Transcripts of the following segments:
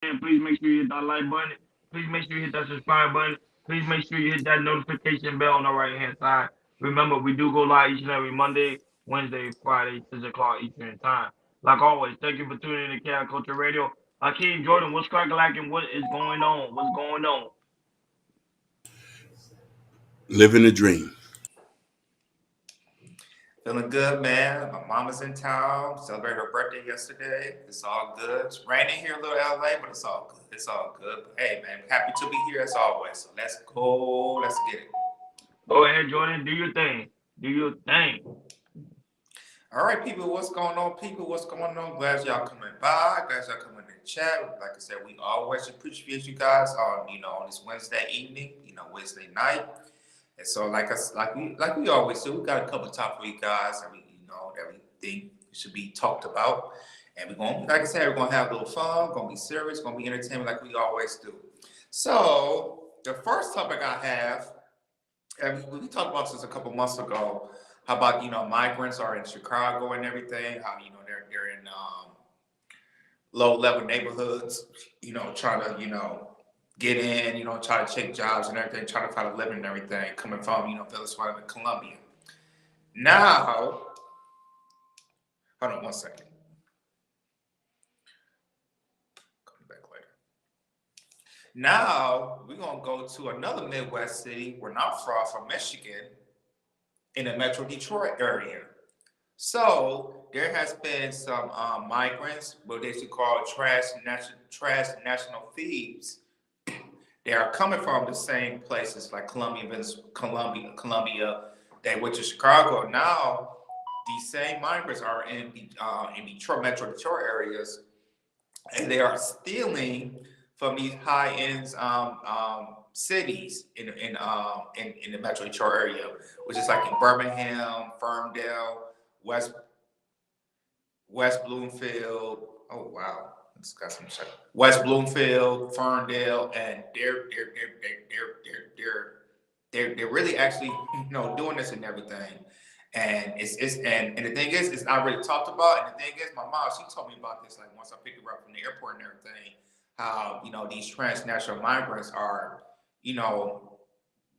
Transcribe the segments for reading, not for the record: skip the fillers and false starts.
And please make sure you hit that like button. Please make sure you hit that subscribe button. Please make sure you hit that notification bell on the right hand side. Remember, we do go live each and every Monday, Wednesday, Friday, 6 o'clock Eastern time. Like always, thank you for tuning in to Cat Culture Radio. Akeem Jordan, what's cracking like and what is going on? What's going on? Living a dream. Feeling good, man. My mama's in town. Celebrated her birthday yesterday. It's all good. It's raining here in little LA, but it's all good. It's all good. But hey, man, happy to be here as always. So let's go. Let's get it. Go ahead, Jordan. Do your thing. Do your thing. All right, people. What's going on, people? What's going on? Glad y'all coming by. Glad y'all coming to chat. Like I said, we always appreciate you guys on on this Wednesday evening, Wednesday night. And so, like we always do, we got a couple of topics for you guys that we think should be talked about. And we're gonna, like I said, we're gonna have a little fun, gonna be serious, gonna be entertainment like we always do. So the first topic I have, and we talked about this a couple months ago, how about migrants are in Chicago and everything, how they're in low level neighborhoods, trying to get in, try to check jobs and everything, try to find a living and everything, coming from, Venezuela and Colombia. Now, hold on one second. Coming back later. Now, we're going to go to another Midwest city. We're not far from Michigan, in the Metro Detroit area. So, there has been some migrants, what they should call trash national thieves. They are coming from the same places like Colombia. They went to Chicago. Now, these same migrants are in Detroit, Metro Detroit areas, and they are stealing from these high-end cities in the Metro Detroit area, which is like in Birmingham, Ferndale, West Bloomfield. Oh wow. Got some check. West Bloomfield, Ferndale, and they're really actually doing this and everything. And and the thing is, it's not really talked about. And the thing is, my mom, she told me about this like once I picked her up from the airport and everything. How these transnational migrants are,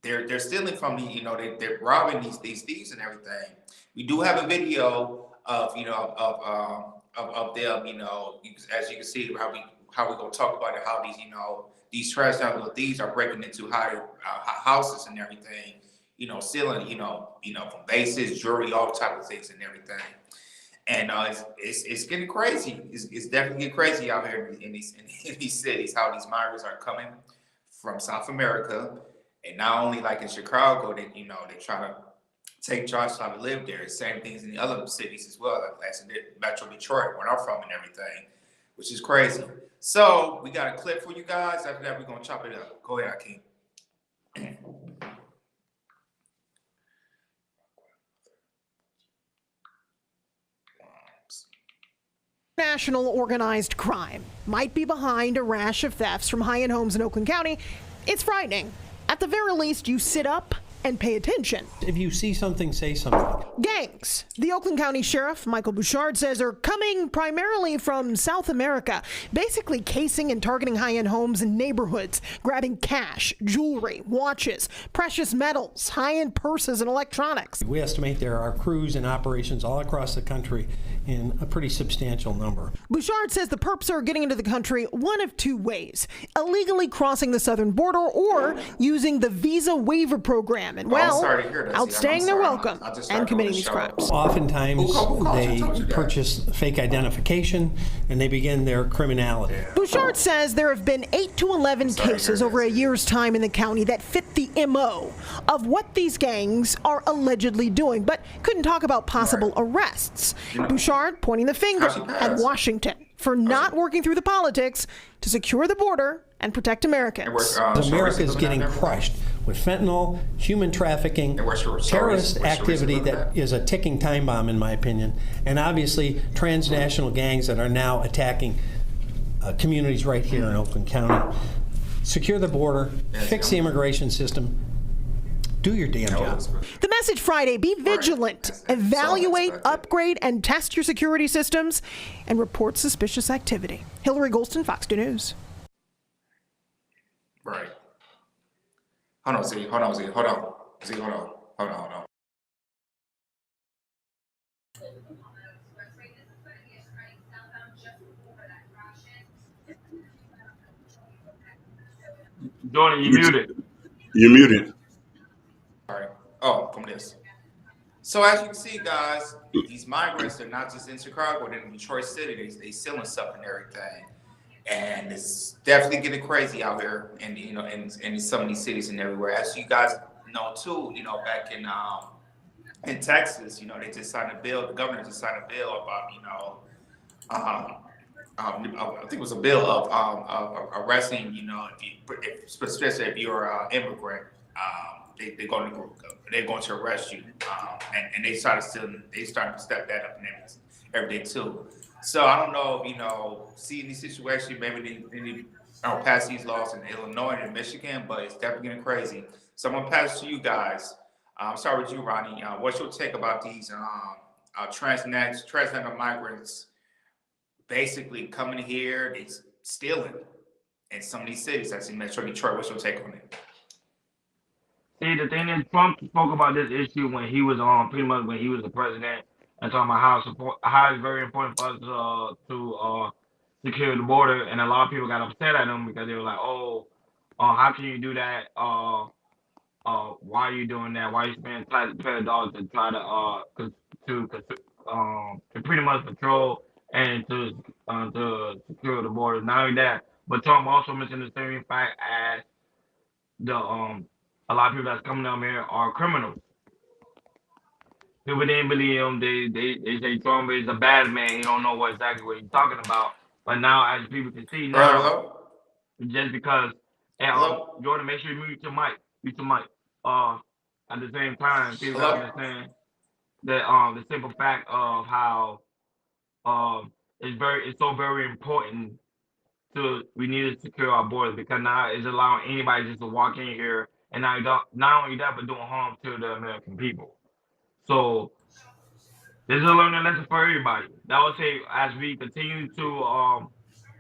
they're stealing from the they're robbing these thieves and everything. We do have a video of them, as you can see, how we gonna talk about it, how these transnational thieves are breaking into houses and everything, stealing, from bases, jewelry, all type of things and everything. And it's getting crazy. It's definitely getting crazy out here in these cities, how these migrants are coming from South America, and not only like in Chicago, they try to take charge, try to live there. Same things in the other cities as well, like in Metro Detroit, where I'm from and everything, which is crazy. So we got a clip for you guys. After that, we're gonna chop it up. Go ahead, Akeem. National organized crime might be behind a rash of thefts from high-end homes in Oakland County. It's frightening. At the very least, you sit up and pay attention. If you see something, say something. Gangs, the Oakland County Sheriff, Michael Bouchard, says are coming primarily from South America, basically casing and targeting high-end homes and neighborhoods, grabbing cash, jewelry, watches, precious metals, high-end purses, and electronics. We estimate there are crews and operations all across the country in a pretty substantial number. Bouchard says the perps are getting into the country one of two ways: illegally crossing the southern border or using the visa waiver program and, outstaying their welcome and committing these crimes. Oftentimes, they purchase fake identification and they begin their criminality. Bouchard says there have been 8 to 11 cases over a year's time in the county that fit the MO of what these gangs are allegedly doing, but couldn't talk about possible arrests. Bouchard pointing the finger at Washington for not working through the politics to secure the border and protect Americans. America is getting crushed with fentanyl, human trafficking, terrorist activity that is a ticking time bomb, in my opinion, and obviously transnational gangs that are now attacking communities right here in Oakland County. Secure the border, fix the immigration system, do your damn job. The message Friday: be vigilant, evaluate, upgrade, and test your security systems, and report suspicious activity. Hillary Golston, Fox 2 News. Hold on, Z. Hold on, Z. Hold on. Z, hold on. Hold on. Jordan, you You, muted. you're muted. Sorry. Oh, come this. So as you can see, guys, these migrants are not just in Chicago, they're in Detroit City. They selling stuff and everything, and it's definitely getting crazy out here, and in some of these cities and everywhere. As you guys know too, back in Texas, they just signed a bill. The governor just signed a bill about um, I think it was a bill of arresting, especially if you're an immigrant, they're going to arrest you, and they starting to step that up and everything too. So I don't know, seeing these situations, maybe they need pass these laws in Illinois and Michigan, but it's definitely getting crazy. So I'm gonna pass it to you guys. I'm sorry with you, Ronnie. What's your take about these transnational migrants? Basically coming here, they stealing in some of these cities. That's in Metro Detroit. What's your take on it? See, the thing is, Trump spoke about this issue when he was pretty much when he was the president, and talking about how it's very important for us to secure the border, and a lot of people got upset at him because they were like, oh, how can you do that? Why are you doing that? Why are you spending taxpayer dollars to try to to pretty much patrol and to secure the border? Not only that, but Trump also mentioned the same fact as the a lot of people that's coming down here are criminals. People didn't believe him. They say Trump is a bad man. He don't know exactly what he's talking about. But now, as people can see now, Hello, just because, and hello, Jordan, make sure you mute your mic. Mute your mic. Uh, at the same time, people gotta hello. understand that the simple fact of how it's so very important to we need to secure our borders because now it's allowing anybody just to walk in here and not only that but doing harm to the American people. So this is a learning lesson for everybody. That would say as we continue to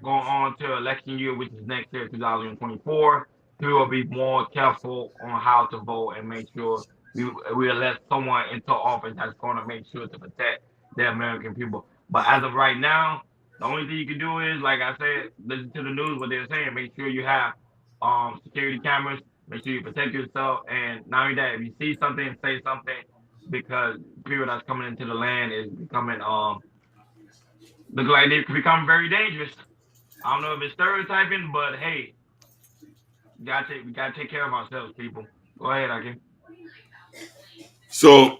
go on to election year, which is next year, 2024, we will be more careful on how to vote and make sure we elect someone into office that's going to make sure to protect the American people. But as of right now, the only thing you can do is, like I said, listen to the news, what they're saying. Make sure you have security cameras. Make sure you protect yourself. And not only that, if you see something, say something because people that's coming into the land is becoming look like they become very dangerous. I don't know if it's stereotyping, but hey, we gotta take care of ourselves, people. Go ahead, I can. So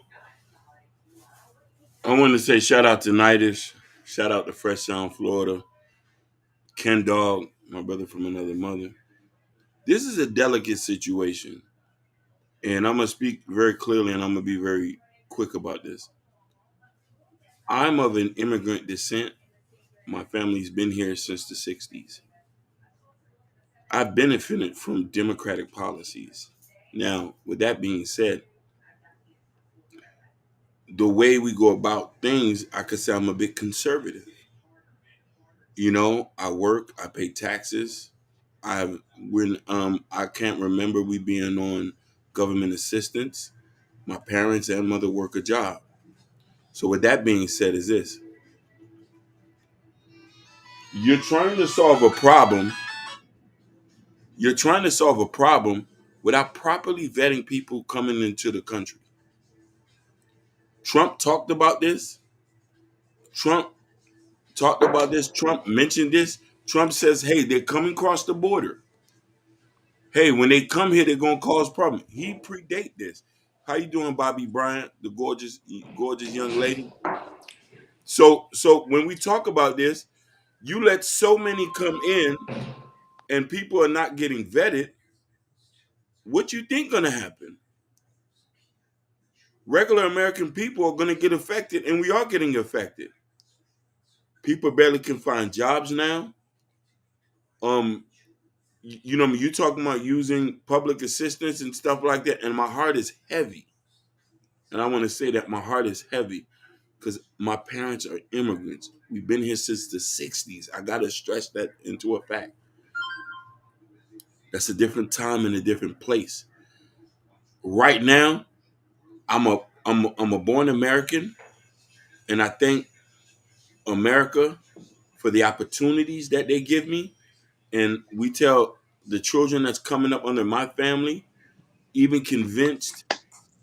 I want to say shout out to Nitish, shout out to Fresh Sound, Florida, Ken Dog, my brother from another mother. This is a delicate situation, and I'm gonna speak very clearly, and I'm gonna be very quick about this. I'm of an immigrant descent. My family's been here since the '60s. I benefited from democratic policies. Now, with that being said, the way we go about things, I could say I'm a bit conservative. I work, I pay taxes. I can't remember we being on government assistance. My parents and mother work a job. So with that being said, is this: you're trying to solve a problem. You're trying to solve a problem without properly vetting people coming into the country. Trump talked about this. Trump talked about this. Trump mentioned this. Trump says, "Hey, they're coming across the border. Hey, when they come here, they're gonna cause problems." He predate this. How you doing, Bobby Bryant, the gorgeous young lady? So when we talk about this, you let so many come in, and people are not getting vetted. What you think gonna happen? Regular American people are gonna get affected, and we are getting affected. People barely can find jobs now. Um, you talking about using public assistance and stuff like that, and my heart is heavy. And I want to say that my heart is heavy because my parents are immigrants. We've been here since the '60s. I gotta stress that into a fact. That's a different time and a different place. Right now, I'm a born American, and I thank America for the opportunities that they give me. And we tell the children that's coming up under my family, even convinced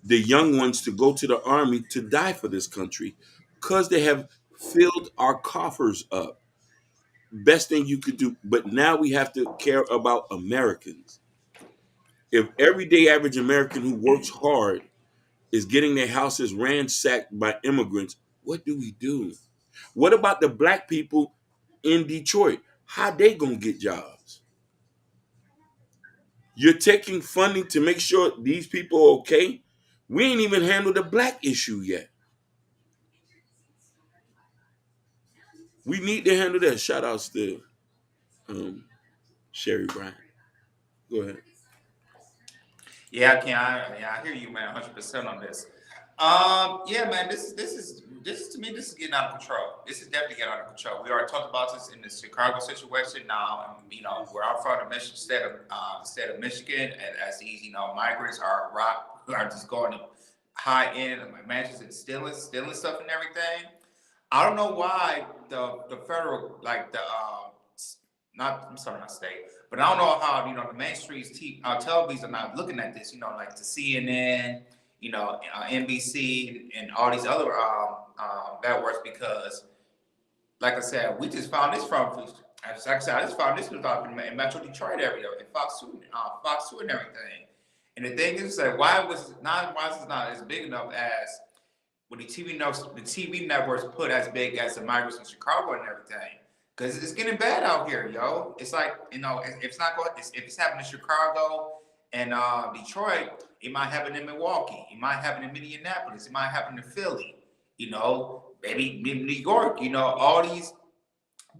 the young ones to go to the army to die for this country, because they have filled our coffers up. Best thing you could do. But now we have to care about Americans. If everyday average American who works hard is getting their houses ransacked by immigrants, what do we do? What about the black people in Detroit? How they gonna get jobs? You're taking funding to make sure these people are okay. We ain't even handled the black issue yet. We need to handle that. Shout outs to um, Sherry Bryant. Go ahead. Yeah, I hear you, man, 100% on this. Yeah, man, this to me, this is getting out of control. This is definitely getting out of control. We already talked about this in the Chicago situation. Now, where I'm from, the Michigan state of Michigan, and as these, migrants are just going to high end mansions and stealing stuff and everything. I don't know why the federal, like the not I'm sorry, not state, but I don't know how the mainstream television are not looking at this. Like the CNN, NBC, and all these other networks, because, like I said, we just found this as I said, I just found this in Metro Detroit area, in Fox 2 and everything. And the thing is that why is this not as big enough as what the TV networks put as big as the migrants in Chicago and everything? Because it's getting bad out here, yo. It's like, if it's not going, if it's happening in Chicago and Detroit, it might happen in Milwaukee, it might happen in Minneapolis, it might happen in Philly, maybe in New York, all these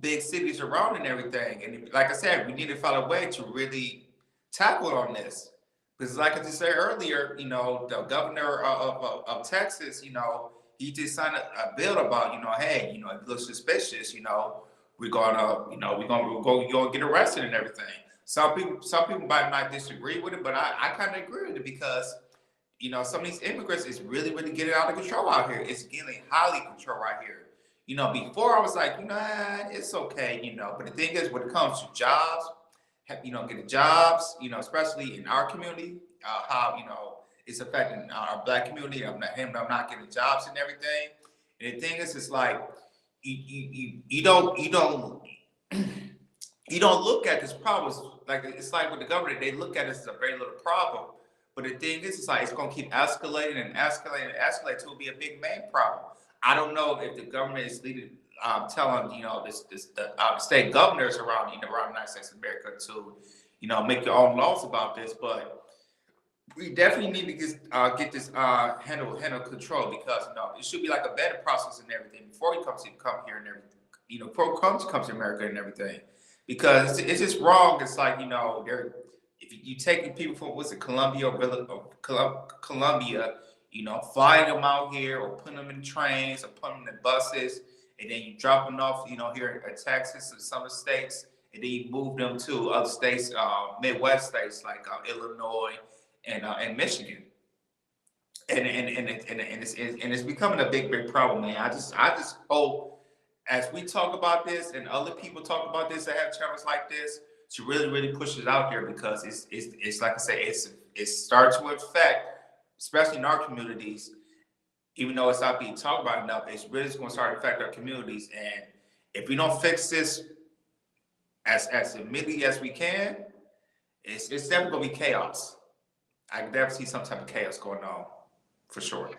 big cities around and everything. And like I said, we need to find a way to really tackle on this. Because, like I just said earlier, the governor of Texas, he just signed a bill about, hey, if it looks suspicious, we're gonna get arrested and everything. Some people might not disagree with it, but I kind of agree with it, because some of these immigrants is really, really getting out of control out here. It's getting highly control right here. Before I was like, it's okay, but the thing is, when it comes to jobs, getting jobs, especially in our community, how it's affecting our black community. I'm not getting jobs and everything. And the thing is, it's like you don't you don't look at this problem like, it's like with the government, they look at it as a very little problem. But the thing is, it's like it's going to keep escalating and escalating and escalate to be a big main problem. I don't know if the government is leading, telling the state governors around around the United States of America to make your own laws about this, but we definitely need to get this handle control, because it should be like a better process and everything before he come here and everything. Before he comes to America and everything, because it's just wrong. It's like if you take people from Columbia Columbia, flying them out here or putting them in trains or putting them in buses, and then you drop them off, here in Texas and some of the states, and then you move them to other states, Midwest states like Illinois and Michigan, and it's becoming a big problem, man. I just hope, as we talk about this and other people talk about this that have channels like this, to really push it out there, because it's like I say, it starts to affect, especially in our communities, even though it's not being talked about enough. It's really going to start to affect our communities, and if we don't fix this as immediately as we can, it's definitely going to be chaos. I can definitely see some type of chaos going on, for sure.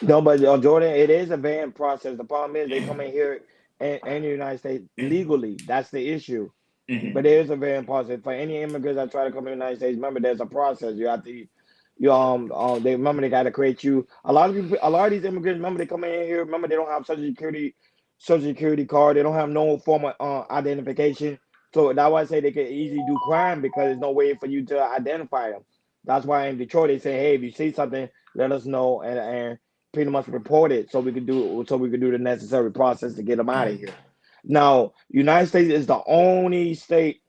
No, but Jordan, it is a ban process. The problem is they come in here and the United States legally. That's the issue. But there is a ban process for any immigrants that try to come to the United States. Remember, there's a process. You have to, they remember they got to create you. A lot of these immigrants, remember, they come in here. Remember, they don't have social security card. They don't have no form of identification. So that's why I say they can easily do crime, because there's no way for you to identify them. That's why in Detroit they say, hey, if you see something, let us know and pretty much report it, so we could do the necessary process to get them out of here. Now, United States is the only state,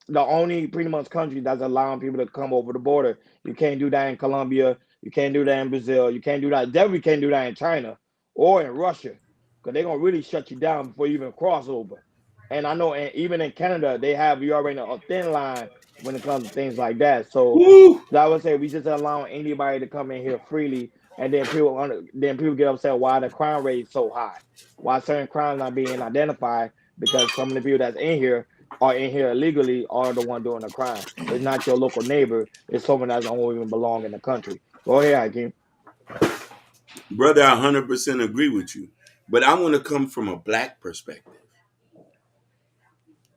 the only pretty much country that's allowing people to come over the border. You can't do that in Colombia. You can't do that in Brazil. You can't do that. Definitely can't do that in China or in Russia, because they're gonna really shut you down before you even cross over. And I know, and even in Canada, they have you already know a thin line when it comes to things like that. So Woo! I would say we just allowing anybody to come in here freely, and then people get upset why the crime rate is so high, why certain crimes not being identified, because some of the people that's in here are in here illegally are the one doing the crime. It's not your local neighbor. It's someone that don't even belong in the country. Go ahead, Hakeem. Brother, I 100% agree with you. But I want to come from a black perspective.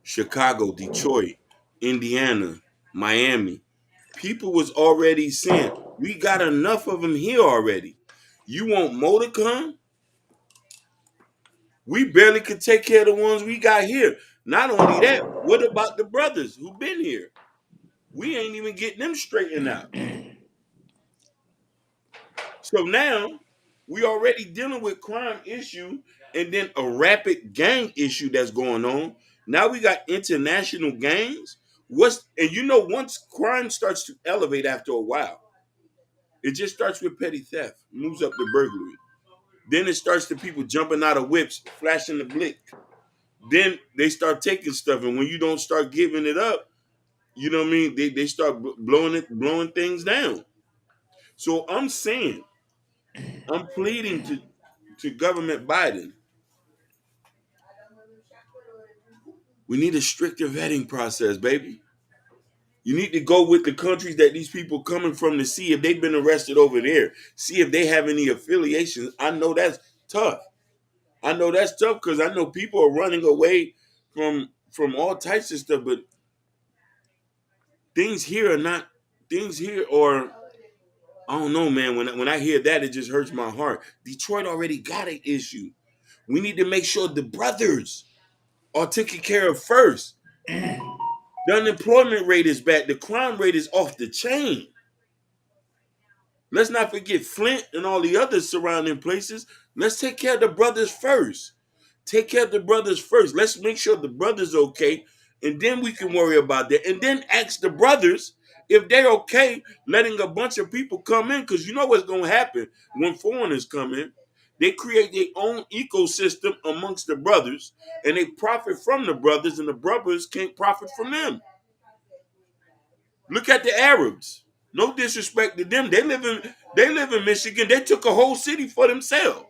Chicago, Detroit, Indiana, Miami. People was already saying, we got enough of them here already. You want more to come? We barely could take care of the ones we got here. Not only that, what about the brothers who been here? We ain't even getting them straightened out. So now we already dealing with crime issue and then a rapid gang issue that's going on. Now we got international gangs. Once crime starts to elevate after a while, it just starts with petty theft, moves up to burglary. Then it starts to people jumping out of whips, flashing the blick. Then they start taking stuff, and when you don't start giving it up, you know what I mean? They start blowing things down. So I'm pleading to government Biden. We need a stricter vetting process, baby. You need to go with the countries that these people coming from to see if they've been arrested over there. See if they have any affiliations. I know that's tough. I know that's tough because I know people are running away from all types of stuff, but things here are not things here or I don't know, man. When I hear that, it just hurts my heart. Detroit already got an issue. We need to make sure the brothers are taken care of first. The unemployment rate is bad. The crime rate is off the chain. Let's not forget Flint and all the other surrounding places. Let's take care of the brothers first. Take care of the brothers first. Let's make sure the brothers okay, and then we can worry about that. And then ask the brothers if they're okay letting a bunch of people come in, because you know what's going to happen when foreigners come in. They create their own ecosystem amongst the brothers, and they profit from the brothers, and the brothers can't profit from them. Look at the Arabs. No disrespect to them. They live in Michigan. They took a whole city for themselves.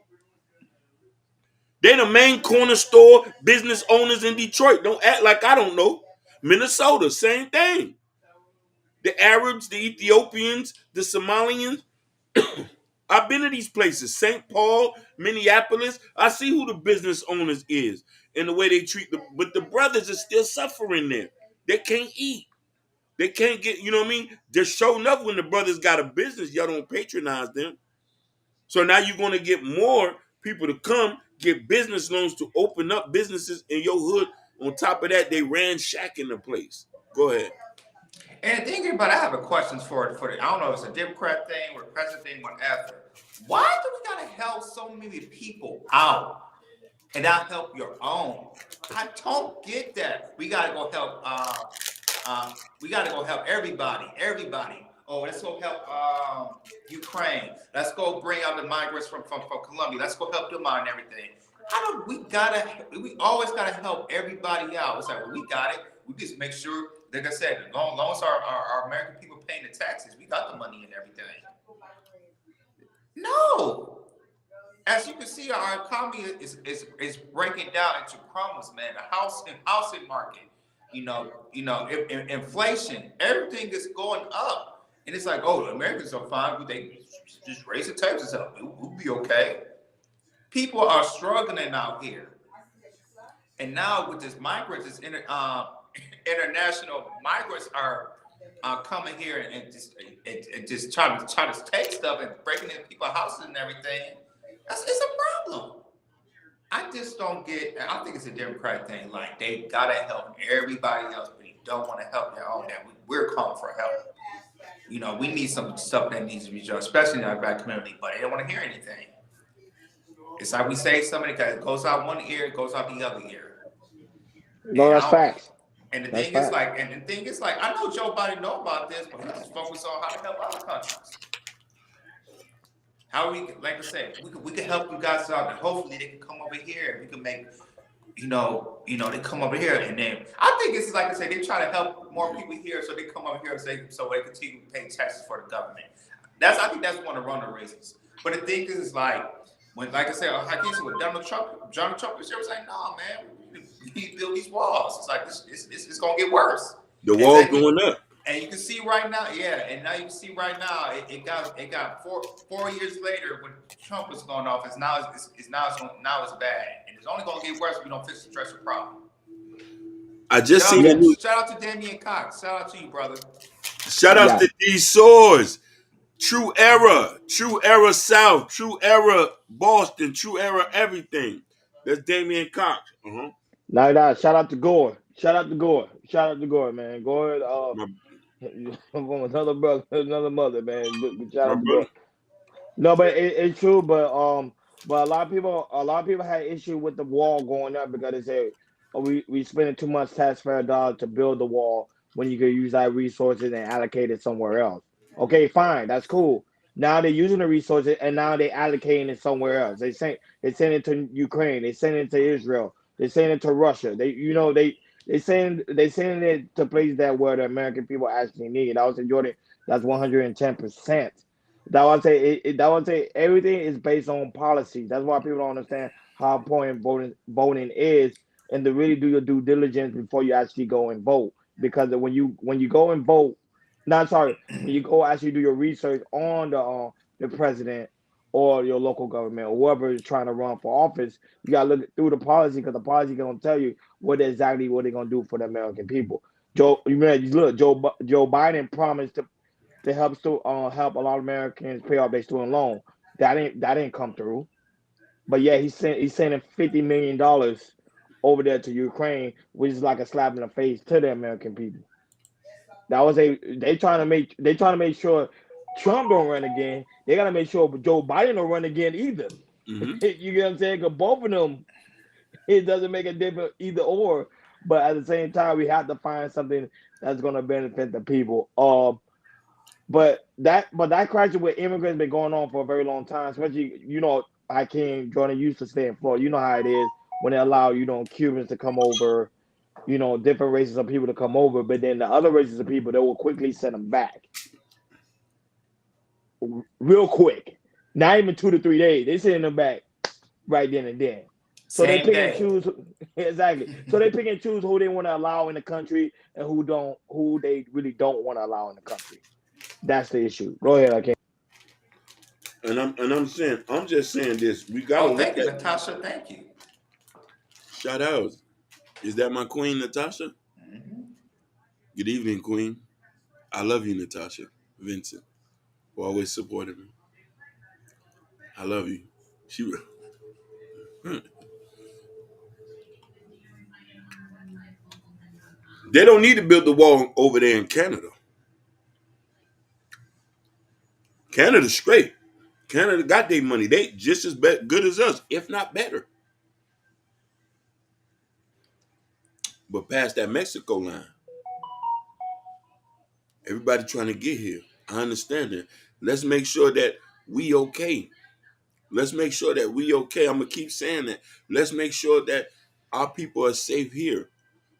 They the main corner store business owners in Detroit. Don't act like I don't know. Minnesota, same thing. The Arabs, the Ethiopians, the Somalians. I've been to these places. St. Paul, Minneapolis. I see who the business owners is and the way they treat them. But the brothers are still suffering there. They can't eat. They can't get, you know what I mean? They're showing up when the brothers got a business. Y'all don't patronize them. So now you're going to get more people to come get business loans to open up businesses in your hood. On top of that, they ransacking the place. Go ahead. And thinking about, I have a question for the. I don't know if it's a Democrat thing or president thing, whatever. Why do we gotta help so many people out and not help your own? I don't get that. We gotta go help. We gotta go help everybody. Everybody. Oh, let's go help Ukraine. Let's go bring out the migrants from Colombia. Let's go help them out and everything. How do we always gotta help everybody out? It's like, well, we got it. We just make sure, like I said, as long as our American people paying the taxes, we got the money and everything. No. As you can see, our economy is breaking down into crumbs, man. The housing market, inflation, everything is going up. And it's like, oh, the Americans are fine, but they just raise the taxes up. We'll be okay. People are struggling out here. And now with this migrants, international migrants are coming here and just trying to take stuff and breaking into people's houses and everything. It's a problem. I just don't get. I think it's a Democrat thing. Like, they gotta help everybody else, but they don't want to help their own. That we're calling for help. We need some stuff that needs to be done, especially in our black community. But they don't want to hear anything. It's like we say something that goes out one ear, it goes out the other ear. No, that's facts. And the thing is like, I know Joe Biden know about this, but he just focus on how to help other countries. how we like I said, we can help you guys out, and hopefully they can come over here and we can make they come over here, and then I think it's like I said, they try to help more people here, so they come over here so they continue to pay taxes for the government. I think that's one of the reasons. But the thing is like when, like I said, I guess with Donald Trump was like, no, man, we need to build these walls. It's like it's gonna get worse. The wall going up. And you can see right now, and now you can see right now, it got 4 years later when Trump was going off. Now it's bad, and it's only gonna get worse if we don't fix the treasure problem. I just seen the news. Shout out to Damian Cox. Shout out to you, brother. Shout out to these swords. True Era South, True Era Boston, True Era everything. That's Damian Cox. Nah. Shout out to Gore. Shout out to Gore, man. Gore, from another brother, another mother, man. Shout out to Gore. No, but it's true. But a lot of people had issue with the wall going up because they say, oh, we spending too much taxpayer dollars to build the wall when you could use that resources and allocate it somewhere else. Okay, fine, that's cool. Now they're using the resources and now they're allocating it somewhere else. They send it to Ukraine, they send it to Israel, they send it to Russia. They send it to places that where the American people actually need. I would say, Jordan, that's 110%. That would say everything is based on policies. That's why people don't understand how important voting is, and to really do your due diligence before you actually go and vote. Because when you go and vote, when you go actually do your research on the president or your local government or whoever is trying to run for office, you gotta look through the policy because the policy gonna tell you what they're gonna do for the American people. Joe Biden promised to help help a lot of Americans pay off their student loan. That didn't come through. But yeah, he's sending $50 million over there to Ukraine, which is like a slap in the face to the American people. They trying to make sure Trump don't run again. They gotta make sure Joe Biden don't run again either. You get what I'm saying? Because both of them, it doesn't make a difference either or. But at the same time, we have to find something that's gonna benefit the people. But that crisis with immigrants been going on for a very long time. Especially, Hakeem Jordan used to stay in Florida. You know how it is when they allow Cubans to come over, different races of people to come over, but then the other races of people, they will quickly send them back, real quick. Not even 2 to 3 days. They send them back right then and then. So they pick and choose exactly. So they pick and choose who they want to allow in the country and who they really don't want to allow in the country. That's the issue. Go ahead, Hakeem. And I'm just saying this. We got. Oh, thank you, Natasha. Thank you. Shout out. Is that my queen, Natasha? Good evening, queen. I love you, Natasha. Vincent, for always supporting me. I love you. They don't need to build the wall over there in Canada. Canada's straight. Canada got their money. They just as good as us, if not better. But past that Mexico line, everybody trying to get here. I understand that. Let's make sure that we okay. Let's make sure that we okay. I'm going to keep saying that. Let's make sure that our people are safe here.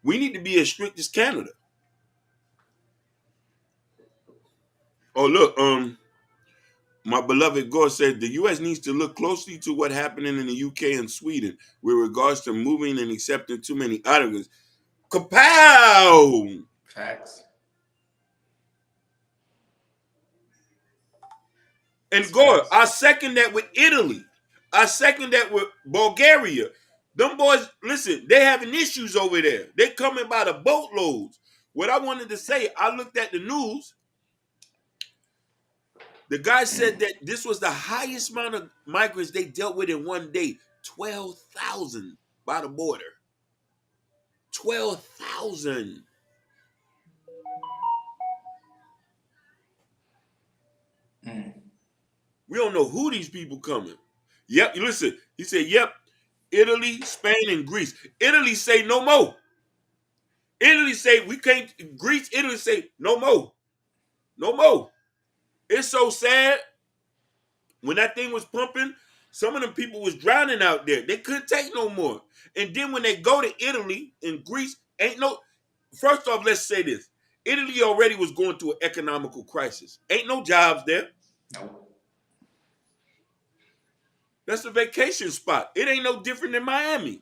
We need to be as strict as Canada. Oh, look, my beloved Gore said the U.S. needs to look closely to what happening in the U.K. and Sweden with regards to moving and accepting too many articles. Kapow! Facts. And Gore, I second that with Italy. I second that with Bulgaria. Them boys, listen, they having issues over there. They coming by the boatloads. What I wanted to say, I looked at the news. The guy said that this was the highest amount of migrants they dealt with in one day. 12,000 by the border. 12,000. We don't know who these people coming. Yep, listen. He said, yep, Italy, Spain, and Greece. Italy say no more. Italy say we can't. Greece, Italy say no more. No more. It's so sad. When that thing was pumping, some of them people was drowning out there. They couldn't take no more. And then when they go to Italy and Greece, ain't no. First off, let's say this: Italy already was going through an economical crisis. Ain't no jobs there. No. That's a vacation spot. It ain't no different than Miami.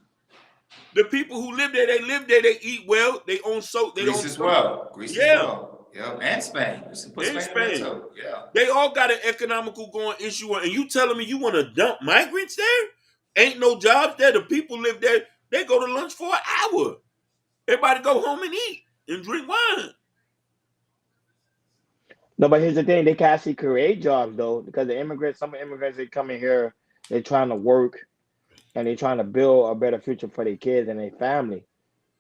The people who live there, they live there. They eat well. They own soap. They Greece own as soap. well. Greece as Yeah, well. Yeah, and Spain. You should put in Spain in there Spain. too. Yeah. They all got an economical going issue, and you telling me you want to dump migrants there? Ain't no jobs there. The people live there. They go to lunch for an hour. Everybody go home and eat and drink wine. No, but here's the thing: they can actually create jobs though, because the immigrants, some immigrants, they come in here, they're trying to work and they're trying to build a better future for their kids and their family.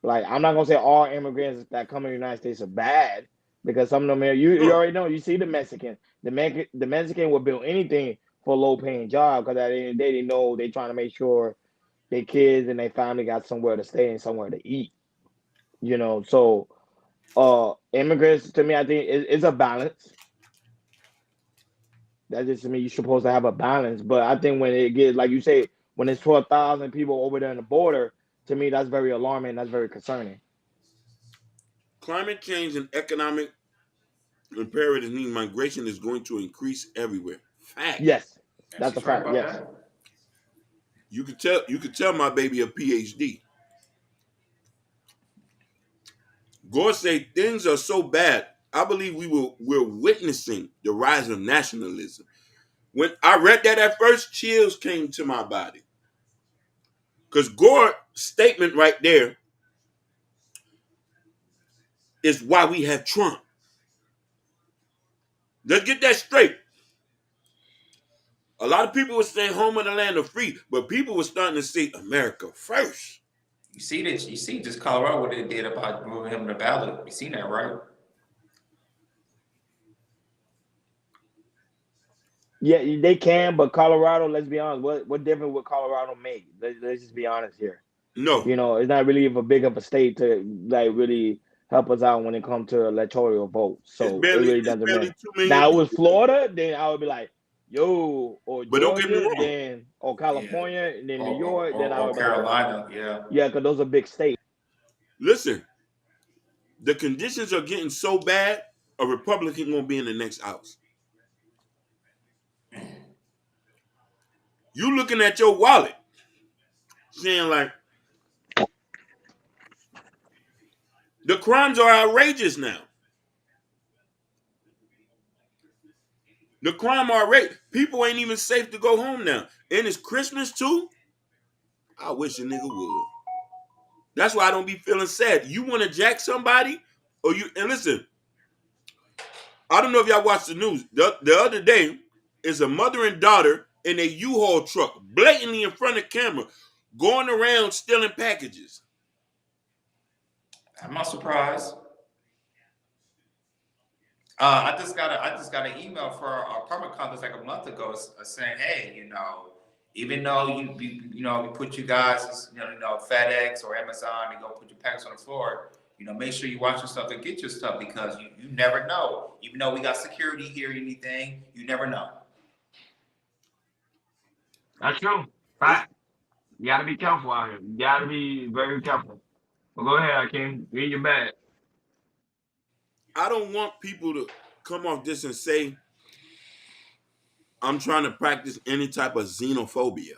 Like I'm not gonna say all immigrants that come in the United States are bad, because some of them are, you No, already know. You see the Mexican, the Mexican will build anything for a low paying job, because at the end of the day they know they trying to make sure their kids and their family got somewhere to stay and somewhere to eat. So immigrants to me, I think it's a balance. That just to me, you're supposed to have a balance. But I think when it gets, like you say, when it's 12,000 people over there on the border, to me that's very alarming. That's very concerning. climate change and economic imperatives mean migration is going to increase everywhere. Fact. Yes, And that's a she's right fact. about Yes. that. You could tell. You could tell my baby a PhD. Gore say things are so bad. I believe we're witnessing the rise of nationalism. When I read that at first, chills came to my body. Because Gore's statement right there is why we have Trump. Let's get that straight. A lot of people were saying home of the land of free, but people were starting to say America first. You see that? You see just Colorado what they did about moving him to the ballot. You seen that, right? Yeah, they can, but Colorado, let's be honest, what difference would Colorado make? Let's just be honest here. No, It's not really of a big of a state to like really help us out when it comes to electoral votes. So it really it's doesn't barely matter. 2 million Now it was people there. Florida, then I would be like, yo, or But don't get me Georgia, wrong. then or Yeah. California, and then Or, New or, York, or, then I or would be like, Carolina. Yeah. yeah, because those are big states. Listen, the conditions are getting so bad, a Republican won't be in the next house. You looking at your wallet, saying like the crimes are outrageous now. The crime rate, people ain't even safe to go home now. And it's Christmas too. I wish a nigga would. That's why I don't be feeling sad. You want to jack somebody, or you and listen. I don't know if y'all watched the news. The other day, is a mother and daughter in a U-Haul truck, blatantly in front of camera, going around stealing packages. I'm not surprised. I just got an email for our apartment complex like a month ago saying, hey, even though we put you guys, FedEx or Amazon, and go put your packets on the floor, make sure you watch your stuff and get your stuff because you never know. Even though we got security here, anything, you never know. That's true. Fact. You gotta be careful out here. You gotta be very careful. But go ahead, Akeem. Read your bag. I don't want people to come off this and say I'm trying to practice any type of xenophobia.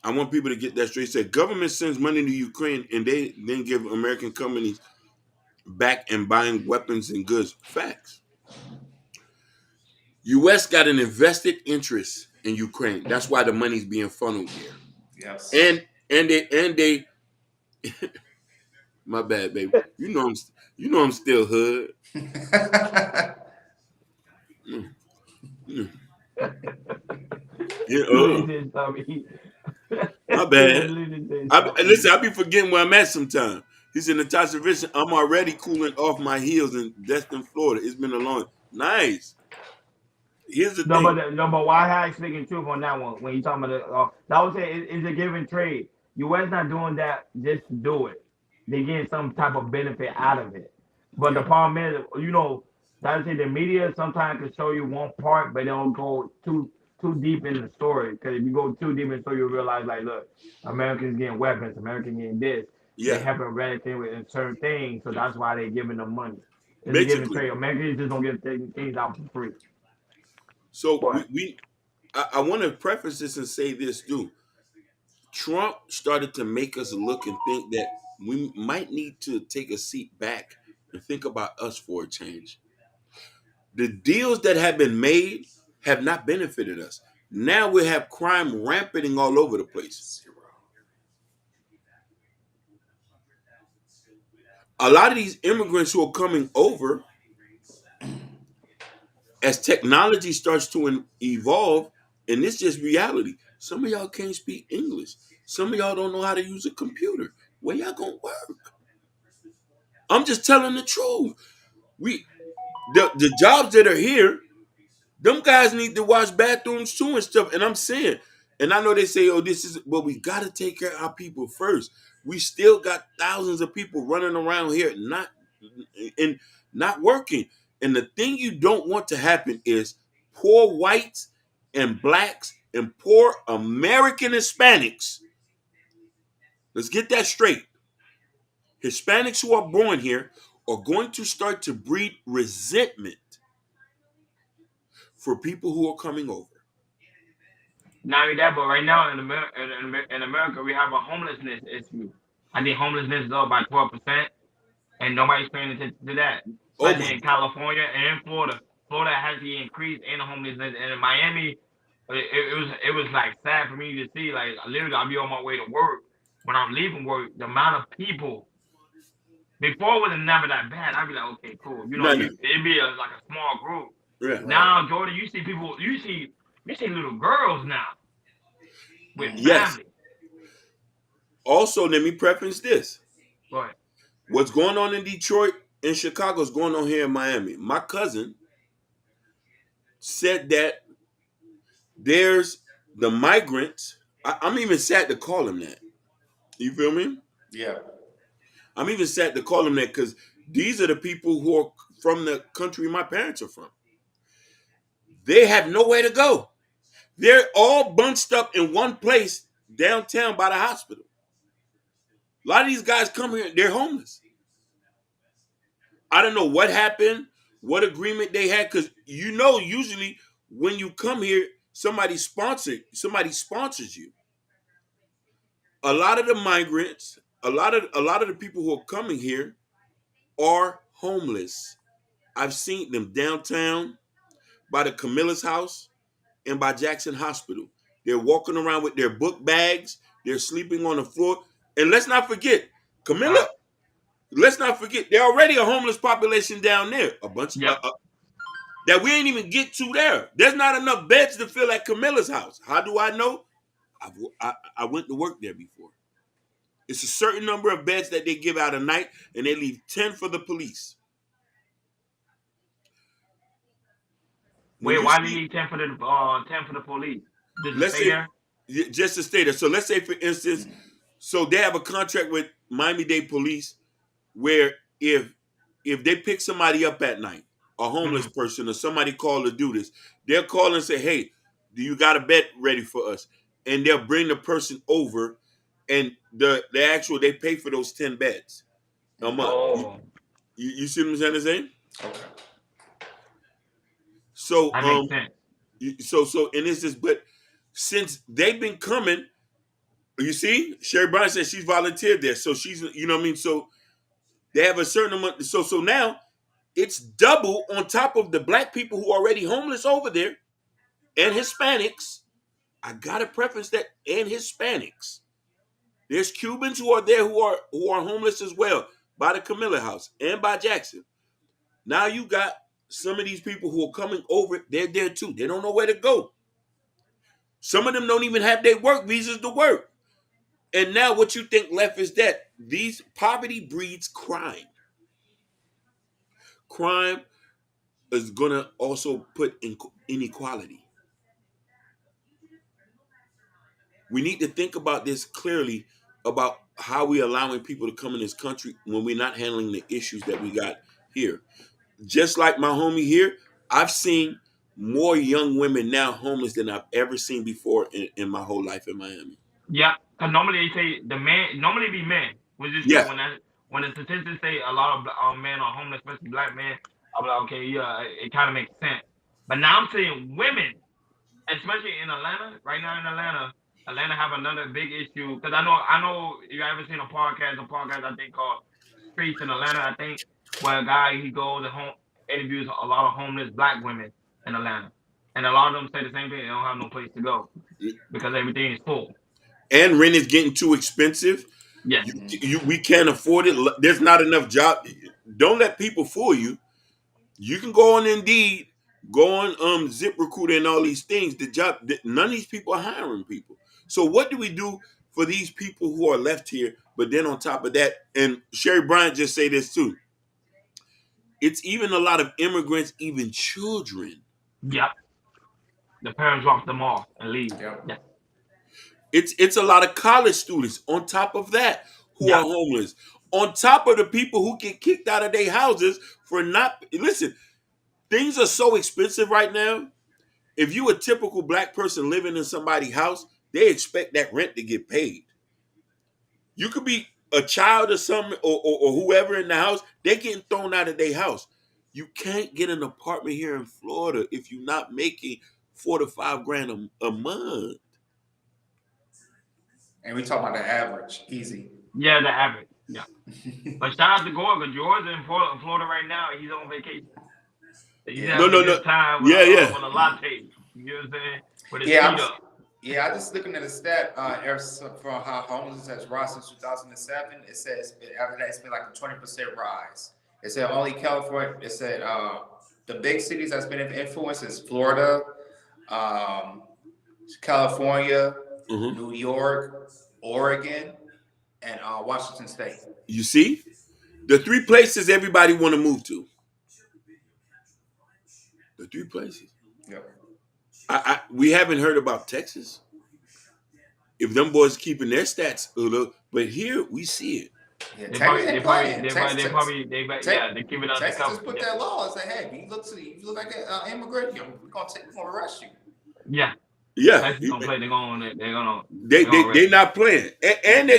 I want people to get that straight. Say government sends money to Ukraine and they then give American companies back and buying weapons and goods. Facts. U.S. got an invested interest in Ukraine. That's why the money's being funneled there. Yes. And they my bad, baby. I'm still hood. Mm, mm. Yeah, Lily said something. my bad. Lily said something. Listen, I be forgetting where I'm at sometimes. He said, Natasha Richardson, I'm already cooling off my heels in Destin, Florida. It's been a long nice. Here's the No, thing. but why I speaking truth on that one when you talking about that was it's a give and trade. U.S. not doing that just to do it. They getting some type of benefit out of it. But the Yeah. problem is, That's it. The media sometimes can show you one part, but they don't go too deep in the story. Because if you go too deep into, you realize like, look, Americans getting weapons, Americans getting this. They Yeah, helping eradicate with certain things, so that's why they giving them money. It's a give and basically. trade. Americans just don't get things out for free. So But I want to preface this and say this too. Trump started to make us look and think that we might need to take a seat back and think about us for a change. The deals that have been made have not benefited us. Now we have crime rampanting all over the place. A lot of these immigrants who are coming over, as technology starts to evolve, and it's just reality. Some of y'all can't speak English. Some of y'all don't know how to use a computer. Where y'all gonna work? I'm just telling the truth. We the jobs that are here, them guys need to wash bathrooms too and stuff. And I'm saying, and I know they say, oh, this is, but we got to take care of our people first. We still got thousands of people running around here and not working. And the thing you don't want to happen is poor whites and blacks and poor American Hispanics. Let's get that straight. Hispanics who are born here are going to start to breed resentment for people who are coming over. not only that, but right now in America, we have a homelessness issue. I think homelessness is up by 12%. And nobody's paying attention to that, Oh especially my, in California and in Florida. Florida has the increase in homelessness, and in Miami, it was like sad for me to see. Like literally, I'll be on my way to work. When I'm leaving work, the amount of people before it was never that bad. I'd be like, okay, cool. no, no, It'd be like a small group. yeah, Now, Jordan, you see people, you see little girls now with yes. families. Also, let me preface this: But what's going on in Detroit and Chicago is going on here in Miami. My cousin said that there's the migrants. I'm even sad to call them that. You feel me? Yeah. I'm even sad to call them that because these are the people who are from the country my parents are from. They have nowhere to go. They're all bunched up in one place downtown by the hospital. A lot of these guys come here, they're homeless. I don't know what happened, what agreement they had, because usually when you come here, somebody sponsors you. A lot of the migrants, a lot of the people who are coming here are homeless. I've seen them downtown by the Camilla's house and by Jackson Hospital. They're walking around with their book bags. They're sleeping on the floor. And let's not forget, Camilla. uh, Let's not forget, they're already a homeless population down there. A bunch yep. that we ain't even get to there. There's not enough beds to fill at Camilla's house. How do I know? I went to work there before. It's a certain number of beds that they give out a night, and they leave 10 for the police. When Wait, you why do you see, need 10 for the police? Just to let's stay say, there? just to stay there. So let's say, for instance, so they have a contract with Miami-Dade Police where if they pick somebody up at night, a homeless Mhm. person or somebody called to do this, they'll call and say, "Hey, do you got a bed ready for us?" And they'll bring the person over, and the actual they pay for those 10 beds a month. Oh, You see what I'm trying to say? Okay. So that makes sense. and it's just, but since they've been coming, you see, Sherry Brown said she's volunteered there, so she's, you know what I mean. So they have a certain amount. So now it's double on top of the black people who are already homeless over there and Hispanics. I gotta preface that, and Hispanics. There's Cubans who are there who are homeless as well by the Camilla House and by Jackson. Now you got some of these people who are coming over. They're there too. They don't know where to go. Some of them don't even have their work visas to work. And now what you think left is that these poverty breeds crime. Crime is gonna also put in inequality. We need to think about this clearly about how we allowing people to come in this country when we're not handling the issues that we got here. just like my homie here, I've seen more young women now homeless than I've ever seen before in my whole life in Miami. Yeah, because normally they say the man normally be men, which is true. Yeah. When the statistics say a lot of men are homeless, especially black men, I'm like, okay, yeah, it kind of makes sense. But now I'm saying women, especially in Atlanta, right now in Atlanta, Atlanta have another big issue because I know you ever seen a podcast I think called Streets in Atlanta, I think, where a guy he goes and interviews a lot of homeless black women in Atlanta, and a lot of them say the same thing. They don't have no place to go because everything is full. And rent is getting too expensive. Yes. We can't afford it. There's not enough job. Don't let people fool you. You can go on Indeed, go on ZipRecruiter and all these things. None of these people are hiring people. So what do we do for these people who are left here? But then on top of that, and Sherry Bryant just say this too. It's even a lot of immigrants, even children. Yep. The parents drop them off and leave. Yep. Yeah. It's a lot of college students on top of that who are Yeah. homeless. On top of the people who get kicked out of their houses for not listen. Things are so expensive right now. If you a typical black person living in somebody's house, they expect that rent to get paid. You could be a child or something, or whoever in the house, they're getting thrown out of their house. You can't get an apartment here in Florida if you're not making 4 to 5 grand a month. And we talk about the average, easy. Yeah, the average. Yeah. But shout out to Gorga. George in Florida right now. He's on vacation. He's Yeah. No, having no, a no. good time Yeah, yeah. with a latte. You know what I'm saying? With his Yeah, feet up. I just looking at a stat from how homelessness has risen since 2007. It says after that it's been like a 20% rise. It said only California. It said the big cities that's been influenced is Florida, um, California, Mhm. New York, Oregon, and Washington State. You see, the 3 places everybody want to move to. The 3 places. Yep. We haven't heard about Texas. If them boys keeping their stats, but here we see it. Yeah, They Texas probably, ain't they probably, playing. they probably, they probably, they, yeah, they keep it Texas undercover. just put Yeah. that law and say, hey, if you look like an immigrant, we're gonna arrest you. Yeah. Yeah, Texas gonna play. They're gonna they arrest. not playing, and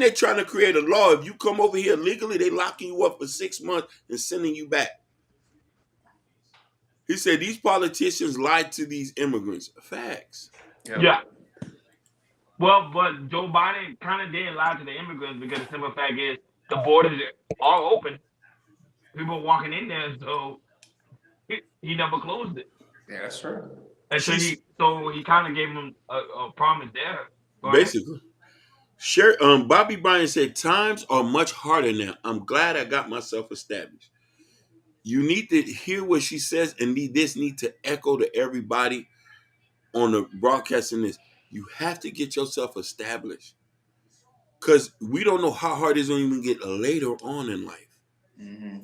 they trying to create a law. If you come over here legally, they locking you up for 6 months and sending you back. He said these politicians lied to these immigrants. Facts. Yep. Yeah. Well, but Joe Biden kind of did lie to the immigrants because the simple fact is the borders are open. People walking in there, so he never closed it. Yeah, that's true. And She's so he kind of gave him a promise there. Go ahead. basically. Bobby Bryant said times are much harder now. I'm glad I got myself established. You need to hear what she says, and this need to echo to everybody on the broadcasting this. You have to get yourself established. Because we don't know how hard it's going to even get later on in life. Mm-hmm.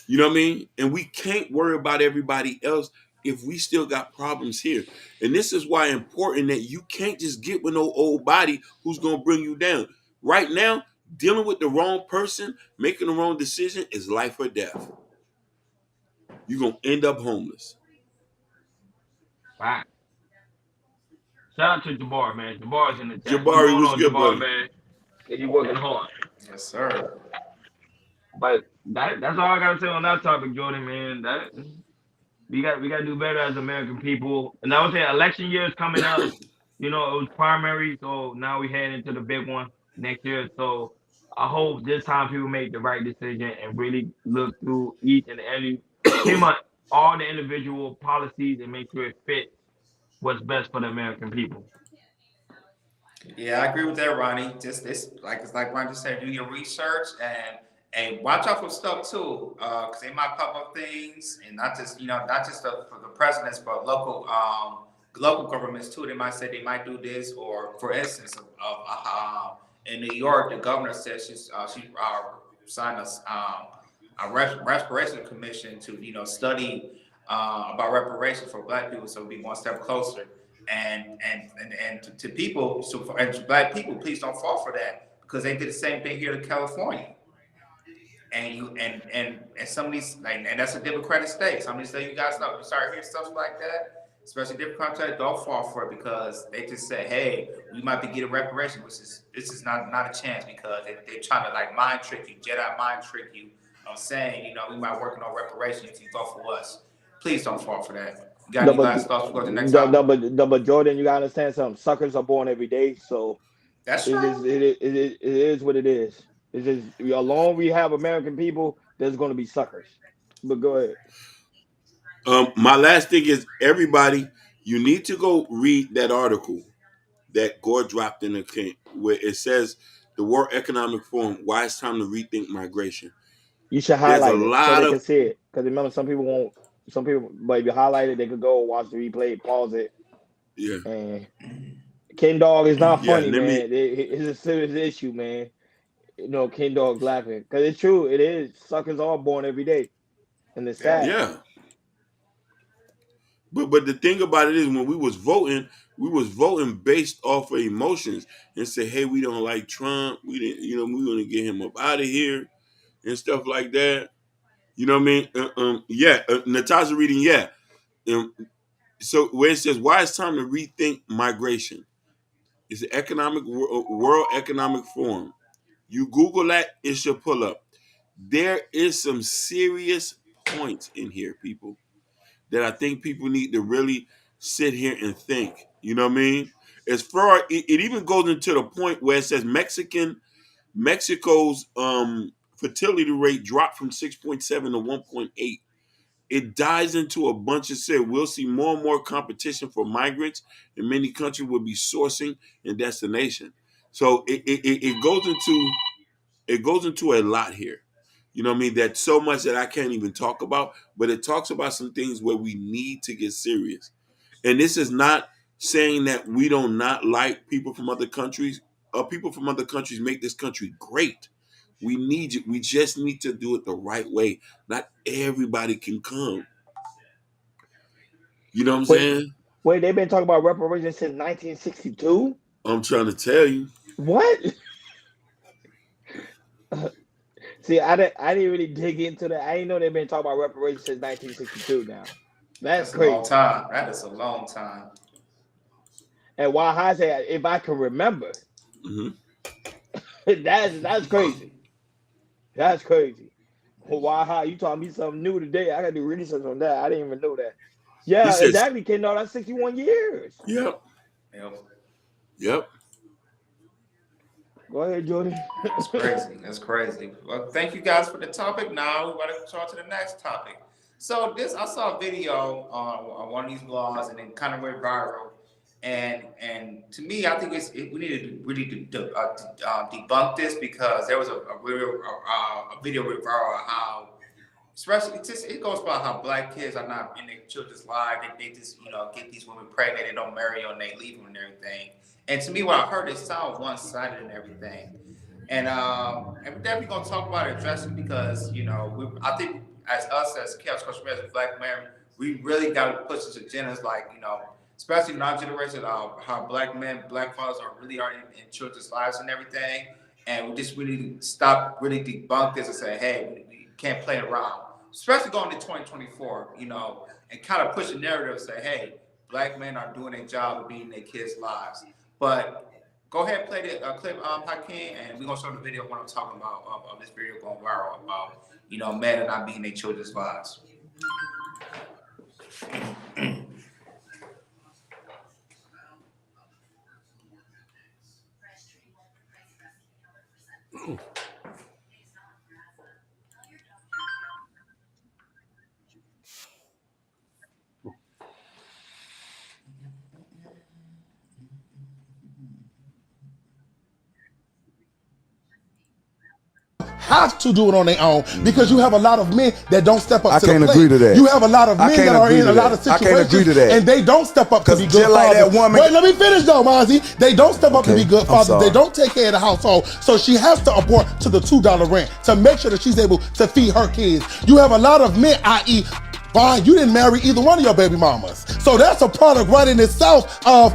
You know what I mean? And we can't worry about everybody else if we still got problems here. And this is why important that you can't just get with no old body who's going to bring you down. Right now, dealing with the wrong person, making the wrong decision is life or death. You're going to end up homeless. Right. Shout out to Jabbar, man. Jabbar's in the chat. What's Jabari going was on, good, Jabbar, buddy. man? You working hard. Yes, sir. But that's all I gotta say on that topic, Jordan, man. That we got to do better as American people. And I would say election year is coming up. You know, it was primary, so now we head into the big one next year. So I hope this time people make the right decision and really look through each and every pretty much all the individual policies and make sure it fits what's best for the American people. Yeah, I agree with that, Ronnie. Just it's like Ronnie just said, do your research and watch out for stuff too, because they might pop up things, and not just for the presidents, but local governments too. They might say they might do this, or for instance, in New York, the governor said she signed a reparation commission to study about reparations for Black people, so be one step closer. And to people, and to Black people, please don't fall for that, because they did the same thing here in California. and some of these, like, and that's a Democratic state. Some of these states, you guys know, you start hearing stuff like that, especially Democrats, don't fall for it because they just say, hey, we might be getting reparations, which is this is not a chance because they're trying to like mind trick you, Jedi mind trick you, saying, you know, we might working on reparations if you vote for us. Please don't fall for that. You got any last thoughts before the next topic? But Jordan, you gotta understand something. Suckers are born every day, so that's true. It is what it is. It's just along we have American people, there's going to be suckers. But go ahead. My last thing is everybody, you need to go read that article that Gore dropped in the can where it says the World Economic Forum, why it's time to rethink migration. You should There's a highlight it so lot they of can see it. Because remember, some people won't. Some people, but if you highlight it, they could go watch the replay, pause it. yeah. And Ken Dog is not funny, let me- man. It's a serious issue, man. You know, Ken Dog's laughing because it's true. It is. Suckers are born every day, and it's sad. Yeah. But the thing about it is, when we was voting based off of emotions and say, hey, we don't like Trump. We didn't, we want to get him up out of here and stuff like that. You know what I mean? Natasha reading, yeah. So where it says, why it's time to rethink migration? It's the World Economic Forum. You Google that, it should pull up. There is some serious points in here, people, that I think people need to really sit here and think. You know what I mean? As far it even goes into the point where it says Mexico's fertility rate dropped from 6.7 to 1.8. It dives into a bunch of said we'll see more and more competition for migrants, and many countries will be sourcing and destination. So it goes into a lot here. You know what I mean? That's so much that I can't even talk about, but it talks about some things where we need to get serious. And this is not saying that we don't not like people from other countries. People from other countries make this country great. We need you. We just need to do it the right way. Not everybody can come. You know what I'm saying? Wait, they've been talking about reparations since 1962? I'm trying to tell you. What? See, I didn't really dig into that. I didn't know they've been talking about reparations since 1962 now. That's crazy. A long time. That is a long time. And while I say, if I can remember, that's crazy. That's crazy. Wow, you taught me something new today. I got to do research on that. I didn't even know that. Yeah, exactly, Ken. No, that's 61 years. Yep. Go ahead, Jordan. That's crazy. That's crazy. Well, thank you guys for the topic. Now we want to talk to the next topic. So I saw a video on one of these blogs, and it kind of went viral. And to me, I think we need to really debunk this because there was a video with viral how, especially it goes about how black kids are not in their children's lives. They just get these women pregnant, they don't marry them, they leave them and everything. And to me, what I heard, it sounded one-sided and everything. And we're definitely gonna talk about it, address it because I think as Chaos Culture, as a black man, we really got to push this agendas like especially in our generation, how black fathers are in children's lives and everything. And we just really stop, really debunk this and say, hey, we can't play around. Especially going to 2024, and kind of push a narrative and say, hey, black men are doing their job of being in their kids' lives. But go ahead and play the clip, Hakeem, and we're going to show the video of what I'm talking about, of this video going viral about, men are not being in their children's lives. Have to do it on their own because you have a lot of men that don't step up to the plate. I can't agree to that. You have a lot of men that are in a lot of situations. I can't agree to that. And they don't step up to be good like fathers. that woman. Wait, let me finish though, Mozzie. They don't step up to be good fathers. They don't take care of the household. So she has to abort to the $2 rent to make sure that she's able to feed her kids. You have a lot of men, i.e., fine, you didn't marry either one of your baby mamas. So that's a product right in itself of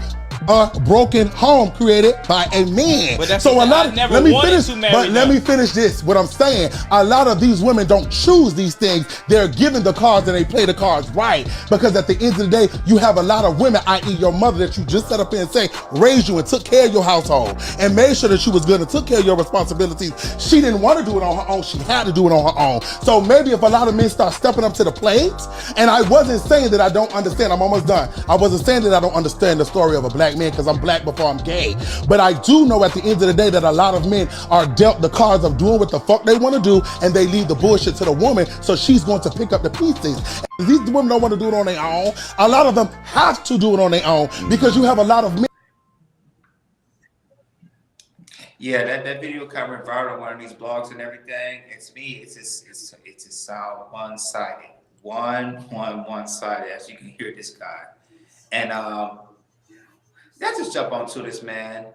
a broken home created by a man. But that's So a lot I of, never let me wanted finish, to marry but let them. me finish this. What I'm saying, a lot of these women don't choose these things. They're given the cards and they play the cards right. Because at the end of the day, you have a lot of women, i.e. your mother that you just set up here and say, raised you and took care of your household and made sure that you was good and took care of your responsibilities. She didn't want to do it on her own. She had to do it on her own. So maybe if a lot of men start stepping up to the plate, and I wasn't saying that I don't understand, I'm almost done. I wasn't saying that I don't understand the story of a black man because I'm black before I'm gay. But I do know at the end of the day that a lot of men are dealt the cards of doing what the fuck they want to do, and they leave the bullshit to the woman, so she's going to pick up the pieces. And these women don't want to do it on their own. A lot of them have to do it on their own because you have a lot of men. Yeah, that video kind of went viral on one of these blogs and everything. It's me. It's sound one-sided, one-sided. As you can hear this guy, and let's just jump onto this, man.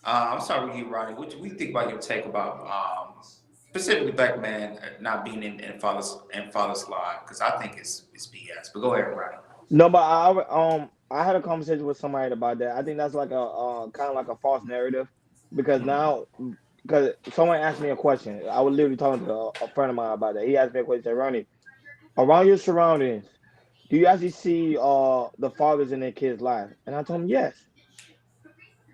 I'm sorry with you, Ronnie. What do we think about your take about specifically black men not being in father's line? Because I think it's BS. But go ahead, Ronnie. No, but I had a conversation with somebody about that. I think that's like a kind of like a false narrative because now because someone asked me a question. I was literally talking to a friend of mine about that. He asked me a question, Ronnie, around your surroundings, do you actually see the fathers in their kids' life? And I told him yes.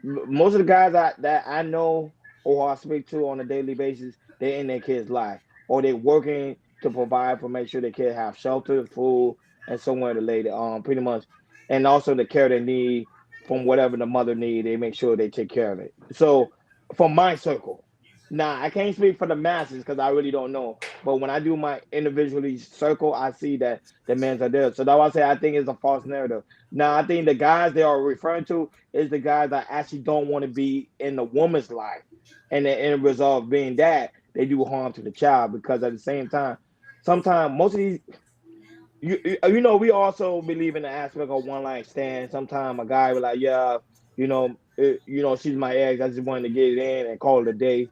Most of the guys that I know or I speak to on a daily basis, they're in their kids' life or they're working to provide for make sure their kids have shelter, food, and somewhere to lay pretty much, and also the care they need from whatever the mother need, they make sure they take care of it. So from my circle. Now I can't speak for the masses because I really don't know. But when I do my individually circle, I see that the men's are there. So that's why I say I think it's a false narrative. Now I think the guys they are referring to is the guys that actually don't want to be in the woman's life. And the end result being that they do harm to the child because at the same time, sometimes most of these we also believe in the aspect of one night stand. Sometimes a guy will like, yeah, she's my ex. I just wanted to get it in and call it a day.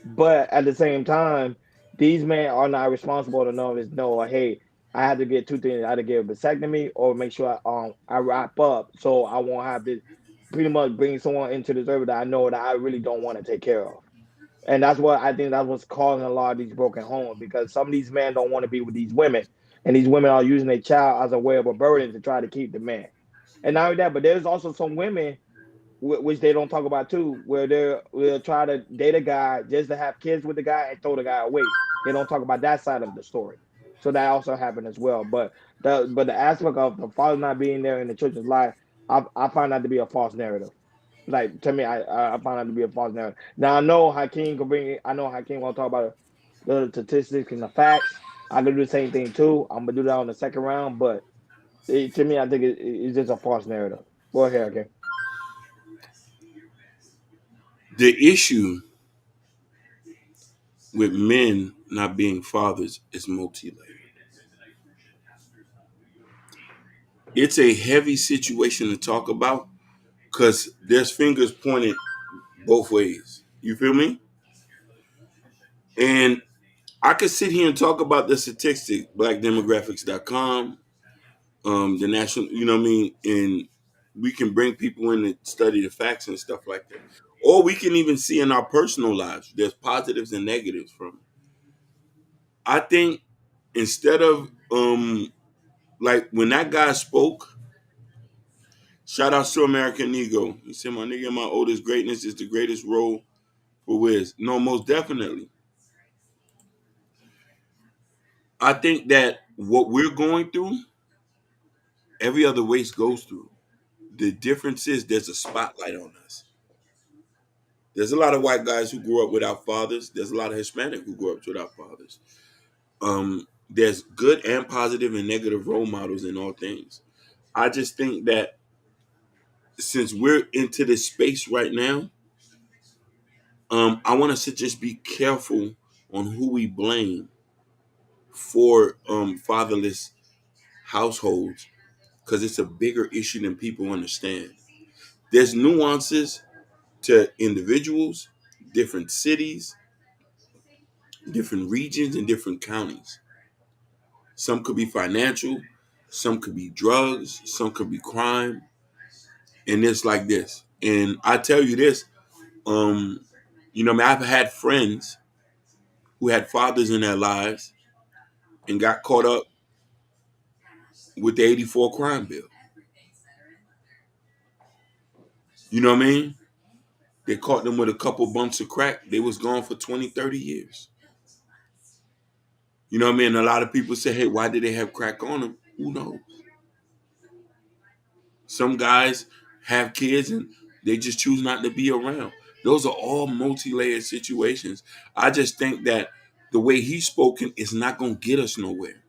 But at the same time, these men are not responsible enough to know, hey, I had to get two things. I had to get a vasectomy or make sure I wrap up so I won't have this pretty much bring someone into this earth that I know that I really don't want to take care of. And that's what I think that's what's causing a lot of these broken homes because some of these men don't want to be with these women. And these women are using their child as a way of a burden to try to keep the man. And not only that, but there's also some women which they don't talk about too, where they'll try to date a guy just to have kids with the guy and throw the guy away. They don't talk about that side of the story. So that also happened as well. But the aspect of the father not being there in the children's life, I find that to be a false narrative. Like to me, I find that to be a false narrative. Now I know Hakeem can bring. I know Hakeem will talk about the statistics and the facts. I can do the same thing too. I'm gonna do that on the second round, but to me, I think it's just a false narrative. Go ahead, Hakeem. The issue with men not being fathers is multi-layered. It's a heavy situation to talk about because there's fingers pointed both ways. You feel me? And I could sit here and talk about the statistics, blackdemographics.com, the national, you know what I mean? And we can bring people in to study the facts and stuff like that. Or we can even see in our personal lives, there's positives and negatives from it. I think instead of, like when that guy spoke, shout out to American Ego. He said, my nigga, my oldest greatness is the greatest role for Wiz. No, most definitely. I think that what we're going through, every other race goes through. The difference is there's a spotlight on us. There's a lot of white guys who grew up without fathers. There's a lot of Hispanic who grew up without fathers. There's good and positive and negative role models in all things. I just think that since we're into this space right now, I want us to just be careful on who we blame for fatherless households because it's a bigger issue than people understand. There's nuances to individuals, different cities, different regions, and different counties. Some could be financial, some could be drugs, some could be crime. And it's like this. And I tell you this, I've had friends who had fathers in their lives and got caught up with the 84 crime bill. You know what I mean? They caught them with a couple bumps of crack. They was gone for 20, 30 years. You know what I mean? A lot of people say, hey, why did they have crack on them? Who knows? Some guys have kids and they just choose not to be around. Those are all multi-layered situations. I just think that the way he's spoken is not going to get us nowhere.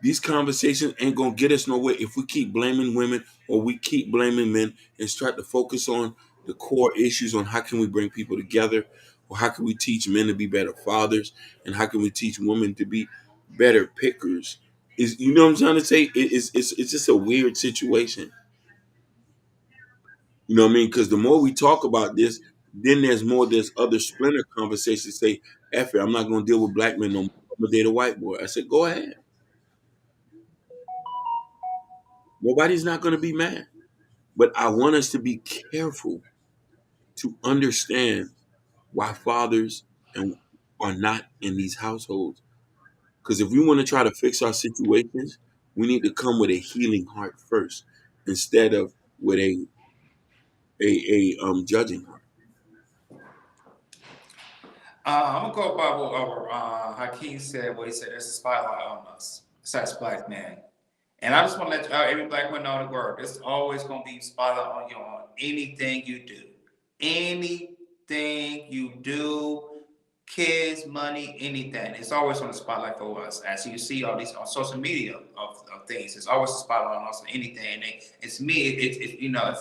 These conversations ain't going to get us nowhere if we keep blaming women or we keep blaming men and start to focus on the core issues on how can we bring people together, or how can we teach men to be better fathers, and how can we teach women to be better pickers. Is, you know what I'm trying to say? It's just a weird situation. You know what I mean? Because the more we talk about this, then there's other splinter conversations say, F it, I'm not going to deal with black men no more. I'm going to date a white boy. I said, go ahead. Nobody's not going to be mad. But I want us to be careful to understand why fathers are not in these households. Because if we want to try to fix our situations, we need to come with a healing heart first, instead of with a judging heart. I'm gonna go by what Hakeem said. What he said, there's a spotlight on us, besides black man. And I just want to let every black man know the word. There's always gonna be spotlight on you on anything you do, anything you do, kids, money, anything. It's always on the spotlight for us. As you see all these on social media of things, it's always a spotlight on us on anything. And it's me.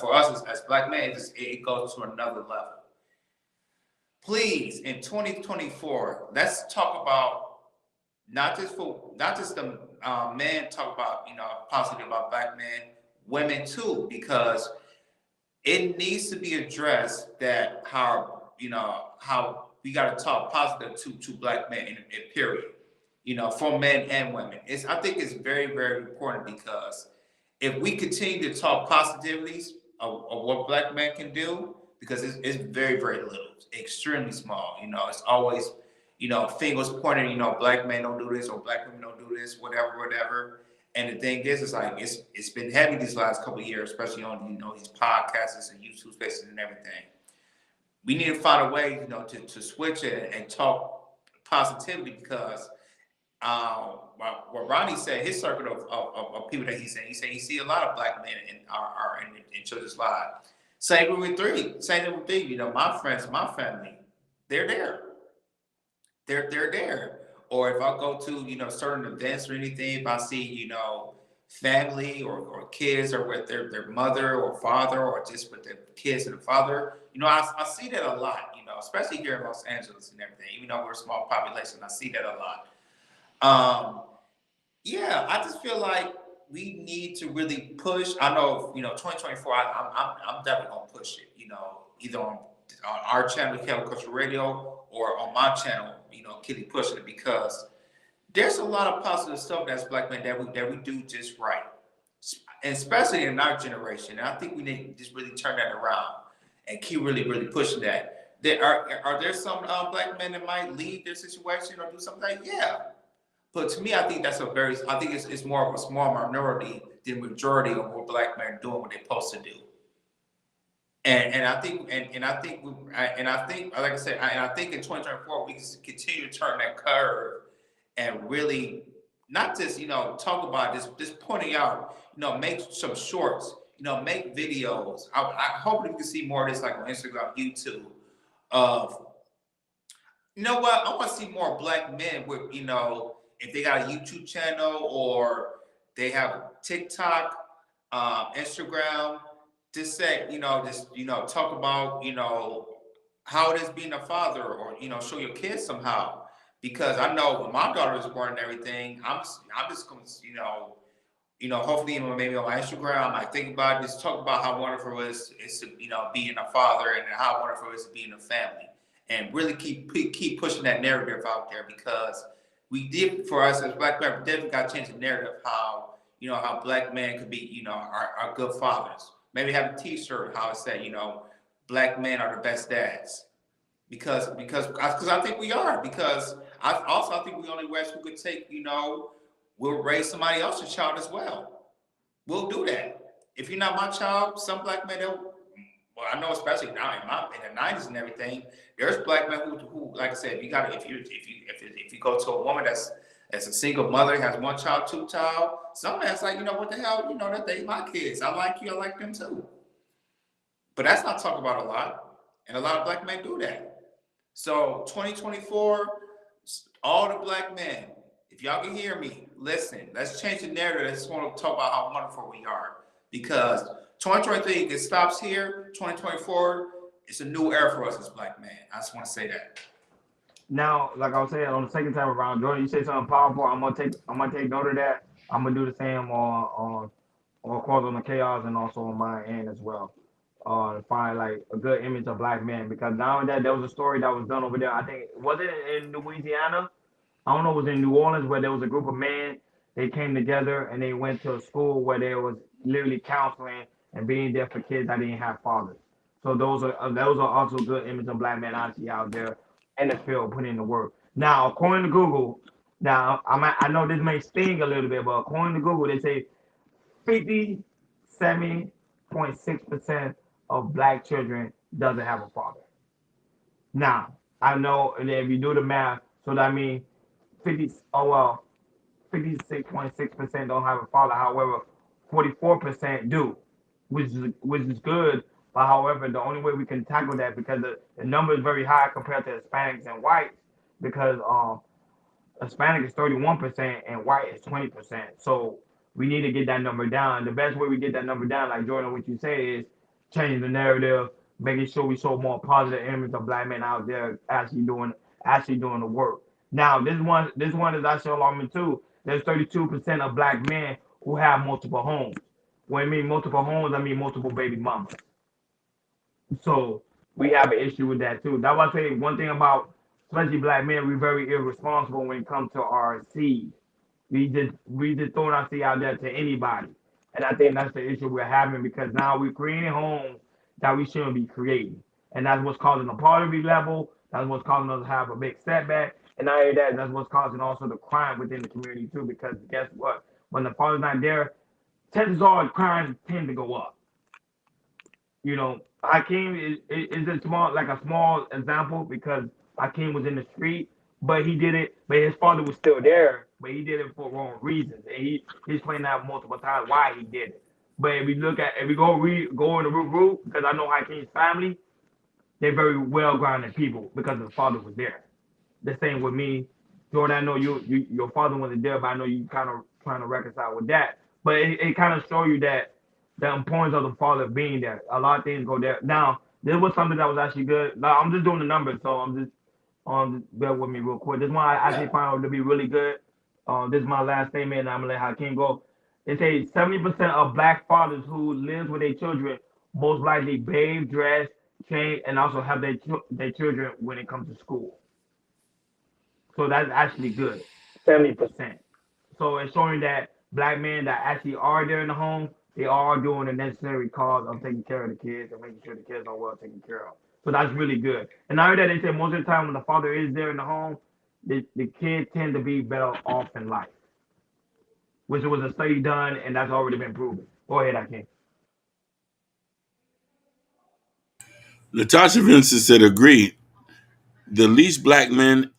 For us as black men, it goes to another level. Please, in 2024, let's talk about not just the men talk about positive about black men, women too, because it needs to be addressed that how we got to talk positive to black men in period, for men and women. I think it's very, very important, because if we continue to talk positivities of what black men can do, because it's very, very little, extremely small. It's always, fingers pointing, black men don't do this or black women don't do this, whatever. And the thing is, it's like it's been heavy these last couple of years, especially on these podcasts and YouTube spaces and everything. We need to find a way, to switch it and talk positivity, because what Ronnie said, his circle of people that he said he see a lot of black men in church's lives. Same with three. My friends, my family, they're there. They're there. Or if I go to certain events or anything, if I see family or kids or with their mother or father, or just with their kids and the father, I see that a lot. Especially here in Los Angeles and everything. Even though we're a small population, I see that a lot. Yeah, I just feel like we need to really push. I know, 2024. I'm definitely gonna push it. Either on our channel, Kelly Culture Radio, or on my channel, Kitty pushing it, because there's a lot of positive stuff that's black men that we do just right, and especially in our generation. And I think we need to just really turn that around and keep really, really pushing that. Are there some black men that might leave their situation or do something like that? Yeah. But to me, I think it's more of a small minority than majority of what black men are doing what they're supposed to do. And I think like I said, I think in 2024 we can continue to turn that curve and really not just talk about this, just pointing out, make some shorts, make videos. I hope we can see more of this, like on Instagram, YouTube. You know what? I want to see more black men with, if they got a YouTube channel or they have TikTok, Instagram, just say, talk about, how it is being a father, or, show your kids somehow. Because I know when my daughter was born and everything, I'm just going to, hopefully maybe on my Instagram, I might think about it, just talk about how wonderful it is to, being a father, and how wonderful it is to be in a family. And really keep pushing that narrative out there, because we did, for us as black men, definitely got to change the narrative how how black men could be, are good fathers. Maybe have a T-shirt how it said, black men are the best dads. Because I think we are. Because I think we only ways we could take, we'll raise somebody else's child as well. We'll do that. If you're not my child, some black men, well, I know especially now in the '90s and everything, there's black men who like I said, if you go to a woman that's a single mother, has one child, two child, some man's like, what the hell, that they my kids. I like you, I like them too. But that's not talked about a lot, and a lot of black men do that. So 2024, all the black men, if y'all can hear me, listen, let's change the narrative. I just want to talk about how wonderful we are. Because 2023, it stops here. 2024, it's a new era for us as black men. I just want to say that. Now, like I was saying on the second time around, Jordan, you say something powerful. I'm gonna take note of that. I'm gonna do the same on cause on the chaos and also on my end as well. To find like a good image of black men because now that there was a story that was done over there. I think was it in Louisiana? I don't know. It was in New Orleans where there was a group of men. They came together and they went to a school where there was literally counseling and being there for kids that didn't have fathers. So those are also good images of black men honestly out there in the field putting in the work. Now, according to Google, now I know this may sting a little bit, but according to Google, they say 57.6% of black children doesn't have a father. Now, I know and if you do the math, so that means 56.6% don't have a father. However, 44% do, which is good. But however, the only way we can tackle that because the number is very high compared to Hispanics and whites because Hispanic is 31% and white is 20%. So we need to get that number down. The best way we get that number down, like Jordan, what you say is changing the narrative, making sure we show more positive image of black men out there actually doing the work. Now this one is actually alarming too. There's 32% of black men who have multiple homes. When I mean multiple homes, I mean multiple baby mamas. So we have an issue with that too. That's why I say one thing about especially black men, we're very irresponsible when it comes to our seed. We just throwing our seed out there to anybody. And I think that's the issue we're having because now we're creating homes that we shouldn't be creating. And that's what's causing the poverty level. That's what's causing us to have a big setback. And not only that, that's what's causing also the crime within the community too. Because guess what? When the father's not there, chances are crimes tend to go up. Hakeem is a small example because Hakeem was in the street, but he did it. But his father was still there, but he did it for wrong reasons, and he explained out multiple times why he did it. But if we go in the root, because I know Hakeem's family, they're very well grounded people because his father was there. The same with me, Jordan. I know your father wasn't there, but I know you kind of trying to reconcile with that. But it kind of show you that the importance of the father being there. A lot of things go there. Now, this was something that was actually good. Now, I'm just doing the numbers, so I'm just bear with me real quick. This one I actually Yeah. found to be really good. This is my last statement, and I'm gonna let Hakeem go. It says 70% of black fathers who live with their children most likely bathe, dress, change, and also have their children when it comes to school. So that's actually good. 70%. So it's showing that black men that actually are there in the home, they are doing the necessary cause of taking care of the kids and making sure the kids are well taken care of. So that's really good. And I heard that they say most of the time when the father is there in the home, the kids tend to be better off in life, which was a study done and that's already been proven. Go ahead, I can. Natasha Vincent said, agreed. The least black men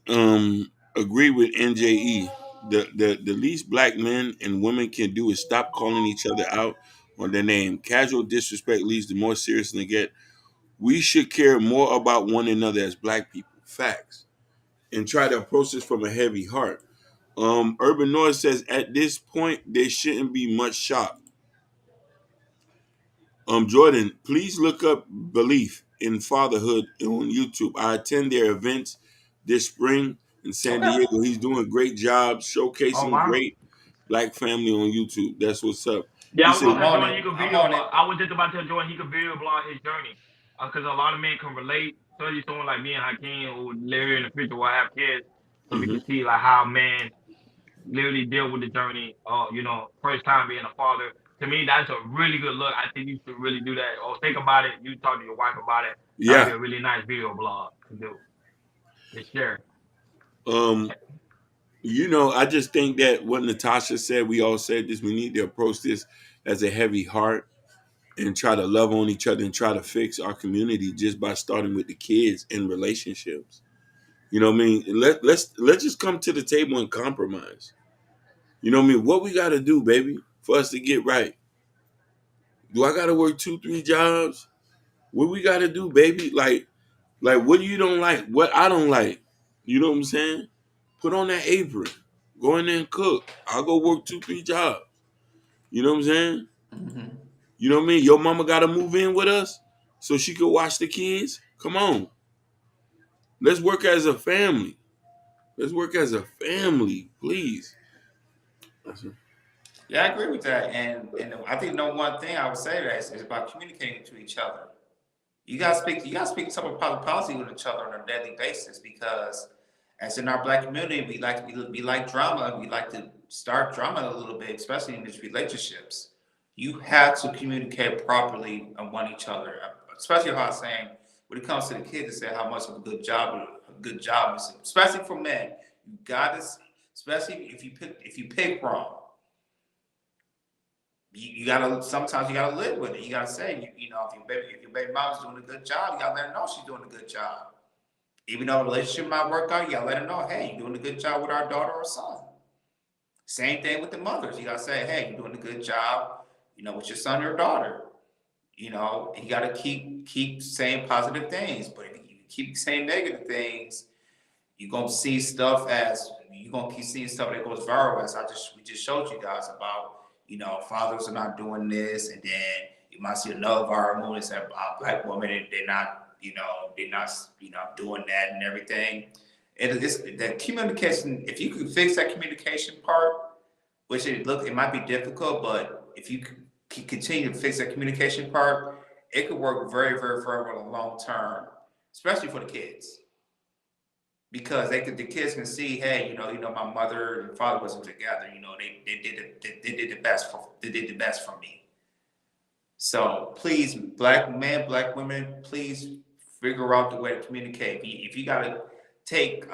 agree with NJE. The least black men and women can do is stop calling each other out on their name. Casual disrespect leads to more serious neglect. We should care more about one another as black people. Facts. And try to approach this from a heavy heart. Urban Noise says at this point there shouldn't be much shock. Jordan, please look up Belief in Fatherhood on YouTube. I attend their events this spring in San Okay. Diego. He's doing a great job Oh showcasing wow. great black family on YouTube. That's what's up. Yeah, He I was said, gonna I'm tell on Jordan it. he could I'm video on it. blog. I was just about to tell Jordan he could video blog his journey, because a lot of men can relate. Especially someone like me and Hakeem who live here in the future will have kids, so we hmm can see like how men literally deal with the journey. First time being a father. To me, that's a really good look. I think you should really do that. Or think about it. You talk to your wife about it. That'd be Yeah. a really nice video blog to do. To share. Um, I just think that what Natasha said, we all said this, we need to approach this as a heavy heart and try to love on each other and try to fix our community just by starting with the kids and relationships. You know what I mean? Let's just come to the table and compromise. You know what I mean? What we gotta do, baby, for us to get right. Do I gotta work 2, 3 jobs? What we gotta do, baby? Like what you don't like, what I don't like. You know what I'm saying? Put on that apron. Go in there and cook. I'll go work 2, 3 jobs. You know what I'm saying? Mm-hmm. You know what I mean? Your mama gotta move in with us so she could watch the kids. Come on. Let's work as a family. Let's work as a family, please. Yeah, I agree with that. And I think no one thing I would say to that is about communicating to each other. You gotta speak some of public policy with each other on a daily basis because as in our black community, we like drama. We like to start drama a little bit, especially in these relationships. You have to communicate properly on each other, especially how I'm saying when it comes to the kids, to say how much of a good job is, especially for men. You gotta, especially if you pick wrong. You gotta sometimes you gotta live with it. You gotta say, if your baby mom's doing a good job, you gotta let her know she's doing a good job. Even though a relationship might work out, you gotta let her know, hey, you're doing a good job with our daughter or son. Same thing with the mothers. You gotta say, hey, you're doing a good job, with your son or daughter. And you gotta keep saying positive things. But if you keep saying negative things, you're gonna keep seeing stuff that goes viral as we just showed you guys about, fathers are not doing this, and then you might see another viral movie that said black women and they're not doing that and everything. It's the communication. If you can fix that communication part, which it might be difficult, but if you can continue to fix that communication part, it could work very, very, very well long term, especially for the kids because the kids can see, hey, my mother and father wasn't together. They did the best for me. So please, black men, black women, please figure out the way to communicate. If you got to take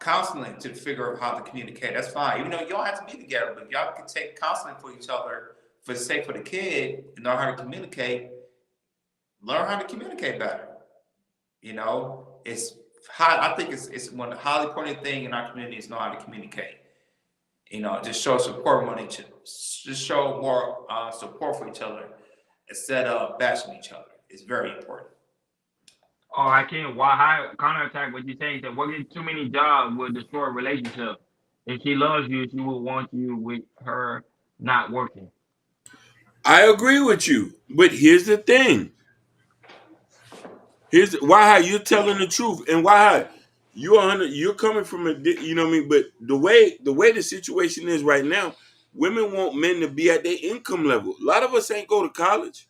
counseling to figure out how to communicate, that's fine. Even though you don't have to be together, but y'all can take counseling for each other for the sake of the kid and learn how to communicate. Learn how to communicate better. It's high. I think it's one of the highly important thing in our community is know how to communicate. Just show support on each other. Just show more support for each other instead of bashing each other. It's very important. Oh, I can't. Why? How counterattack what you're saying? That working too many jobs will destroy a relationship. If she loves you, she will want you with her not working. I agree with you, but here's the thing. Here's why you're telling the truth, and why you're coming from you know what I mean. But the way the situation is right now, women want men to be at their income level. A lot of us ain't go to college,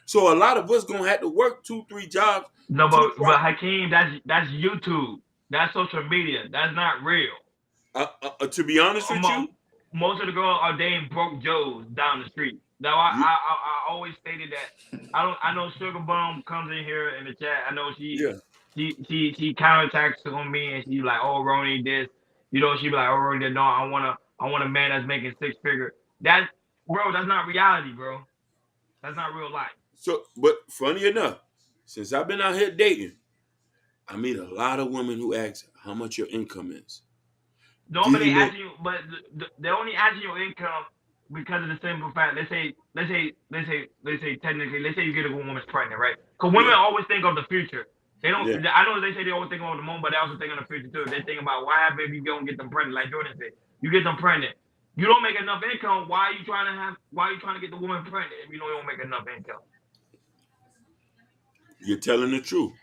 so a lot of us gonna have to work 2, 3 jobs No, to. but Hakeem, that's YouTube. That's social media. That's not real. To be honest with you, Most of the girls are dating broke Joes down the street. Now I, you I I always stated that I know Sugar Bum comes in here in the chat. I know yeah. she counterattacks on me and she like, oh Ronnie this, she be like, oh Ronnie no, I want a man that's making 6 figure. That bro, that's not reality, bro. That's not real life. So, but funny enough, since I've been out here dating, I meet a lot of women who ask how much your income is. Do Normally you know? asking you, but they only asking your income because of the simple fact. Let's say you get a woman pregnant, right? Because women Yeah, always think of the future. They don't. yeah. I know they say they always think of the moment, but they also think of the future too. They think about what happens if you don't get them pregnant. Like Jordan said, you get them pregnant. You don't make enough income. Why are you trying to have? Why are you trying to get the woman pregnant if you don't make enough income? You're telling the truth.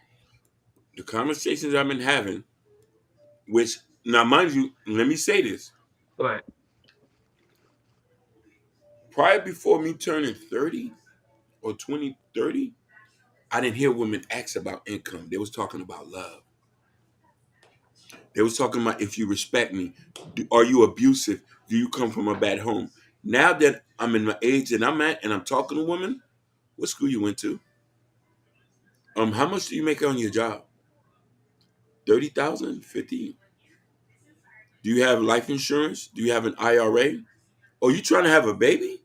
The conversations I've been having, which now mind you, let me say this. But Prior before me turning 30 or 20, 30, I didn't hear women ask about income. They was talking about love. They was talking about if you respect me, are you abusive? Do you come from a bad home? Now that I'm in the age that I'm at and I'm talking to women, what school you went to? How much do you make on your job? 30,000, 50. Do you have life insurance? Do you have an IRA? Oh, you trying to have a baby?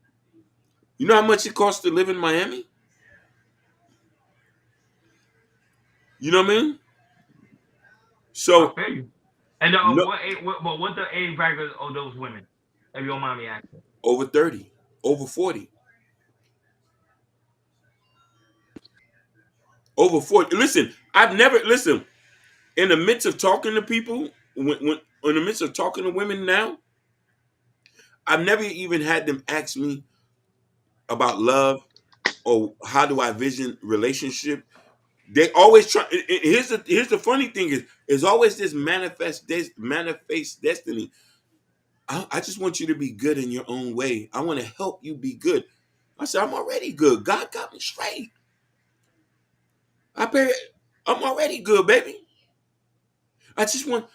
You know how much it costs to live in Miami? You know what I mean? I So feel you. And no, what age, what the age bracket of those women? If you don't mind me asking. over 30, over 40, over 40. Listen, I've never listen. In the midst of talking to people, when in the midst of talking to women now, I've never even had them ask me about love or how do I vision relationship. They always try. Here's the funny thing is always this manifest destiny. I just want you to be good in your own way. I want to help you be good. I said I'm already good. God got me straight. I pay. I'm already good, baby. I just want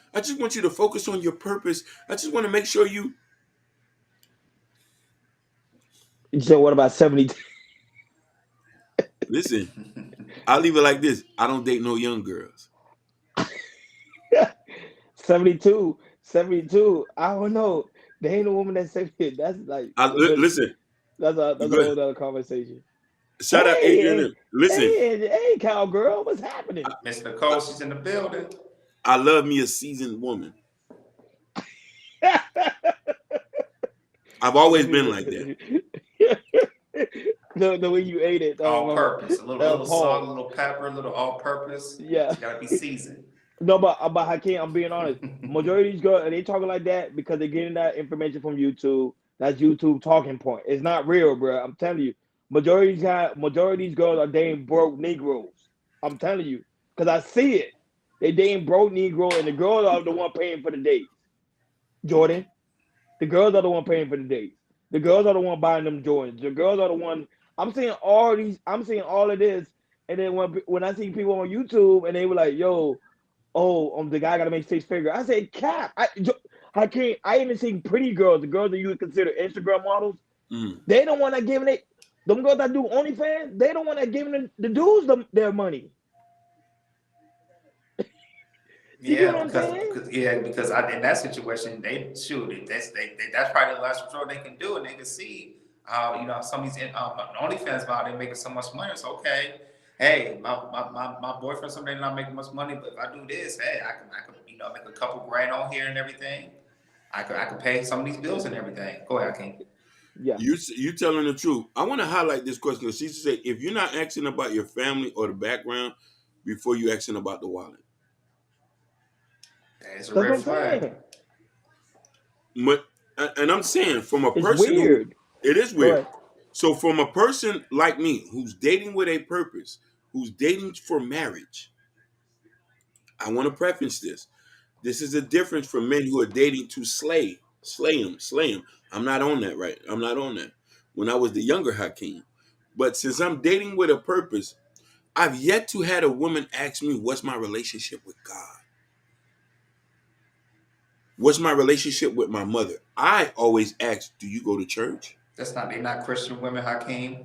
you to focus on your purpose. I just want to make sure you So what about 70? listen. I'll leave it like this. I don't date no young girls. 72, 72. I don't know. There ain't a woman that's 70. That's like, but Listen. You that's a whole good? other conversation. Shout out Hey, Adrian. Listen. hey, cowgirl, what's happening? Miss Nicole, she's in the building. I love me a seasoned woman. I've always been like that. The way you ate it, All purpose. A little salt, a Paul. little pepper, a little all purpose. Yeah. It's gotta be seasoned. No, but Hakeem, I'm being honest. Majority of these girls, they talking like that because they're getting that information from YouTube. That's YouTube talking point. It's not real, bro. I'm telling you. Majority of these girls are dating broke Negroes. I'm telling you, because I see it. They dating broke Negro, and the girls are the one paying for the dates. Jordan, the girls are the one paying for the dates. The girls are the one buying them Jordans. The girls are the one. I'm seeing all these. I'm seeing all of this, and then when I see people on YouTube and they were like, "Yo, oh, the guy got to make 6 figures." I said, "Cap, I can't." I even seen pretty girls, the girls that you would consider Instagram models. Mm. They don't want to give it. Them girls that do OnlyFans, they don't want to give the dudes their money. You get what I'm saying? Because in that situation, that's probably the last resort they can do, and they can see, some of these OnlyFans about they making so much money. It's okay. Hey, my boyfriend someday not making much money, but if I do this, hey, I can make a couple grand on here and everything. I could pay some of these bills and everything. Go ahead, King. Yeah. You telling the truth. I want to highlight this question because she said if you're not asking about your family or the background before you asking about the wallet. That is a That's what red I'm flag. saying. But and I'm saying from a It's person weird. it is Go weird. ahead. So from a person like me who's dating with a purpose, who's dating for marriage, I want to preface this. This is a difference from men who are dating to slay him. I'm not on that, right? I'm not on that. When I was the younger Hakeem. But since I'm dating with a purpose, I've yet to had a woman ask me, what's my relationship with God? What's my relationship with my mother? I always ask, do you go to church? They're not Christian women, Hakeem.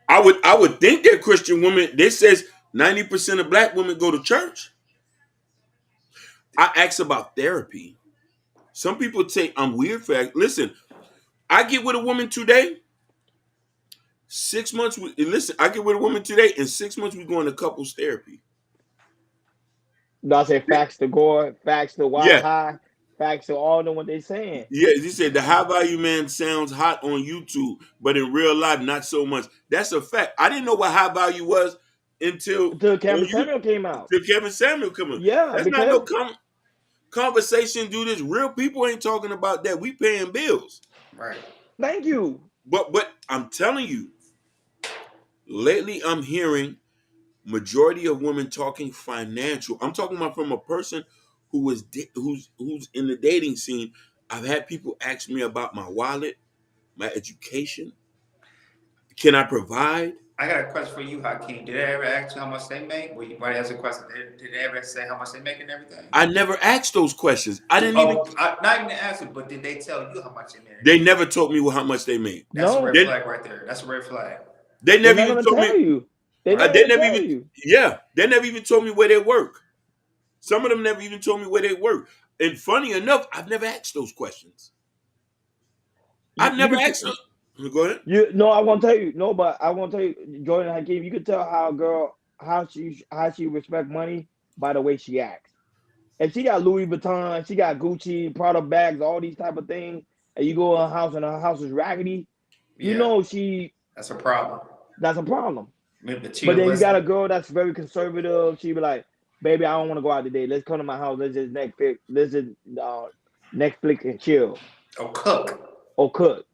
I would think they're Christian women. This says 90% of black women go to church. I ask about therapy. Some people say I'm weird for that. Listen, I get with a woman today. 6 months. Listen, I get with a woman today. In 6 months, we going to couples therapy. No, I say facts to Gore, facts to Wild Yeah, High, facts to all know what they saying. yeah. He said the high value man sounds hot on YouTube, but in real life, not so much. That's a fact. I didn't know what high value was until Until on Cameron you Samuel came out. until Kevin Samuel come on. Yeah, That's not no because conversation. Do this. Real people ain't talking about that. We paying bills. Right. thank you. But I'm telling you, lately I'm hearing majority of women talking financial. I'm talking about from a person who's in the dating scene. I've had people ask me about my wallet, my education. Can I provide? I got a question for you, Hakeem. Did they ever ask you how much they make? Well, you might ask a question. Did they ever say how much they make and everything? I never asked those questions. I didn't even. Not even answer, but did they tell you how much they made? They never told me how much they made. That's a red No, flag right there. That's a red flag. They they're never not even gonna told tell me. you. They're Right. not They gonna never tell even. you. Yeah, they never even told me where they work. Some of them never even told me where they work. And funny enough, I've never asked those questions. You, I've you never could. asked those. Go ahead. You no, I won't tell you. No, but I won't tell you, Jordan Hakeem. You could tell how a girl how she respect money by the way she acts. If she got Louis Vuitton, she got Gucci, Prada bags, all these type of things, and you go in her house and her house is raggedy, you Yeah, know she that's a problem. that's a problem. But then you got a Materialistic. girl that's very conservative. She be like, "Baby, I don't want to go out today. Let's come to my house. Let's just Netflix. Let's just Netflix and chill Oh, cook. or cook."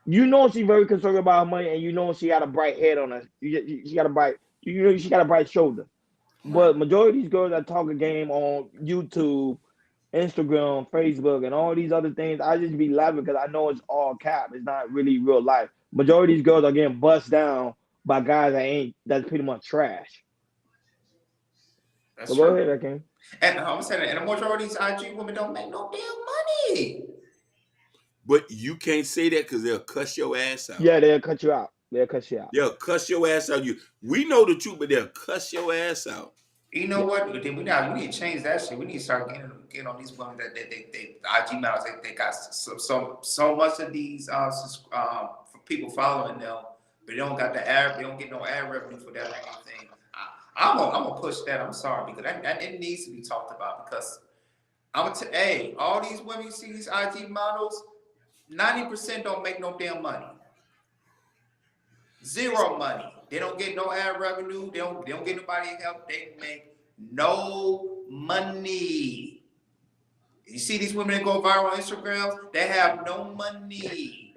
You know she very conservative about her money, and you know she got a bright head on her. She got a bright, you know she got a bright shoulder. Right. But majority of these girls that talk a game on YouTube, Instagram, Facebook, and all these other things, I just be laughing because I know it's all cap. It's not really real life. Majority of these girls are getting bust down by guys that's pretty much trash. That's So go true. ahead, Akeem. And I'm saying, and the majority of these IG women don't make no damn money. But you can't say that because they'll cuss your ass out. Yeah, they'll cut you out. They'll cut you out. They'll cuss your ass out. We know the truth, but they'll cuss your ass out. You know Yeah. what? Then we need to change that shit. We need to start getting on these women that they IG models. They got so much of these people following them, but they don't got the ad. They don't get no ad revenue for that or anything. I'm gonna push that. I'm sorry because that it needs to be talked about because hey, all these women you see these IG models, 90% don't make no damn money. Zero money. They don't get no ad revenue. They don't get nobody help. They make no money. You see these women that go viral on Instagram, they have no money.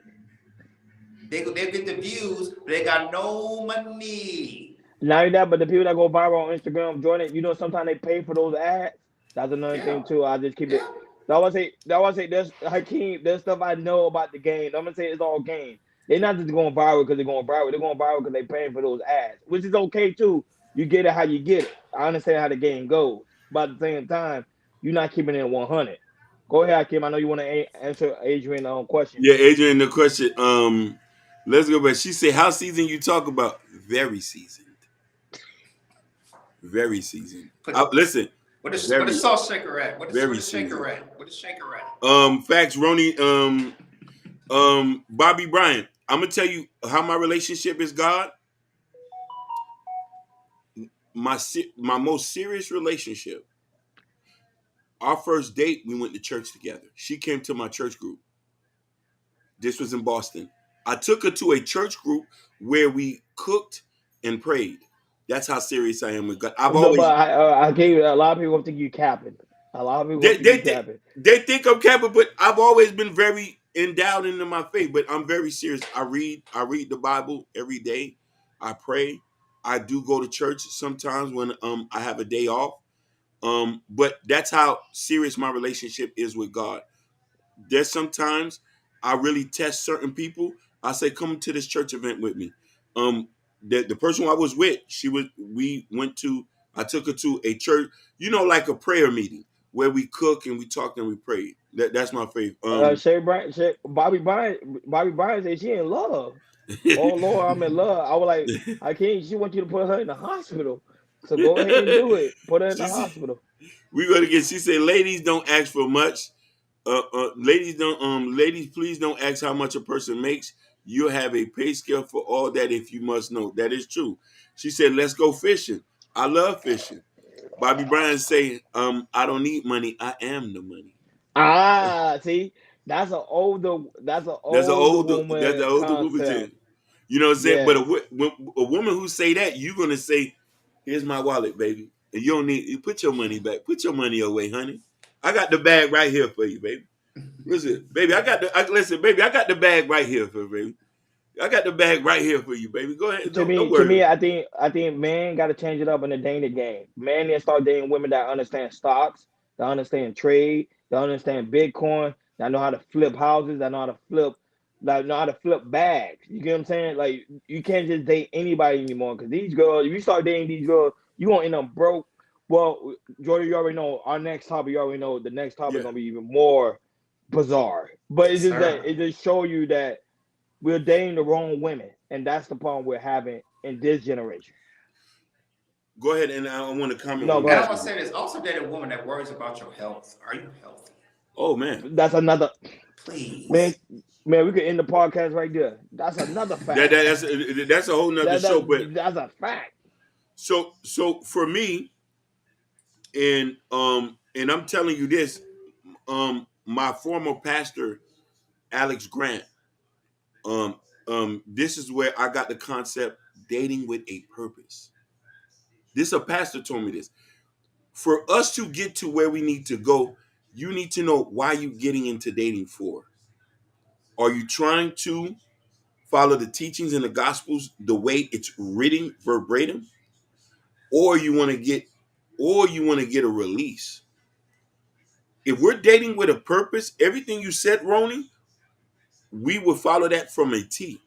They get the views, but they got no money. Not only that, but the people that go viral on Instagram, Jordan, you know, sometimes they pay for those ads. That's another Yeah. thing too. I just keep it. Yeah. That was say there's Hakeem, there's stuff I know about the game. I'm gonna say it's all game. They're not just going viral because they're going viral. They're going viral because they're paying for those ads, which is okay too. You get it how you get it. I understand how the game goes, but at the same time, you're not keeping it 100. Go ahead, Hakeem. I know you want to answer Adrian's question. Yeah, Adrian, the question. Let's go back. She said, "How seasoned you talk about? Very seasoned. Very seasoned. Listen, What is salt shaker at? What is shaker seasoned. at? What is shaker at? Facts, Roni. Bobby Bryant. I'm gonna tell you how my relationship is God. My most serious relationship. Our first date, we went to church together. She came to my church group. This was in Boston. I took her to a church group where we cooked and prayed. That's how serious I am with God. I've No, but always I gave you a lot of people think you capping. A lot of people they think you they, they, capping. they think I'm Catholic, but I've always been very endowed into my faith. But I'm very serious. I read the Bible every day. I pray. I do go to church sometimes when I have a day off. But that's how serious my relationship is with God. There's sometimes I really test certain people. I say, come to this church event with me. The person I was with, I took her to a church, like a prayer meeting where we cook and we talk and we pray. That's my faith. Bobby Bryant said she in love. Oh Lord, I'm in love. I was like, I can't. She want you to put her in the hospital. So go ahead and do it. Put her in the she said, hospital. we go to get. She said, ladies don't ask for much. Ladies, please don't ask how much a person makes. You'll have a pay scale for all that if you must know. That is true. She said, let's go fishing. I love fishing. Bobby Bryant say, I don't need money. I am the money. See, that's an That's an older older woman concept. thing. You know what I'm saying? But Yes. a woman who say that, you're gonna say, here's my wallet, baby. And you put your money back. Put your money away, honey. I got the bag right here for you, baby. Listen, baby, I got the bag right here for you, baby. I got the bag right here for you, baby. Go ahead. Don't To me, worry. I think man got to change it up in the dating game. Man need to start dating women that understand stocks, that understand trade, that understand Bitcoin, that know how to flip houses, that know how to flip like know how to flip bags. You get what I'm saying? Like you can't just date anybody anymore because these girls, if you start dating these girls, you gonna end up broke. Well, Jordan, you already know our next topic. You already know the next topic Yeah. gonna be even more bizarre. But it's Yes, just that sir. it just show you that we're dating the wrong women, and that's the problem we're having in this generation. Go ahead, and I want to comment No, on go And that I'm ahead. gonna too. say this: also date a woman that worries about your health. Are you healthy? Oh man, That's another man. Please. Man, we could end the podcast right there. That's another fact. that's a whole nother show. But That's a fact. so for me, and I'm telling you this, my former pastor Alex Grant, um, this is where I got the concept dating with a purpose. This a pastor told me this. For us to get to where we need to go, you need to know why you getting into dating for. Are you trying to follow the teachings in the gospels the way it's written verbatim, or you want to get a release? If we're dating with a purpose, everything you said, Roni, we would follow that from a T.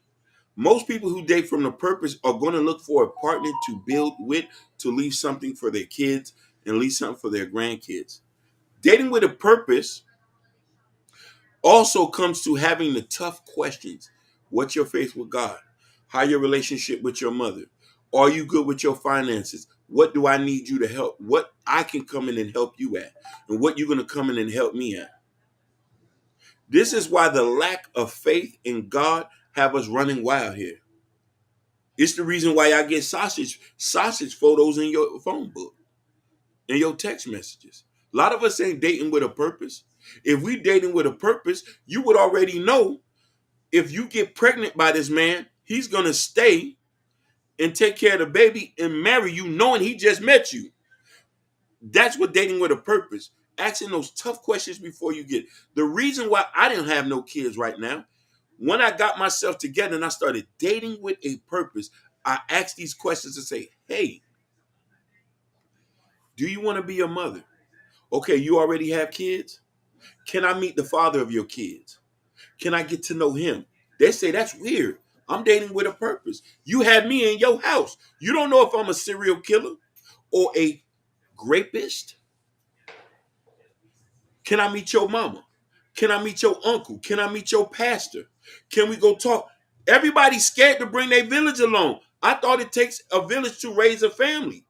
Most people who date from the purpose are going to look for a partner to build with, to leave something for their kids and leave something for their grandkids. Dating with a purpose also comes to having the tough questions. What's your faith with God? How your relationship with your mother? Are you good with your finances? What do I need you to help? What I can come in and help you at? And what you're going to come in and help me at? This is why the lack of faith in God have us running wild here. It's the reason why I get sausage photos in your phone book, in your text messages. A lot of us ain't dating with a purpose. If we dating with a purpose, you would already know if you get pregnant by this man, he's gonna stay and take care of the baby and marry you, knowing he just met you. That's what dating with a purpose. Asking those tough questions before you get. The reason why I didn't have no kids right now, when I got myself together and I started dating with a purpose, I asked these questions to say, hey, do you want to be a mother? Okay, you already have kids? Can I meet the father of your kids? Can I get to know him? They say that's weird. I'm dating with a purpose. You had me in your house. You don't know if I'm a serial killer or a rapist. Can I meet your mama? Can I meet your uncle? Can I meet your pastor? Can we go talk? Everybody's scared to bring their village along. I thought it takes a village to raise a family.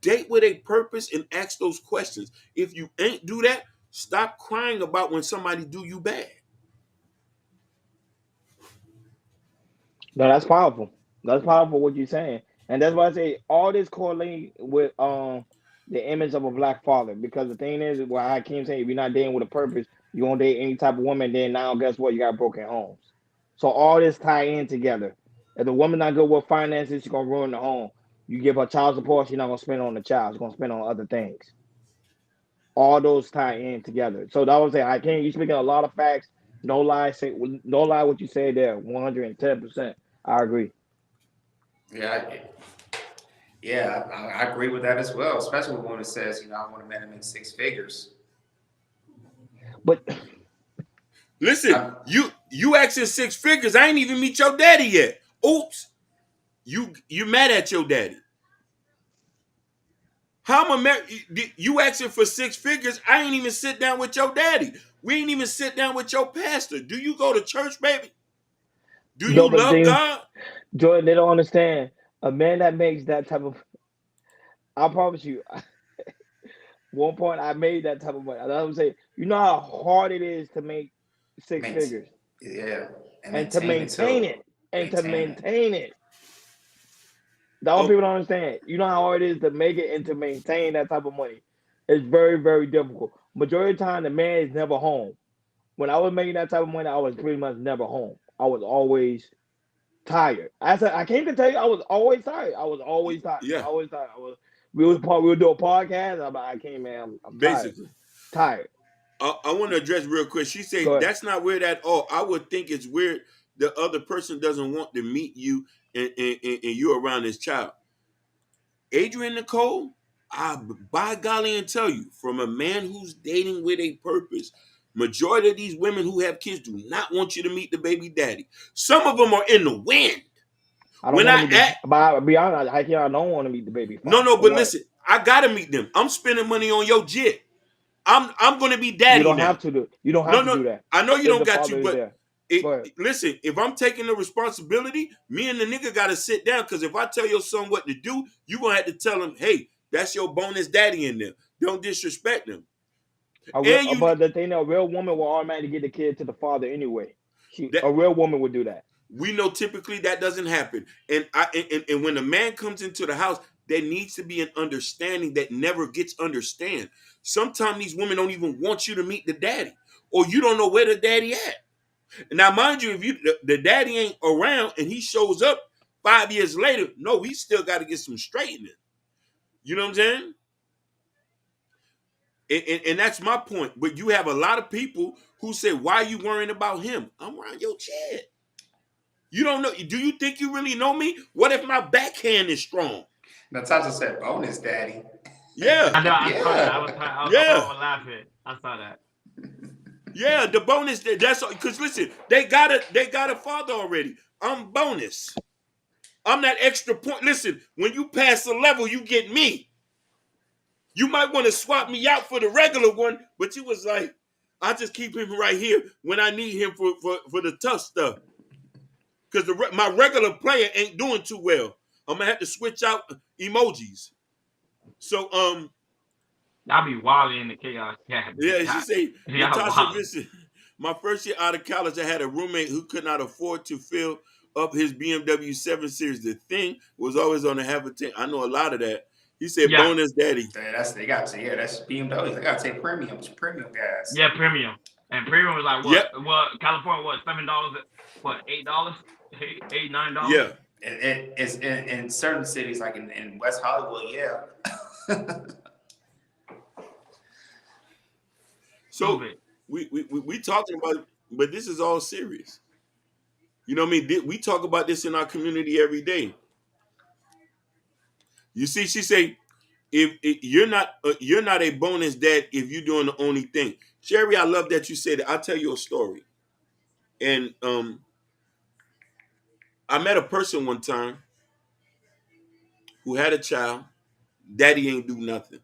Date with a purpose and ask those questions. If you ain't do that, stop crying about when somebody do you bad. No, that's powerful. That's powerful what you're saying, and that's why I say all this correlate with the image of a black father. Because the thing is, what Hakeem saying, if you're not dating with a purpose, you won't date any type of woman. Then now, guess what? You got broken homes. So all this tie in together. If the woman not good with finances, she's gonna ruin the home. You give her child support, she's not gonna spend on the child. She's gonna spend on other things. All those tie in together. So that was it. Hakeem, you speaking a lot of facts. No lie. Say no lie. What you said there, 110%. I agree. Yeah, I agree with that as well. Especially when it says, I want a man to make six figures. But Listen, I, you asking six figures. I ain't even meet your daddy yet. Oops. You mad at your daddy. How am I you asking for six figures? I ain't even sit down with your daddy. We ain't even sit down with your pastor. Do you go to church, baby? Do no, you but love they God? Jordan, they don't understand. A man that makes that type of, I promise you, one point I made that type of money. I was saying, you know how hard it is to make six main, figures yeah, and and to maintain it maintain too. it and to Maintain it. maintain it. The only Oh, people don't understand. You know how hard it is to make it and to maintain that type of money. It's very, very difficult. Majority of the time, the man is never home. When I was making that type of money, I was pretty much never home. I was always tired. I said I came to tell you I was always tired. I was always tired. yeah, Always tired. We would do a podcast. I'm like, I can't, man. I'm tired. basically. Tired. I want to address real quick. She Go said ahead. that's not weird at all. I would think it's weird the other person doesn't want to meet you and you around this child. Adrian Nicole, I by golly and tell you, from a man who's dating with a purpose, Majority of these women who have kids do not want you to meet the baby daddy. Some of them are in the wind. I don't When want I to meet act, the. But I'll be honest, I don't want to meet the baby father. no, For but what? listen, I gotta meet them. I'm spending money on your jit. I'm gonna be You daddy don't now. have to do. You don't have No, to no, do that. I know you If don't the got you, father is but there. But listen, if I'm taking the responsibility, me and the nigga gotta sit down. Because if I tell your son what to do, you gonna have to tell him, hey, that's your bonus daddy in there. Don't disrespect him. And you but the thing, a real woman will automatically get the kid to the father anyway. that A real woman would do that. we know typically that doesn't happen. And when a man comes into the house, there needs to be an understanding that never gets understand. Sometimes these women don't even want you to meet the daddy, or you don't know where the daddy at. Now, mind you, if the daddy ain't around and he shows up 5 years later, no, we still got to get some straightening. You know what I'm saying? And that's my point. But you have a lot of people who say, "Why are you worrying about him?" I'm around your chad. You don't know. Do you think you really know me? What if my backhand is strong? Natasha said, "Bonus, daddy." Yeah, I know. I saw that. I yeah, was laughing. I saw that. yeah. The bonus. That's because listen, they got a father already. I'm bonus. I'm that extra point. Listen, when you pass the level, you get me. You might want to swap me out for the regular one, but you was like, I just keep him right here when I need him for the tough stuff. Because my regular player ain't doing too well. I'm gonna have to switch out emojis. So Y'all be wilding in the chaos chat. yeah, she say Y'all Natasha wild. Vincent. My first year out of college, I had a roommate who could not afford to fill up his BMW 7 Series. The thing was always on the half a tank. I know a lot of that. He said, Yeah. "Bonus, daddy." They got to. Yeah, that's BMW. They got to take premium gas. Yeah, premium. And premium was like Yep. what? Well, California was $7. What? $8? $8, $9? Yeah. It's in certain cities, like in West Hollywood. Yeah. So we talking about, but this is all serious. You know what I mean? We talk about this in our community every day. You see, she say, if you're not a bonus dad if you're doing the only thing. Sherry, I love that you said that. I'll tell you a story. And I met a person one time who had a child. Daddy ain't do nothing.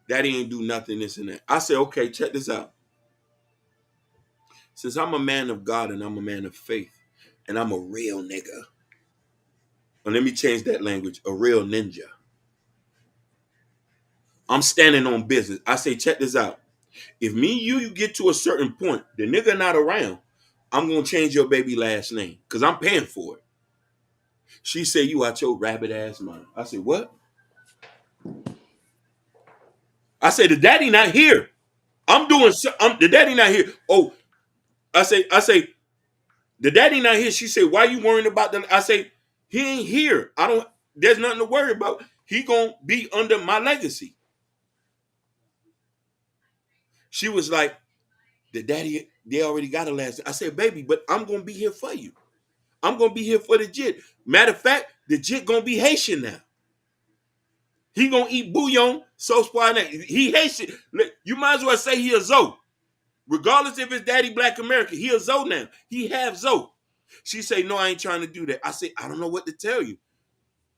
Daddy ain't do nothing, this and that. I said, okay, check this out. Since I'm a man of God and I'm a man of faith, and I'm a real nigga. And let me change that language. A real ninja. I'm standing on business. I say, check this out. If me and you get to a certain point, the nigga not around, I'm gonna change your baby last name because I'm paying for it. She said, you out your rabbit ass mind. I said, what? I said, the daddy not here. The daddy not here. Oh, I say, the daddy not here. She said, why you worrying about the? I say, he ain't here. There's nothing to worry about. He gonna be under my legacy. She was like, the daddy, they already got a last name. I said, baby, but I'm gonna be here for you. I'm gonna be here for the jit. Matter of fact, the jit gonna be Haitian now. He gonna eat bouillon, so spoiled. He Haitian. You might as well say he a Zoe. Regardless if it's daddy black American, he a Zoe now. He have Zoe. She say, no, I ain't trying to do that. I say, I don't know what to tell you.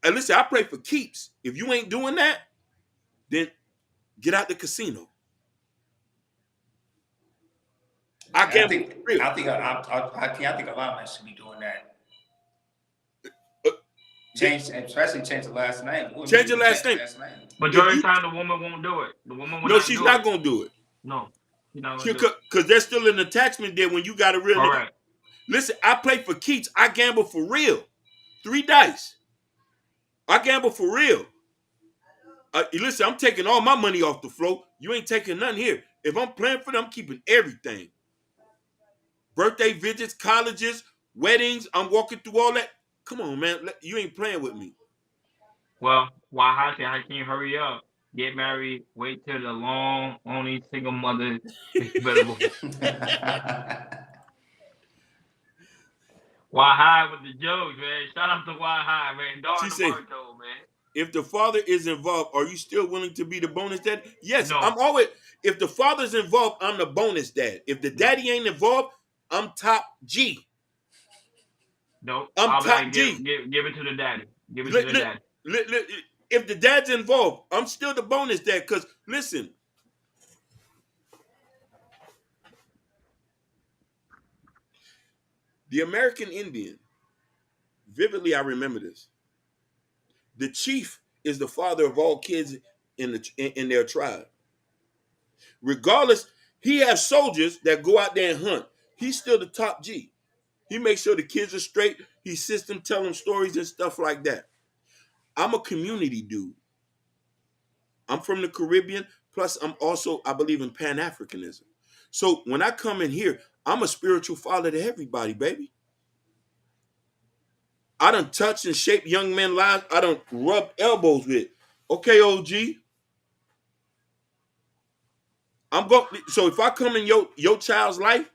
And listen, I play for keeps. If you ain't doing that, then get out the casino. I gamble for real. I think a lot of men should be doing that. Especially change the last name. Change your last name. Majority of the time, the woman won't do it. The woman will No, not she's do not it. gonna do it. No, she's not gonna do it. Because there's still an attachment there when you got a real nigga. Correct. Listen, I play for keeps. I gamble for real. 3 dice. I gamble for real. Listen, I'm taking all my money off the floor. You ain't taking nothing here. If I'm playing for them, I'm keeping everything. Birthday visits, colleges, weddings. I'm walking through all that. Come on, man. You ain't playing with me. Well, why I can you hurry up? Get married. Wait till the long only single mother is available. Why high with the jokes, man? Shout out to Why High, man. Darn the Marto, man. If the father is involved, are you still willing to be the bonus dad? Yes, No. I'm always. If the father's involved, I'm the bonus dad. If the daddy ain't involved, I'm top G. Nope. I'm I'll be top like, G. give it to the daddy. Give it to Li- the li- daddy. if the dad's involved, I'm still the bonus dad. Because listen, the American Indian, vividly I remember this. The chief is the father of all kids in their tribe. Regardless, he has soldiers that go out there and hunt. He's still the top G. He makes sure the kids are straight. He sits them, tell them stories and stuff like that. I'm a community dude. I'm from the Caribbean. Plus, I'm also, I believe in Pan-Africanism. So when I come in here, I'm a spiritual father to everybody, baby. I done touched and shaped young men's lives. I done rubbed elbows with. Okay, OG. I'm going. So if I come in your child's life,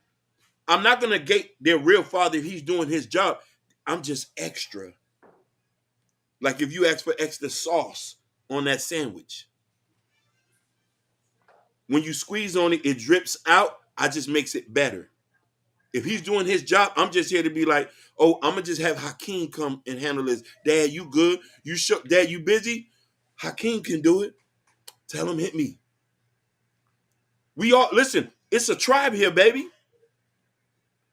I'm not gonna gate their real father if he's doing his job. I'm just extra. Like if you ask for extra sauce on that sandwich, when you squeeze on it, it drips out. I just makes it better. If he's doing his job, I'm just here to be like, oh, I'm gonna just have Hakeem come and handle this. Dad, you good? You sure? Dad, you busy? Hakeem can do it. Tell him hit me. We all listen. It's a tribe here, baby.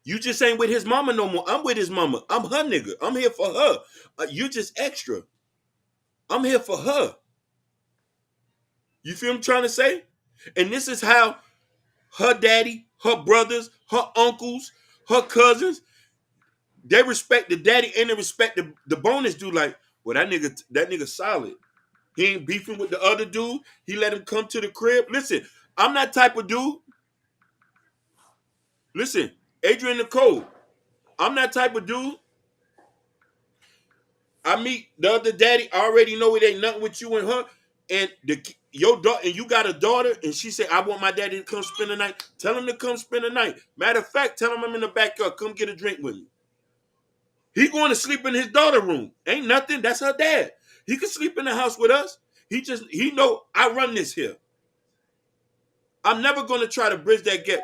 You just ain't with his mama no more. I'm with his mama. I'm her nigga. I'm here for her. You just extra. I'm here for her. You feel what I'm trying to say? And this is how her daddy, her brothers, her uncles, her cousins, they respect the daddy and they respect the bonus dude. Like, well, that nigga solid. He ain't beefing with the other dude. He let him come to the crib. Listen, I'm that type of dude. Listen, Adrian Nicole, I'm that type of dude. I meet the other daddy. I already know it ain't nothing with you and her. And your daughter, and you got a daughter, and she said, I want my daddy to come spend the night. Tell him to come spend the night. Matter of fact, tell him I'm in the backyard. Come get a drink with me. He going to sleep in his daughter room. Ain't nothing. That's her dad. He can sleep in the house with us. He know I run this here. I'm never going to try to bridge that gap.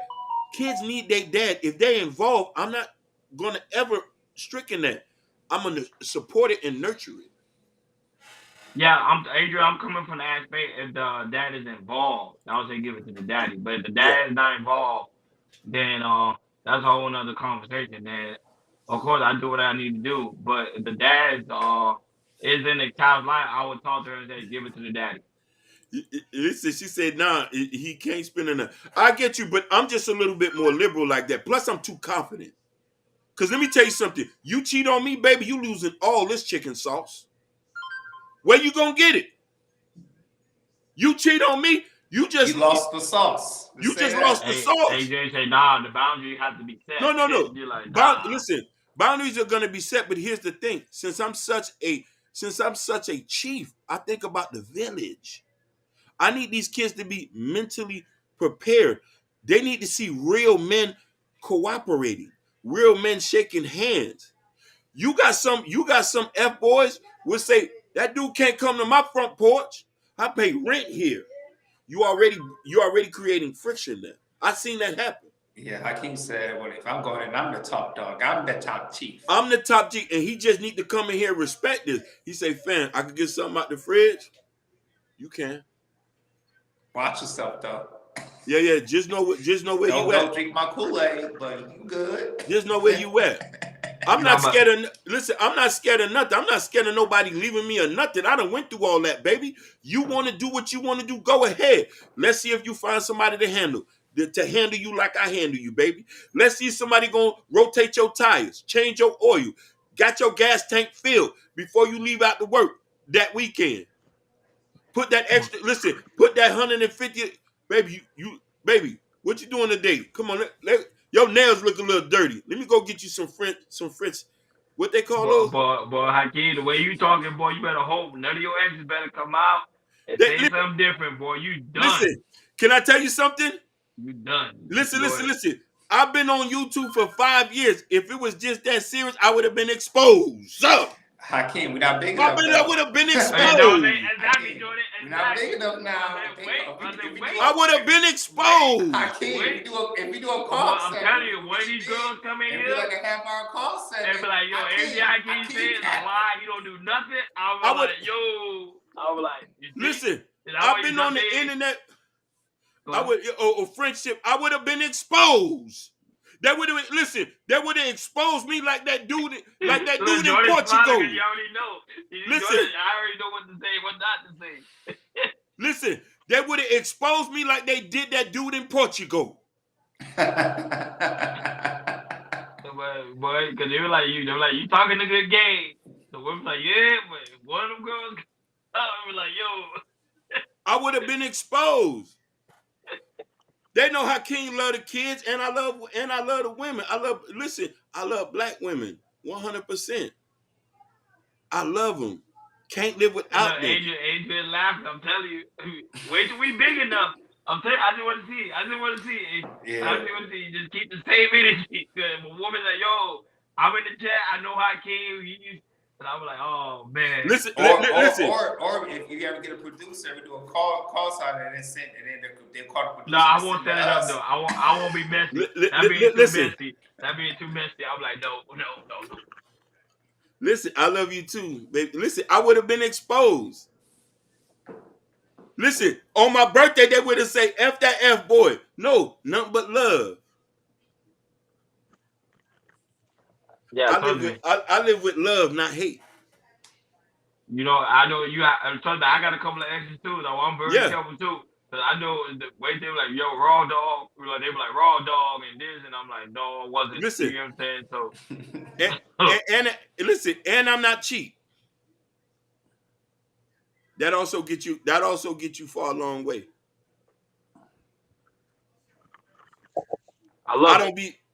Kids need their dad. If they involved, I'm not going to ever stricken that. I'm going to support it and nurture it. Yeah, Adrian. I'm coming from the aspect if the dad is involved, I would say give it to the daddy. But if the dad is not involved, then that's a whole nother conversation. Then of course I do what I need to do. But if the dad is in the child's life, I would talk to her and say give it to the daddy. Listen, she said, nah, he can't spend enough. I get you, but I'm just a little bit more liberal like that. Plus, I'm too confident. Because let me tell you something. You cheat on me, baby, you losing all this chicken sauce. Where you gonna get it? You cheat on me, you lost the sauce. You just lost the sauce. AJ say, nah, the boundary has to be set. No. You're like, nah. Listen, boundaries are gonna be set, but here's the thing. Since I'm such a chief, I think about the village. I need these kids to be mentally prepared. They need to see real men cooperating, real men shaking hands. You got some F boys will say that dude can't come to my front porch. I pay rent here. You already creating friction there. I seen that happen. Yeah, Hakeem said, well, if I'm going in, I'm the top dog. I'm the top chief. I'm the top G, and he just need to come in here and respect this. He say, fam, I could get something out the fridge. You can. Watch yourself, though. Yeah. Just know where you at. Don't drink my Kool-Aid, but you good. Just know where you at. I'm not scared of. Listen, I'm not scared of nothing. I'm not scared of nobody leaving me or nothing. I done went through all that, baby. You want to do what you want to do? Go ahead. Let's see if you find somebody to handle you like I handle you, baby. Let's see if somebody gonna rotate your tires, change your oil, got your gas tank filled before you leave out to work that weekend. Put that extra. Listen, put that 150, baby. Baby, what you doing today? Come on, your nails look a little dirty. Let me go get you some French. What they call those? Boy, Hakeem, the way you talking, boy, you better hope none of your exes better come out and say something different, boy. You done. Listen, can I tell you something? You done. Listen. I've been on YouTube for 5 years. If it was just that serious, I would have been exposed. So, Hakeem, we're not big I enough. bet I would have been Hey, exposed. Jordan, exactly, Hakeem, Jordan, we're not exactly. big enough now. Wait. I would have been exposed. Hakeem, if we do a Boy, call I'm center, telling you, one of these girls come in and here be like a half-hour call center, and be like, yo, everything Hakeem says is a lie. You don't do nothing. I would I was like, you see? listen. Is that I've what you been on the saying? internet. Go I ahead. would or friendship. I would have been exposed. That would have That would have exposed me like that dude in Jordan Portugal. smiling 'cause you already know. Listen. Jordan, I already know what to say, what not to say. Listen, they would have exposed me like they did that dude in Portugal. Boy, because they were like, you talking a good game. The women's like, yeah, but one of them girls, I was like, yo. I would have been exposed. They know Hakeem love the kids, and I love the women. I love black women 100%. I love them. Can't live without them. Adrian laughing. I'm telling you, wait till we big enough. I'm telling you, I just want to see. I just want to see. Yeah. I just want to see. Just keep the same energy. If a woman's like, yo, I'm in the chat. I know Hakeem. And I was like, oh man. Listen. Or if you ever get a producer, we do a call sign and then they call the producer. No, I won't set it up though. I won't be messy. That being too messy. I'm like, no. Listen, I love you too, baby. Listen, I would have been exposed. Listen, on my birthday, they would have said, F that F boy. No, nothing but love. Yeah, I live with love, not hate. You know, I know you. Trust me, I got a couple of exes too. Though I'm very careful too, cause I know the way they were like, "Yo, raw dog." They were like, "Raw dog," and this, and I'm like, "No, it wasn't." Listen, you know what I'm saying? So, listen, and I'm not cheap. That also get you far a long way. I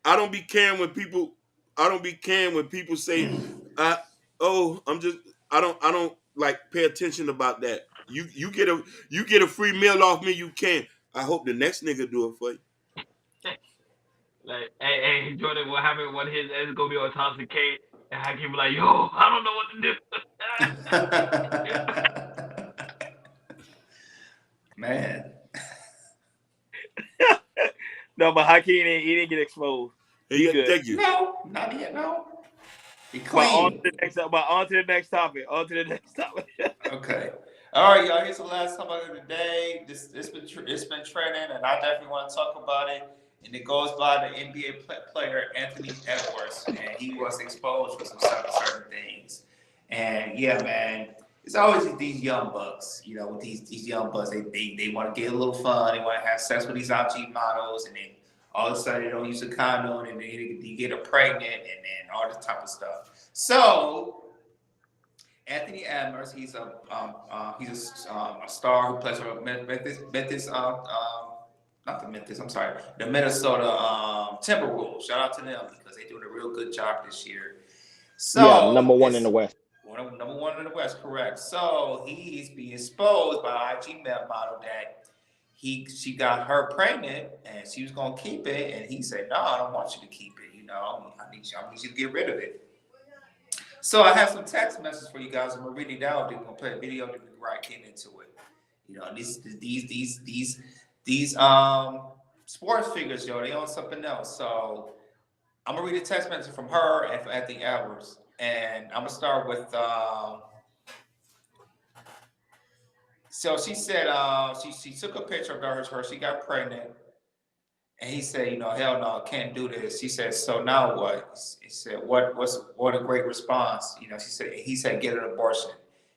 don't be caring when people. I don't be caring when people say, I don't like pay attention about that. You get a free meal off me, you can. I hope the next nigga do it for you. Like, hey, Jordan, what happened when his ex gonna be on Thompson K and I can be like, yo, I don't know what to do. Man. No, but Hakeem he didn't get exposed. Thank you. No, not yet. No. He But clean. on to the next topic. Okay. All right, y'all. Here's the last topic of the day. It's been trending, and I definitely want to talk about it. And it goes by the NBA player Anthony Edwards, and he was exposed for some certain things. And yeah, man, it's always these young bucks. You know, with these young bucks, they want to get a little fun. They want to have sex with these IG models, and then all of a sudden they don't use a condom, and then you get pregnant, and then all this type of stuff. So Anthony Edwards, he's a star who plays for the Minnesota Timberwolves. Shout out to them because they're doing a real good job this year. So yeah, number one in the West. Number one in the West, correct. So he's being exposed by an IG model that she got her pregnant and she was gonna keep it, and he said, "No, I don't want you to keep it. You know, I need you to get rid of it." So I have some text messages for you guys. I'm gonna read it out. They're gonna play a video. They're gonna right get into it. You know, these sports figures, yo, they on something else. So I'm gonna read a text message from her and from Anthony Edwards, and I'm gonna start with. So she said she took a picture of her. She got pregnant, and he said, you know, hell no, I can't do this. She said, so now what? He said, what a great response. You know, he said, get an abortion.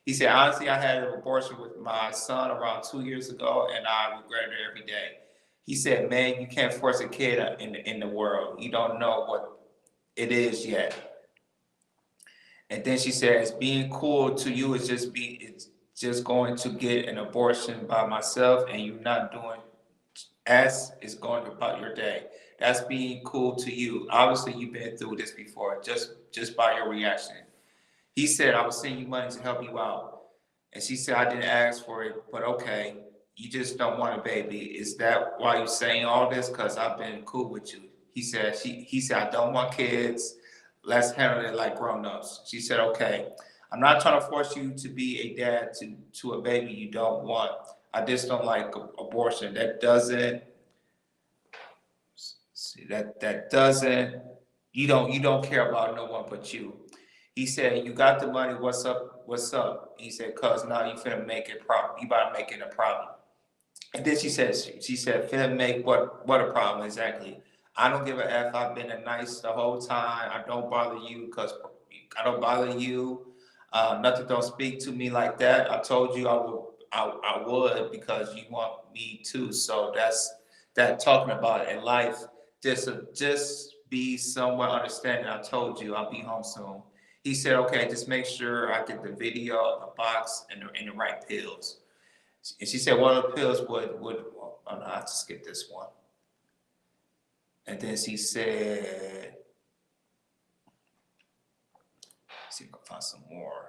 He said, honestly, I had an abortion with my son around 2 years ago, and I regret it every day. He said, man, you can't force a kid in the world. You don't know what it is yet. And then she says, being cool to you is just going to get an abortion by myself, and you're not doing as is going about your day. That's being cool to you. Obviously, you've been through this before, just by your reaction. He said, I was sending you money to help you out. And she said, I didn't ask for it, but okay, you just don't want a baby. Is that why you're saying all this? Because I've been cool with you. He said, I don't want kids. Let's handle it like grown-ups. She said, okay. I'm not trying to force you to be a dad to a baby you don't want. I just don't like abortion. That doesn't see that doesn't you don't care about no one but you. He said, you got the money, what's up? What's up? He said, cuz now you finna make it problem. You about to make it a problem. And then she said, finna make what a problem exactly. I don't give a F. I've been a nice the whole time. I don't bother you because I don't bother you. Nothing don't speak to me like that. I told you I would because you want me to. So that's that talking about it in life. Just be somewhat understanding. I told you I'll be home soon. He said, okay, just make sure I get the video of the box and the right pills. And she said, what other pills would oh no, I have to skip this one. And then she said, let's see if I can find some more.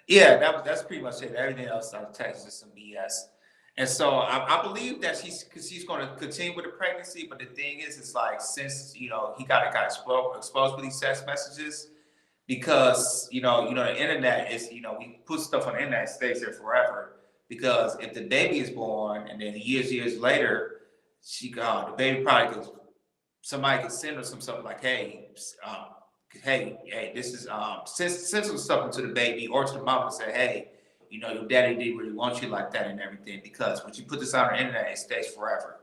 Yeah, that's pretty much it. Everything else on the text is some BS. And so I believe that she's going to continue with the pregnancy. But the thing is, it's like, since, he got exposed with these text messages, because, the internet is, we put stuff on the internet, it stays there forever. Because if the baby is born and then years later, the baby probably somebody could send her some stuff like, hey, this is send some stuff to the baby or to the mom and say, hey, your daddy didn't really want you like that and everything, because when you put this on the internet, it stays forever.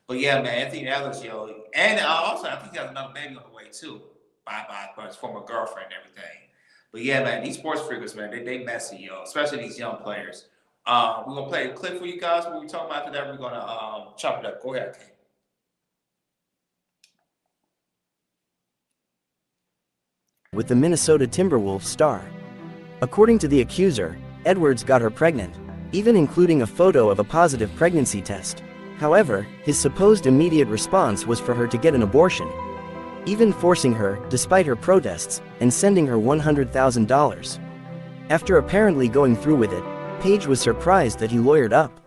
But yeah, man, Anthony Ellis, and also I think he has another baby on the way too, by his former girlfriend and everything. But yeah, man, these sports figures, man, they messy, especially these young players. We're gonna play a clip for you guys. What we talking about after that, we're gonna chop it up. Go ahead, King. With the Minnesota Timberwolves star. According to the accuser, Edwards got her pregnant, even including a photo of a positive pregnancy test. However, his supposed immediate response was for her to get an abortion, even forcing her, despite her protests, and sending her $100,000. After apparently going through with it, Paige was surprised that he lawyered up.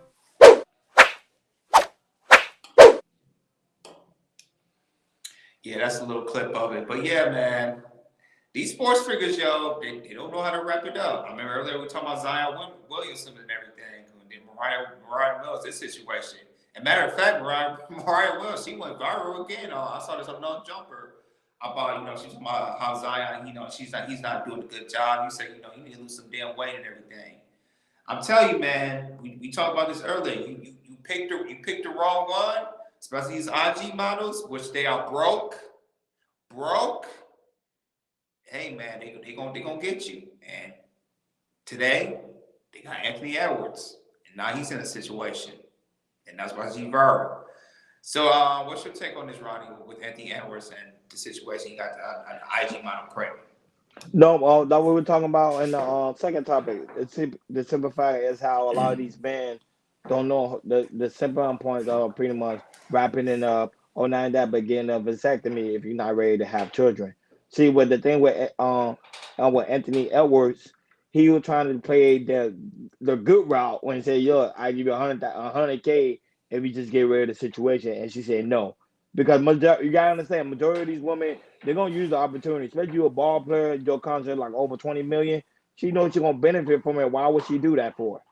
Yeah, that's a little clip of it. But yeah, man, these sports figures, they don't know how to wrap it up. I remember earlier we were talking about Zion Williamson and everything, and then Mariah Mills, this situation. And matter of fact, Mariah Mills, she went viral again. I saw this on No Jumper about, she's talking about how Zion, he's not doing a good job. You say, you need to lose some damn weight and everything. I'm telling you, man, we talked about this earlier. You picked the wrong one, especially these IG models, which they are broke. Hey man, they gonna get you. And today they got Anthony Edwards, and now he's in a situation, and that's why he's viral. So, what's your take on this, Ronnie, with Anthony Edwards and the situation? You got an IG model pregnant. No, that what we're talking about in the second topic. The simple fact is how a lot of these men don't know the simple points of pretty much wrapping it up or not that, but getting a vasectomy if you're not ready to have children. See, with the thing with Anthony Edwards, he was trying to play the good route when he said, "Yo, I give you 100K if you just get rid of the situation," and she said no. Because you gotta understand, majority of these women, they're gonna use the opportunity. Especially you a ball player, your contract like over 20 million. She knows she's gonna benefit from it. Why would she do that for?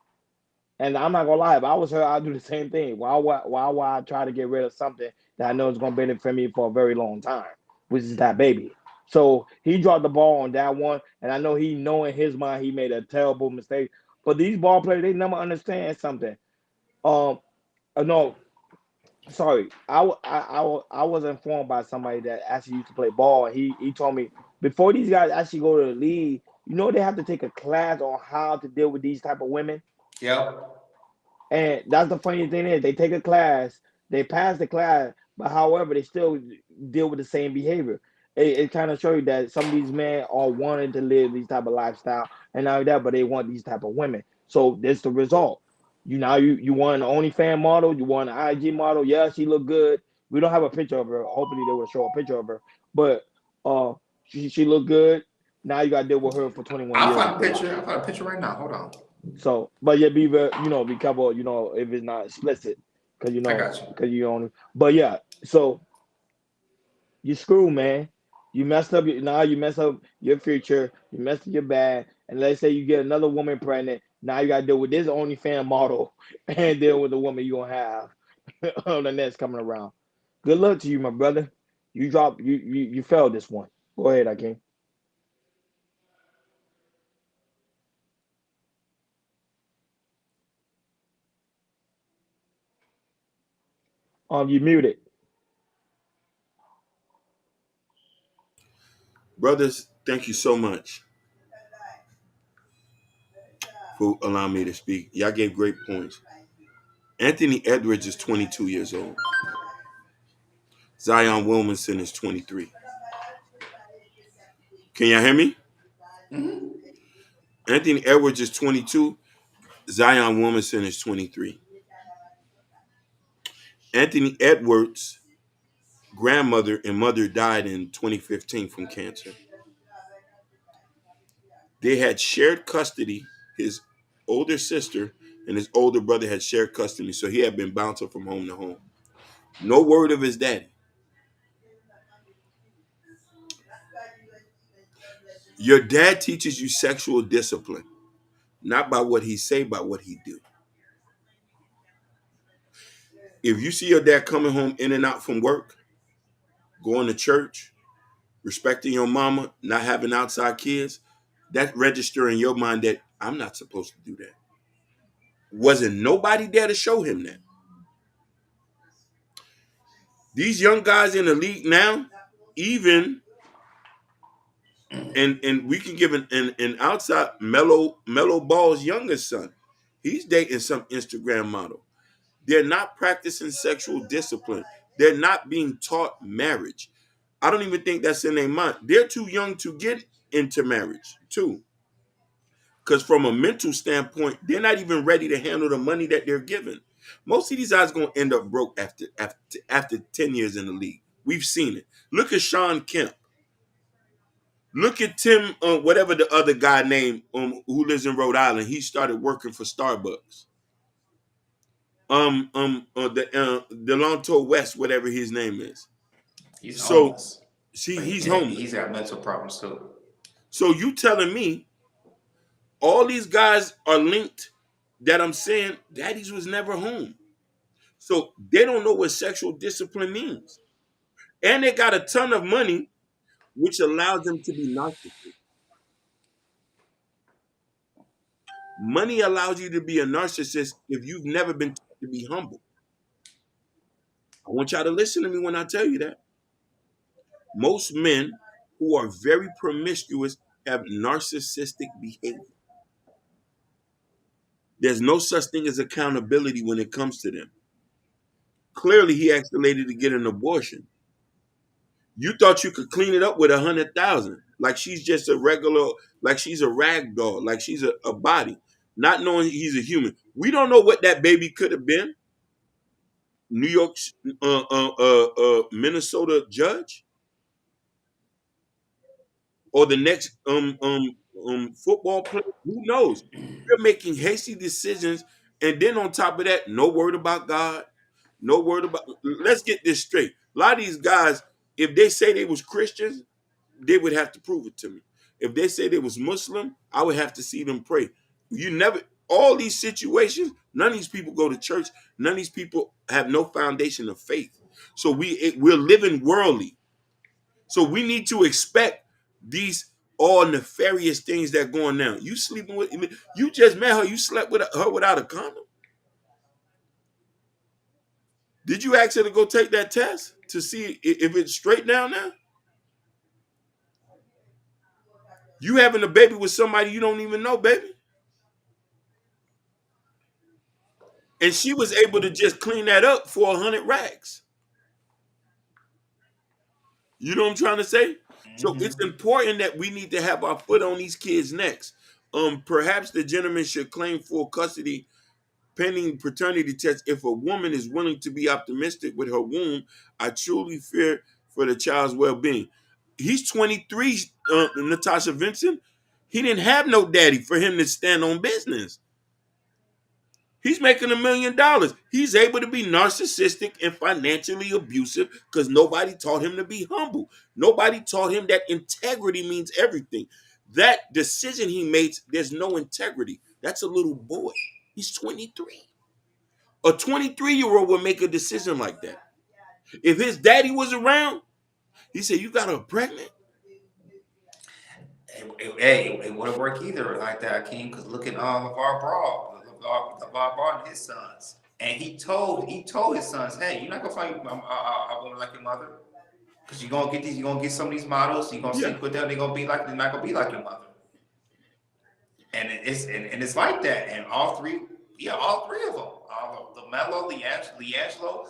And I'm not gonna lie, if I was her, I'd do the same thing. Why would I try to get rid of something that I know is gonna benefit me for a very long time, which is that baby? So he dropped the ball on that one, and I know he know in his mind he made a terrible mistake. But these ball players, they never understand something. No. Sorry, I was informed by somebody that actually used to play ball. He told me before these guys actually go to the league, they have to take a class on how to deal with these type of women. Yep. And that's the funny thing is they take a class, they pass the class, but however they still deal with the same behavior. It kind of shows you that some of these men are wanting to live these type of lifestyle and not that, but they want these type of women. So that's the result. You want an OnlyFans model, you want an IG model. Yeah, she look good. We don't have a picture of her. Hopefully they will show a picture of her. But she look good. Now you got to deal with her for 21 years. I'll find a picture right now. Hold on. So, but yeah, be careful. If it's not explicit, because I got you. Because you only. But yeah, so you screw, man. You messed up now. You mess up your future. You messed up your bad. And let's say you get another woman pregnant. Now you got to deal with this OnlyFans model and deal with the woman you gonna have on the next coming around. Good luck to you, my brother. You failed this one. Go ahead, Akeem. You muted. Brothers, thank you so much for allowing me to speak. Y'all gave great points. Anthony Edwards is 22 years old. Zion Williamson is 23. Can y'all hear me? Mm-hmm. Anthony Edwards is 22. Zion Williamson is 23. Anthony Edwards' grandmother and mother died in 2015 from cancer. They had shared custody. His older sister and his older brother had shared custody, so he had been bouncing from home to home. No word of his daddy. Your dad teaches you sexual discipline, not by what he say, by what he do. If you see your dad coming home in and out from work, going to church, respecting your mama, not having outside kids, that register in your mind that I'm not supposed to do that. Wasn't nobody there to show him that. These young guys in the league now, even and we can give an outside mellow Ball's youngest son. He's dating some Instagram model. They're not practicing sexual discipline. They're not being taught marriage. I don't even think that's in their mind. They're too young to get into marriage, too. Because from a mental standpoint, they're not even ready to handle the money that they're given. Most of these guys going to end up broke after 10 years in the league. We've seen it. Look at Sean Kemp. Look at Tim, whatever the other guy named who lives in Rhode Island. He started working for Starbucks. The Delonto West, whatever his name is. He's So, homeless. see, But he's homeless. he's got mental problems too. So you telling me all these guys are linked that I'm saying daddies was never home. So they don't know what sexual discipline means. And they got a ton of money, which allows them to be narcissists. Money allows you to be a narcissist if you've never been taught to be humble. I want y'all to listen to me when I tell you that. Most men who are very promiscuous have narcissistic behavior. There's no such thing as accountability when it comes to them. Clearly, he asked the lady to get an abortion. You thought you could clean it up with 100,000, like she's just a regular, like she's a rag doll, like she's a body, not knowing he's a human. We don't know what that baby could have been. New York, Minnesota judge, or the next football player. Who knows? You're making hasty decisions, and then on top of that, no word about God, no word about. Let's get this straight. A lot of these guys, if they say they was Christians, they would have to prove it to me. If they say they was Muslim, I would have to see them pray. You never. All these situations, none of these people go to church. None of these people have no foundation of faith. So we're living worldly. So we need to expect these all nefarious things that going down. You sleeping with, you just met her. You slept with her without a condom. Did you ask her to go take that test to see if it's straight down now? You having a baby with somebody you don't even know, baby. And she was able to just clean that up for 100 racks. You know what I'm trying to say? So it's important that we need to have our foot on these kids' necks. Perhaps the gentleman should claim full custody pending paternity test if a woman is willing to be optimistic with her womb. I truly fear for the child's well-being. He's 23, Natasha Vincent. He didn't have no daddy for him to stand on business. He's making $1 million. He's able to be narcissistic and financially abusive because nobody taught him to be humble. Nobody taught him that integrity means everything. That decision he makes, there's no integrity. That's a little boy. He's 23. A 23-year-old would make a decision like that. If his daddy was around, he said, "You got her pregnant?" It wouldn't work either like that, King. Because look at LeVar Ball and his sons, and he told his sons, "Hey, you're not gonna find a woman like your mother, because you're gonna get some of these models. You're gonna sleep with them. They're not gonna be like your mother." And it's like that, and all three of them. LaMelo, Leangelo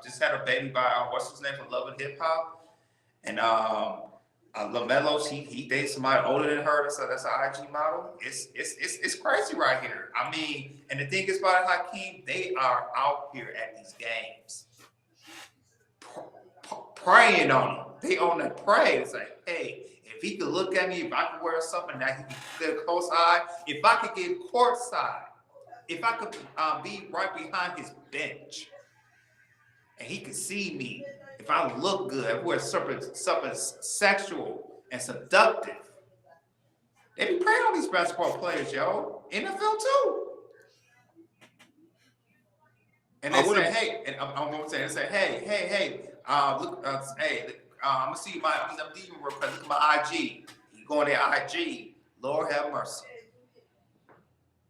just had a baby by what's his name from Love and Hip Hop, and LaMelo, he dates somebody older than her. So that's an IG model. It's crazy right here. I mean, and the thing is about it, Hakeem, they are out here at these games praying on them. They on that pray. It's like, hey, if he could look at me, if I could wear something that he could get a close eye, if I could get courtside, if I could be right behind his bench, and he could see me, if I look good, if we're something sexual and seductive, they be preying on these basketball players, yo. NFL too. And they say, hey, and I'm gonna say, hey, look, I'm gonna see I'm leaving real quick. Look at my IG. You go on their IG, Lord have mercy.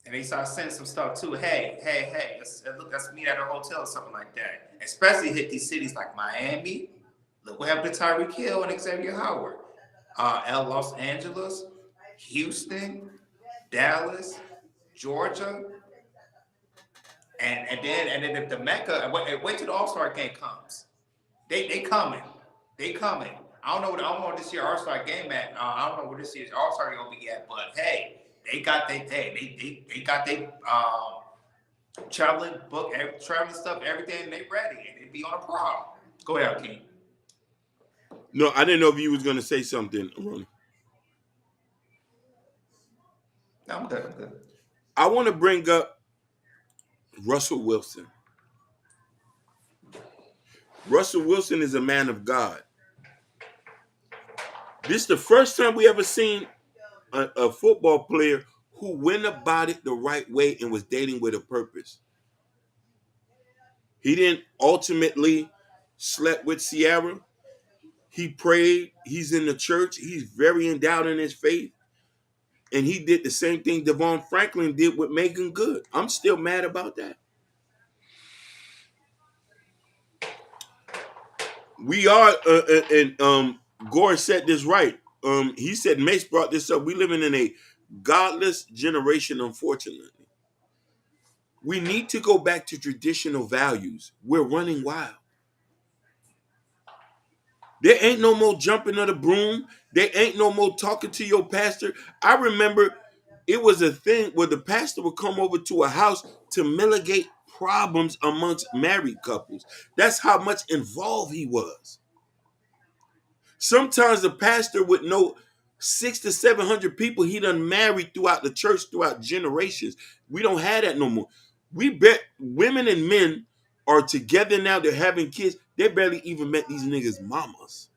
And they start sending some stuff too. Hey, let's meet at a hotel or something like that. Especially hit these cities like Miami. Look what happened to Tyreek Hill and Xavier Howard. Los Angeles, Houston, Dallas, Georgia, and then if the Mecca, wait till the All-Star game comes. They coming. I don't know what this year's All-Star game at. I don't know where this year's All-Star gonna be at, but hey, they got they traveling stuff, everything. They ready, and they be on a prom. Go ahead, King. No, I didn't know if you was gonna say something, Ronnie. No, I'm good. I want to bring up Russell Wilson. Russell Wilson is a man of God. This is the first time we ever seen a football player who went about it the right way and was dating with a purpose. He didn't ultimately slept with Ciara. He prayed. He's in the church. He's very endowed in his faith. And he did the same thing Devon Franklin did with Megan Good. I'm still mad about that. We are, and Gore said this right. He said, Mace brought this up. We living in a godless generation, unfortunately. We need to go back to traditional values. We're running wild. There ain't no more jumping of the broom. There ain't no more talking to your pastor. I remember it was a thing where the pastor would come over to a house to mitigate problems amongst married couples. That's how much involved he was. Sometimes the pastor would know 600 to 700 people he done married throughout the church, throughout generations. We don't have that no more. We bet women and men are together now. They're having kids. They barely even met these niggas' mamas.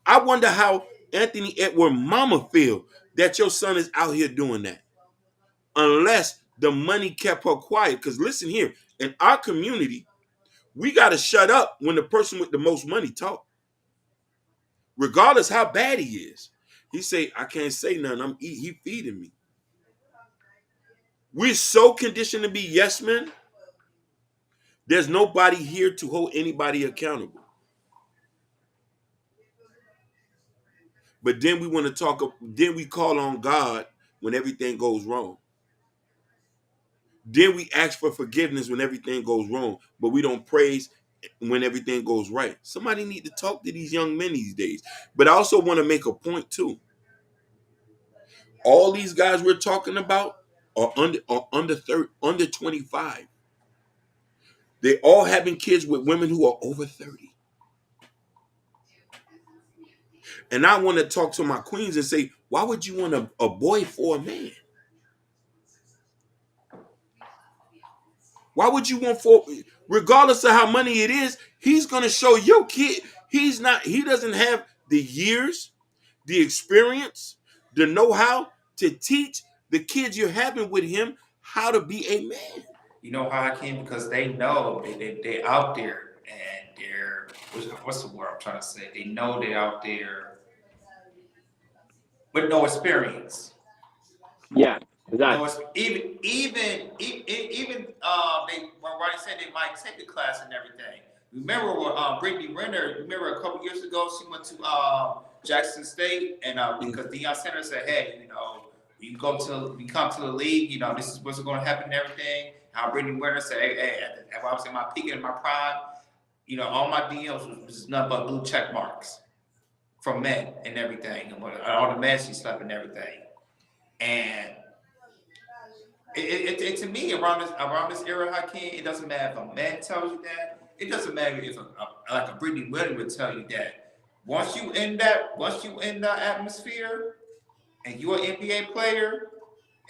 I wonder how Anthony Edward mama feel that your son is out here doing that. Unless the money kept her quiet. Because listen here, in our community, we got to shut up when the person with the most money talk. Regardless how bad he is. He say, I can't say nothing. He feeding me. We're so conditioned to be yes men. There's nobody here to hold anybody accountable. But then we want to talk, then we call on God when everything goes wrong. Then we ask for forgiveness when everything goes wrong, but we don't praise when everything goes right. Somebody need to talk to these young men these days. But I also want to make a point too. All these guys we're talking about are under 25. They all having kids with women who are over 30. And I want to talk to my queens and say, why would you want a boy for a man? Why would you want four? Regardless of how money it is, he's gonna show your kid. He's not. He doesn't have the years, the experience, the know-how to teach the kids you're having with him how to be a man. You know how I can? Because they know they're out there and they're, what's the word I'm trying to say? They know they're out there with no experience. Yeah, No, exactly. it's even they when Ronnie said they might take the class and everything. Remember when Brittany Renner? Remember a couple years ago she went to Jackson State and because Deion Sanders said, hey, you know, you come to the league, you know, this is what's going to happen and everything. How Brittany Renner said, hey, when I was in my peak and in my prime, you know, all my DMs was nothing but blue check marks from men and everything, and all the men she slept and everything, and. To me, around this era, Hakeem, it doesn't matter if a man tells you that. It doesn't matter if like a Brittany Williams would tell you that. Once you in that atmosphere, and you're an NBA player,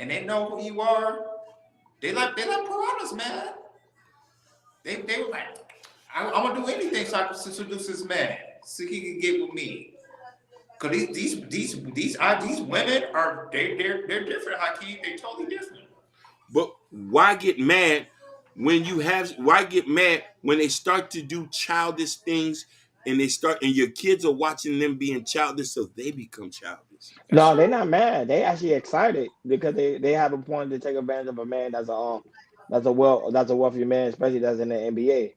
and they know who you are, they like piranhas, man. They were like, I'm gonna do anything so I can seduce this man, so he can get with me. Cause these women are they're different, Hakeem. They're totally different. But why get mad when you have? Why get mad when they start to do childish things and they start and your kids are watching them being childish, so they become childish. That's No, they're true. not mad. They actually excited because they have a point to take advantage of a man that's a wealthy man, especially that's in the NBA.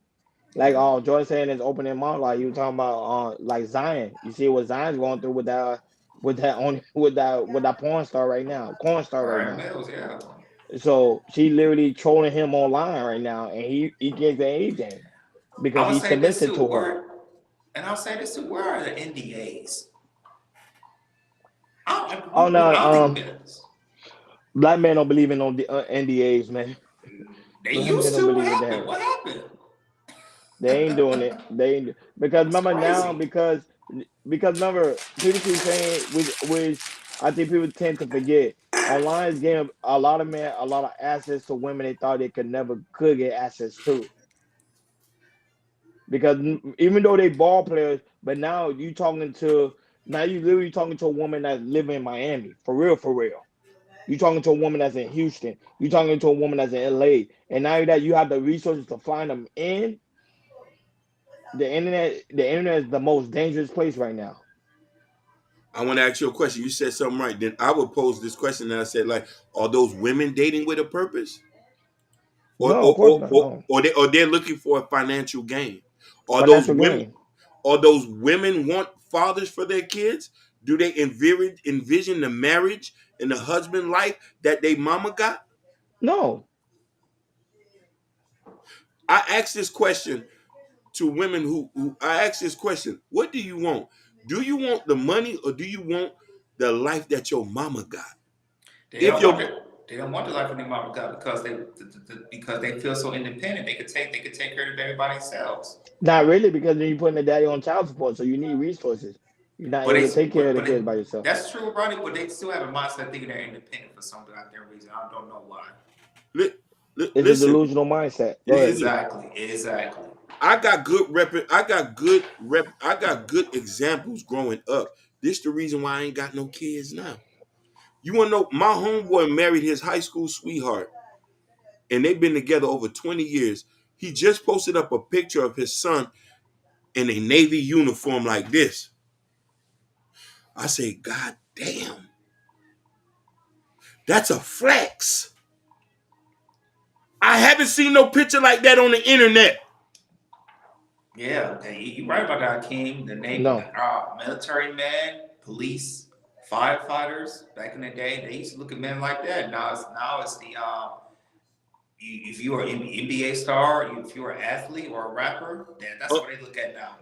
Like Yeah. Jordan saying his opening monologue, you talking about like Zion. You see what Zion's going through with that porn star right Ryan now. Mills, yeah. So she literally trolling him online right now, and he can't say anything I because would he's say this submissive too. to her. I'll say this too. Where are the NDAs? Oh no, I don't think this. black men don't believe in no NDAs, man. They Black men used don't to. What believe in happened? that. What happened? They ain't doing it. They ain't because That's remember now crazy. because remember people keep saying which I think people tend to forget. Online is getting a lot of men a lot of access to women they thought they could get access to because even though they ball players, but now you literally talking to a woman that's living in Miami for real for real. You talking to a woman that's in Houston. You talking to a woman that's in LA, and now that you have the resources to find them in the internet. The internet is the most dangerous place right now. I want to ask you a question. You said something right. Then I would pose this question and I said, like, are those women dating with a purpose? Or No, of or course or, not. or, No or they're looking for a financial gain? Are those financial women gain. are those women want fathers for their kids? Do they envision the marriage and the husband life that they mama got? No, I ask this question to women who I ask this question, what do you want? Do you want the money or do you want the life that your mama got? They If don't your want it. They don't want the life of their mama God because because they feel so independent. They could take care of everybody by themselves. not really because then you're putting the daddy on child support, so you need resources. You're not But able to take care of the but kids by yourself. that's true, Ronnie. But they still have a mindset thinking they're independent for some goddamn reason. I don't know why. li, It's a listen, delusional mindset. Go ahead. listen, Exactly. I got I got good examples growing up. This the reason why I ain't got no kids now. You wanna know my homeboy married his high school sweetheart and they've been together over 20 years. He just posted up a picture of his son in a Navy uniform like this. I say, God damn, that's a flex. I haven't seen no picture like that on the internet. Yeah, you right about that, King. The name, No, military man, police, firefighters. Back in the day, they used to look at men like that. Now it's the if you're an NBA star, if you're an athlete or a rapper, then that's Uh, what they look at now.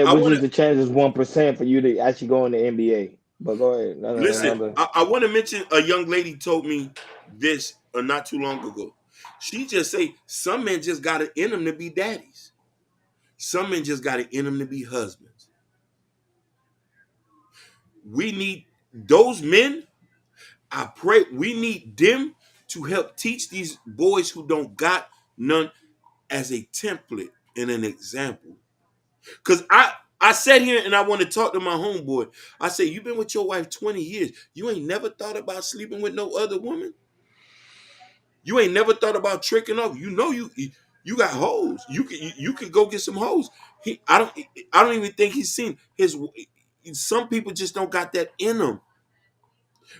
I which want is to the chances 1% for you to actually go in the NBA. But go ahead. No, no, listen. another. I want to mention a young lady told me this not too long ago. She just say some men just got it in them to be daddies. Some men just got it in them to be husbands. We need those men. I pray we need them to help teach these boys who don't got none as a template and an example. Because I sat here and I want to talk to my homeboy. I said, you've been with your wife 20 years. You ain't never thought about sleeping with no other woman? You ain't never thought about tricking off? You know you got hoes. You can go get some hoes. I don't even think he's seen his. Some people just don't got that in them.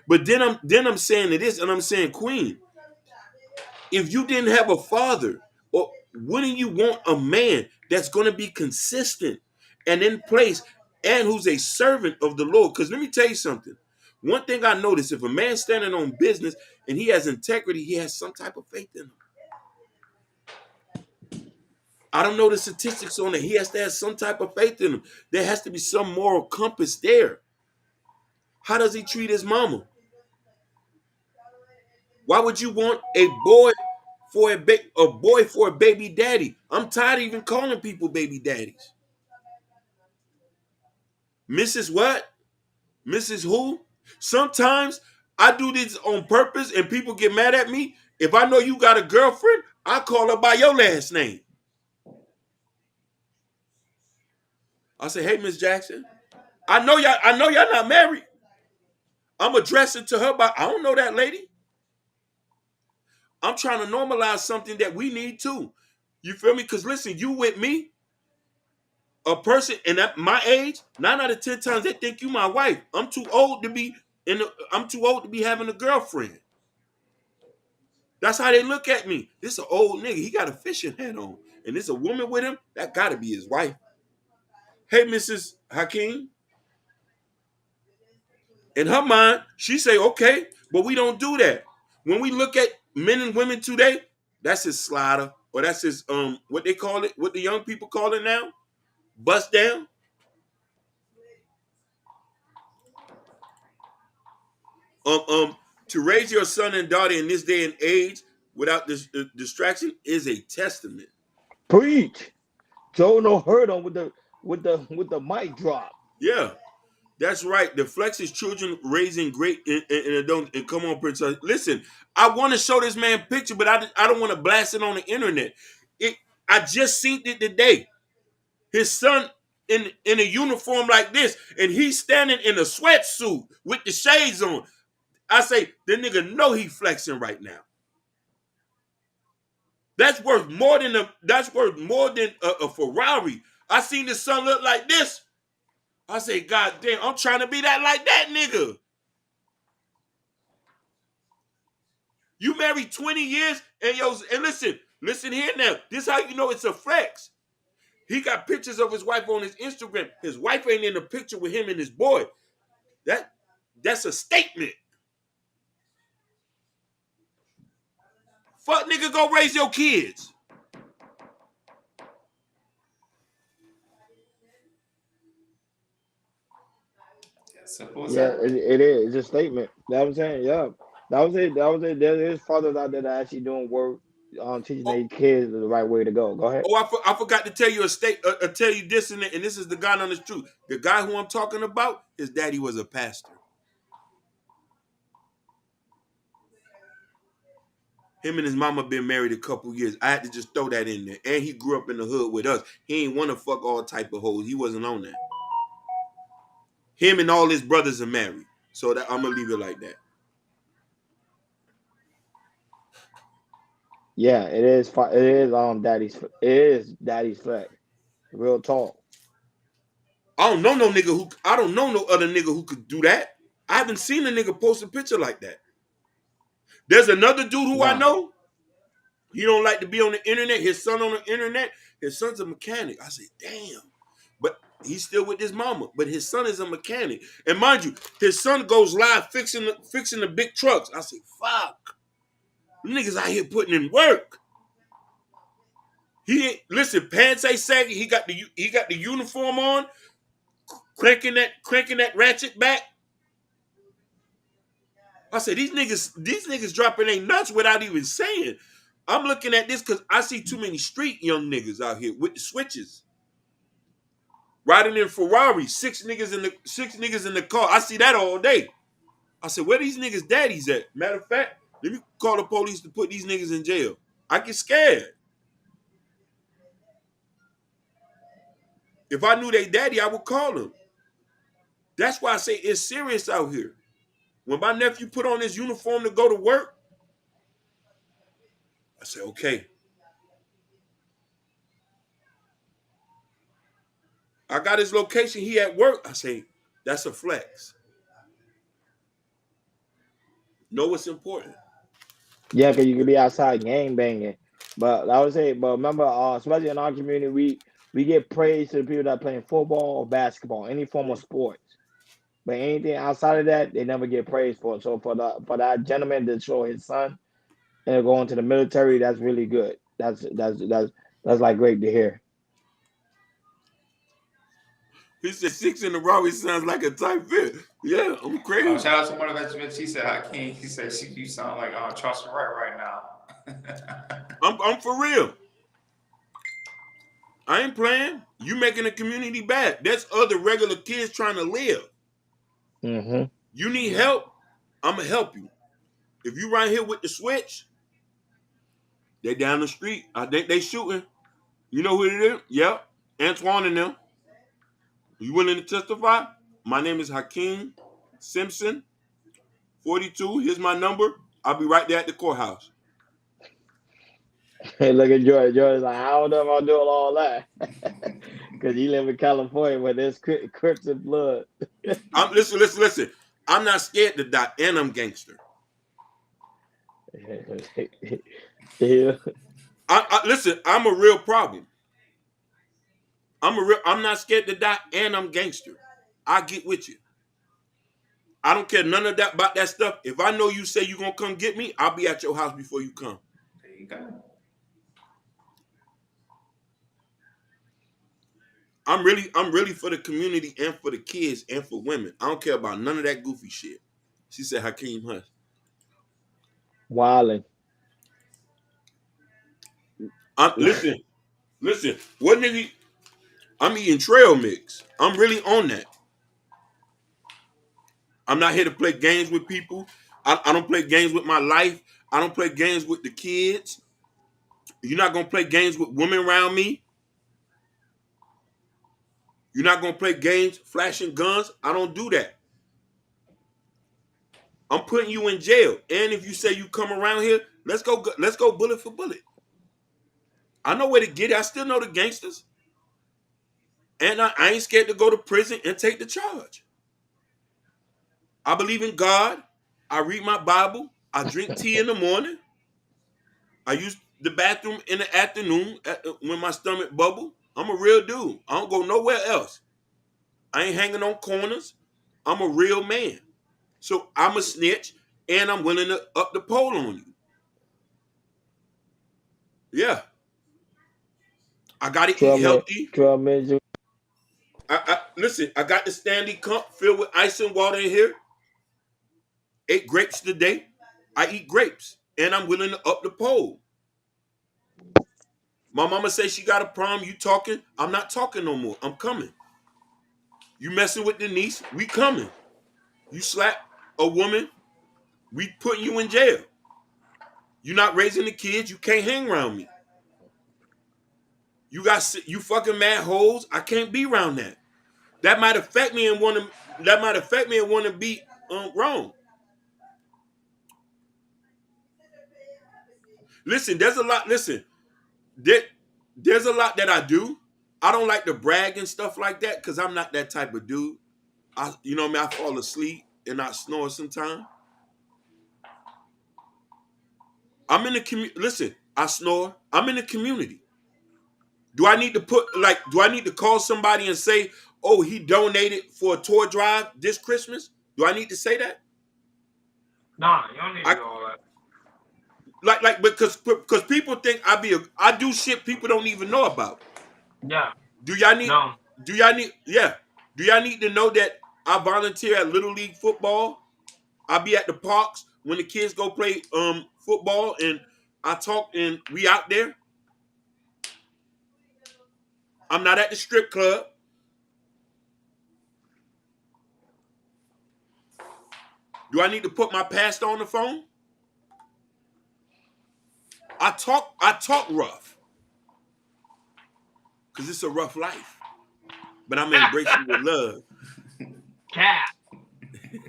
But then I'm saying it is, and I'm saying, Queen, if you didn't have a father, or wouldn't you want a man that's going to be consistent and in place and who's a servant of the Lord? Because let me tell you something. One thing I noticed, if a man's standing on business and he has integrity, he has some type of faith in him. I don't know the statistics on it. He has to have some type of faith in him. There has to be some moral compass there. How does he treat his mama? Why would you want a boy for a baby daddy? I'm tired of even calling people baby daddies. Mrs. what? Mrs. who? Sometimes I do this on purpose and people get mad at me. If I know you got a girlfriend, I call her by your last name. I say, hey, Miss Jackson, I know y'all not married. I'm addressing to her by, I don't know that lady. I'm trying to normalize something that we need too. You feel me? Because listen, you with me, a person and at my age, 9 out of 10 times they think you my wife. I'm too old to be having a girlfriend. That's how they look at me. This an old nigga. He got a fishing hat on. And there's a woman with him, that gotta be his wife. Hey, Mrs. Hakeem. In her mind, she say, okay, but we don't do that. When we look at men and women today, that's his slider, or that's his what they call it, what the young people call it now, bust down. To raise your son and daughter in this day and age without this distraction is a testament. Preach. Joe no hurt on with the mic drop. Yeah, that's right. The flex is children raising great and don't and come on, Prince. Listen, I want to show this man picture, but I don't want to blast it on the internet. I just seen it today. His son in a uniform like this, and he's standing in a sweatsuit with the shades on. I say, the nigga know he flexing right now. That's worth more than a Ferrari. I seen the son look like this. I say, God damn, I'm trying to be that like that nigga. You married 20 years and listen here now. This is how you know it's a flex. He got pictures of his wife on his Instagram. His wife ain't in the picture with him and his boy. That's a statement. Fuck nigga, go raise your kids. Simple as Yeah, that. it is. It's a statement. That what I'm saying. Yeah, that was it. That was it. There is fathers out there that actually doing work on teaching Oh, their kids the right way to go. Go ahead. I forgot to tell you tell you this and this is the guy on the truth. The guy who I'm talking about, his daddy was a pastor. Him and his mama been married a couple years. I had to just throw that in there. And he grew up in the hood with us. He ain't want to fuck all type of hoes. He wasn't on that. Him and all his brothers are married. So that I'm gonna leave it like that. Yeah, it is. It is daddy's. It is daddy's flex. Real talk. I don't know no other nigga who could do that. I haven't seen a nigga post a picture like that. There's another dude who I Nah. know. He don't like to be on the internet. His son on the internet. His son's a mechanic. I say, damn. But he's still with his mama. But his son is a mechanic. And mind you, his son goes live fixing the big trucks. I say, fuck. Niggas out here putting in work. He ain't listen, pants ain't saggy. He got the uniform on, cranking that ratchet back. I said, these niggas dropping ain't nuts without even saying. I'm looking at this because I see too many street young niggas out here with the switches. Riding in Ferraris, six niggas in the car. I see that all day. I said, where these niggas' daddies at? Matter of fact, let me call the police to put these niggas in jail. I get scared. If I knew they daddy, I would call them. That's why I say it's serious out here. When my nephew put on his uniform to go to work, I said, okay. I got his location. He at work. I say, that's a flex. Know what's important. Yeah, because you could be outside gang banging. But I would say, but remember, especially in our community, we get praise to the people that playing football or basketball, any form of sports. But anything outside of that, they never get praised for it. So for that gentleman to show his son and go into the military, that's really good. That's like great to hear. He said 6 in a row. He sounds like a tight fit. Yeah, I'm crazy. Shout out to Motivation. She said, Hakeem, he said, you sound like Charles Wright right now. I'm for real. I ain't playing. You making the community bad. There's other regular kids trying to live. Mm-hmm. You need help, I'm going to help you. If you right here with the switch, they down the street. I think they shooting. You know who it is? Yep. Antoine and them. You willing to testify? My name is Hakeem Simpson, 42. Here's my number. I'll be right there at the courthouse. Hey, look at George. George's like, I don't know if I'm doing all that. Because you live in California where there's Crips and blood. Listen. I'm not scared to die, and I'm gangster. Yeah. Listen, I'm a real problem. I'm not scared to die, and I'm gangster. I get with you. I don't care none of that about that stuff. If I know you say you're gonna come get me, I'll be at your house before you come. There you go. I'm really for the community and for the kids and for women. I don't care about none of that goofy shit. She said Hakeem Hush. Wildin'. Listen. What nigga? I'm eating trail mix. I'm really on that. I'm not here to play games with people. I don't play games with my life. I don't play games with the kids. You're not gonna play games with women around me. You're not gonna play games flashing guns. I don't do that. I'm putting you in jail. And if you say you come around here, let's go bullet for bullet. I know where to get it. I still know the gangsters. And I ain't scared to go to prison and take the charge. I believe in God. I read my Bible. I drink tea in the morning. I use the bathroom in the afternoon when my stomach bubble. I'm a real dude. I don't go nowhere else. I ain't hanging on corners. I'm a real man. So I'm a snitch, and I'm willing to up the pole on you. Yeah. I got to eat healthy. Listen, I got the Stanley Cup filled with ice and water in here. 8 grapes today. I eat grapes, and I'm willing to up the pole. My mama says she got a problem. You talking? I'm not talking no more. I'm coming. You messing with Denise? We coming. You slap a woman? We putting you in jail. You not raising the kids? You can't hang around me. You fucking mad hoes? I can't be around that. That might affect me and want to be wrong. Listen, there's a lot. Listen, there's a lot that I do. I don't like to brag and stuff like that because I'm not that type of dude. You know what I mean? I fall asleep and I snore sometimes. I'm in the community. Listen, I snore. I'm in the community. Do I need to call somebody and say, oh, he donated for a toy drive this Christmas? Do I need to say that? Nah, you don't need to do all that. Because people think I do shit people don't even know about. Yeah. Do y'all need No. Do y'all need to know that I volunteer at Little League football? I be at the parks when the kids go play football and I talk and we out there. I'm not at the strip club. Do I need to put my pastor on the phone? I talk rough. Cause it's a rough life. but I'm embracing with love. Cap,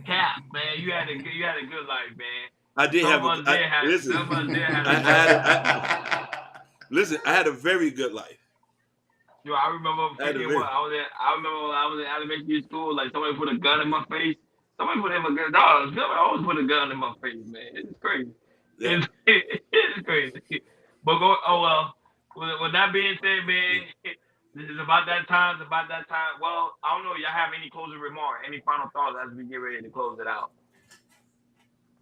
man. You had a good life, man. I did Some have of us did have some of us did have a good life. Listen, I had a very good life. Yo, I remember I had a freaking very, what I remember when I was in elementary school, like somebody put a gun in my face. Somebody put in a gun. No, somebody always put a gun in my face, man. It's crazy. yeah. It's crazy. But go. Oh well. With that being said, man, this is about that time. It's about that time. Well, I don't know. Y'all have any closing remarks? Any final thoughts as we get ready to close it out?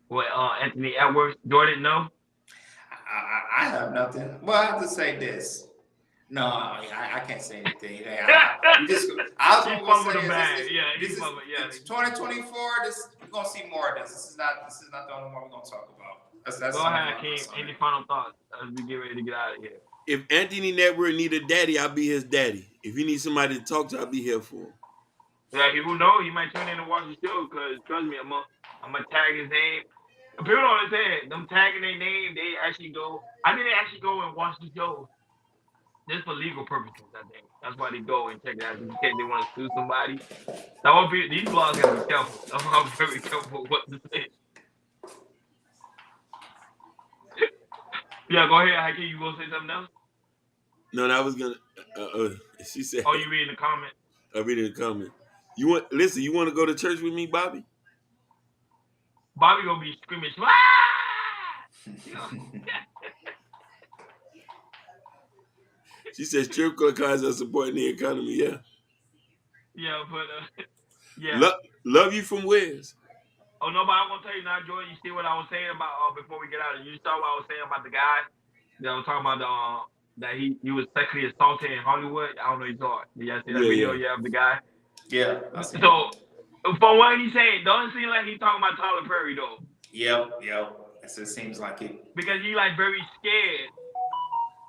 What? Anthony Edwards, Jordan, no. I have nothing. Well, I have to say this. No, I can't say anything. I was going to say it's 2024. We're gonna see more of this. This is not the only one we're gonna talk about. That's Go ahead, King. Any final thoughts as we get ready to get out of here? If Anthony Network need a daddy, I'll be his daddy. If he needs somebody to talk to, I'll be here for him. Yeah, who knows? He might tune in and watch the show because trust me, I'm gonna tag his name. People don't understand. Them tagging their name, they actually go. I think they actually go and watch the show just for legal purposes. I think that's why they go and check it out in case they want to sue somebody. That won't be. These blogs gotta be careful. That's why I'm very careful what to say. Yeah, go ahead, Haki. You gonna say something else? No, I was gonna. She said. Oh, you reading the comment? I'm reading the comment. You want to go to church with me, Bobby? Bobby gonna be screaming. She says strip club cars are supporting the economy. Yeah. Yeah, but yeah. Love you from Wes. Oh no, but I'm gonna tell you now, Jordan. You see what I was saying about before we get out? You saw what I was saying about the guy that I was talking about that he was sexually assaulted in Hollywood. I don't know if you saw it. Did y'all see that video? Yeah, of the guy. Yeah. So from what he's saying, doesn't seem like he's talking about Tyler Perry though. Yep. It seems like it. Because he like very scared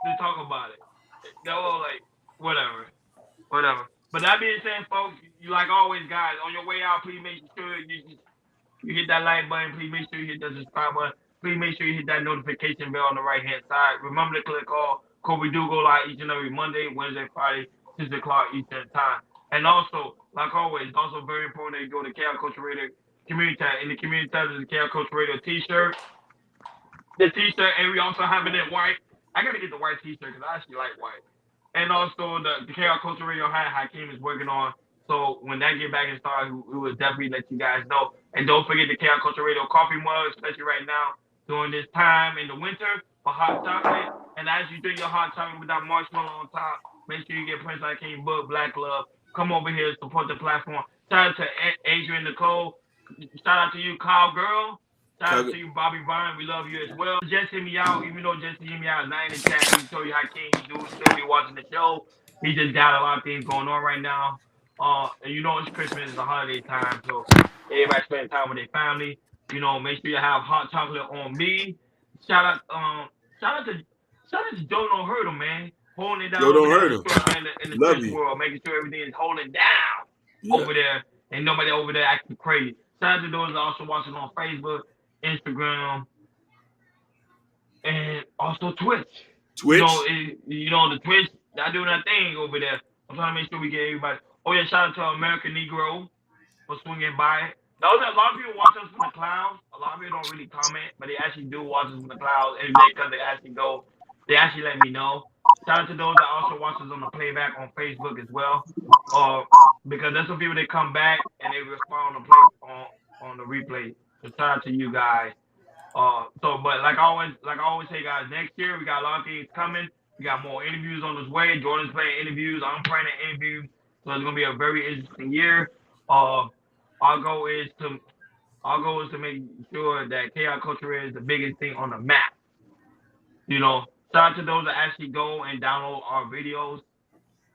to talk about it. No, like whatever. But that being said, folks, you like always, guys, on your way out, please make sure you hit that like button. Please make sure you hit that subscribe button. Please make sure you hit that notification bell on the right-hand side. Remember to click all, because we do go live each and every Monday, Wednesday, Friday, 6 o'clock Eastern Time. And also, like always, it's also very important that you go to KL Culture Radio Community Tab. In the Community Tab is the KL Culture Radio t-shirt. The t-shirt, and we also have it in white. I got to get the white t-shirt because I actually like white. And also, the KL Culture Radio hat Hakeem is working on. So when that get back and start, we will definitely let you guys know. And don't forget the KL Culture Radio coffee mug, especially right now during this time in the winter for hot chocolate. And as you drink your hot chocolate with that marshmallow on top, make sure you get Prince Hakeem book, Black Love. Come over here, support the platform. Shout out to Adrian Nicole. Shout out to you, Kyle Girl. Shout out to you, Bobby Vine. We love you as well. Just hit me out, even though just hit me out 9 and 10. He told you Hakeem, he do still be watching the show. He just got a lot of things going on right now. And you know it's Christmas, it's a holiday time, so everybody spend time with their family. You know, make sure you have hot chocolate on me. Shout out to Joe Don't Hurt Him, man. Holding it down Joe Don't Hurt Him. in the church world, making sure everything is holding down over there, and nobody over there acting crazy. Shout out to those that also watching on Facebook, Instagram, and also Twitch. Twitch? You know the Twitch, they're doing that thing over there. I'm trying to make sure we get everybody. Oh yeah, shout out to American Negro for swinging by. Those a lot of people watch us from the clouds. A lot of people don't really comment, but they actually do watch us from the clouds every day because they actually let me know. Shout out to those that also watch us on the playback on Facebook as well. Because there's some people that come back and they respond on the replay. So shout out to you guys. But like I always say, guys, next year we got a lot of things coming. We got more interviews on this way. Jordan's playing interviews. I'm playing interviews. So it's gonna be a very interesting year. Our goal is to make sure that KR Culture is the biggest thing on the map. You know, shout out to those that actually go and download our videos.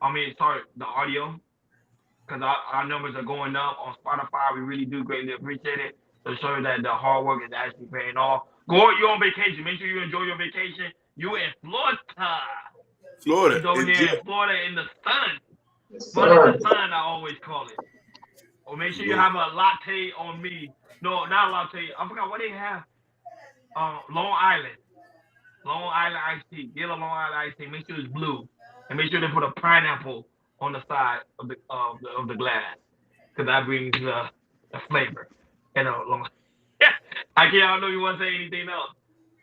The audio, because our numbers are going up on Spotify. We really do greatly appreciate it. To show you that the hard work is actually paying off. You're on vacation. Make sure you enjoy your vacation. You're in Florida. Florida. He's over there in Florida in the sun. Florida in the sun, I always call it. Or make sure you have a latte on me. No, not a latte. I forgot what they have. Long Island iced tea. Get a Long Island iced tea. Make sure it's blue. And make sure they put a pineapple on the side of the glass, because that brings the flavor. You know, I can't. I don't know if you want to say anything else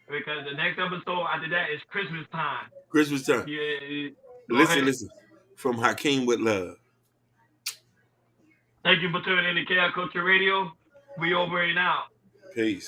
because the next episode after that is Christmas time. Christmas time. Yeah, go Listen, ahead. listen. From Hakeem with love. Thank you for tuning in to Chaos Culture Radio. We over and out. Peace.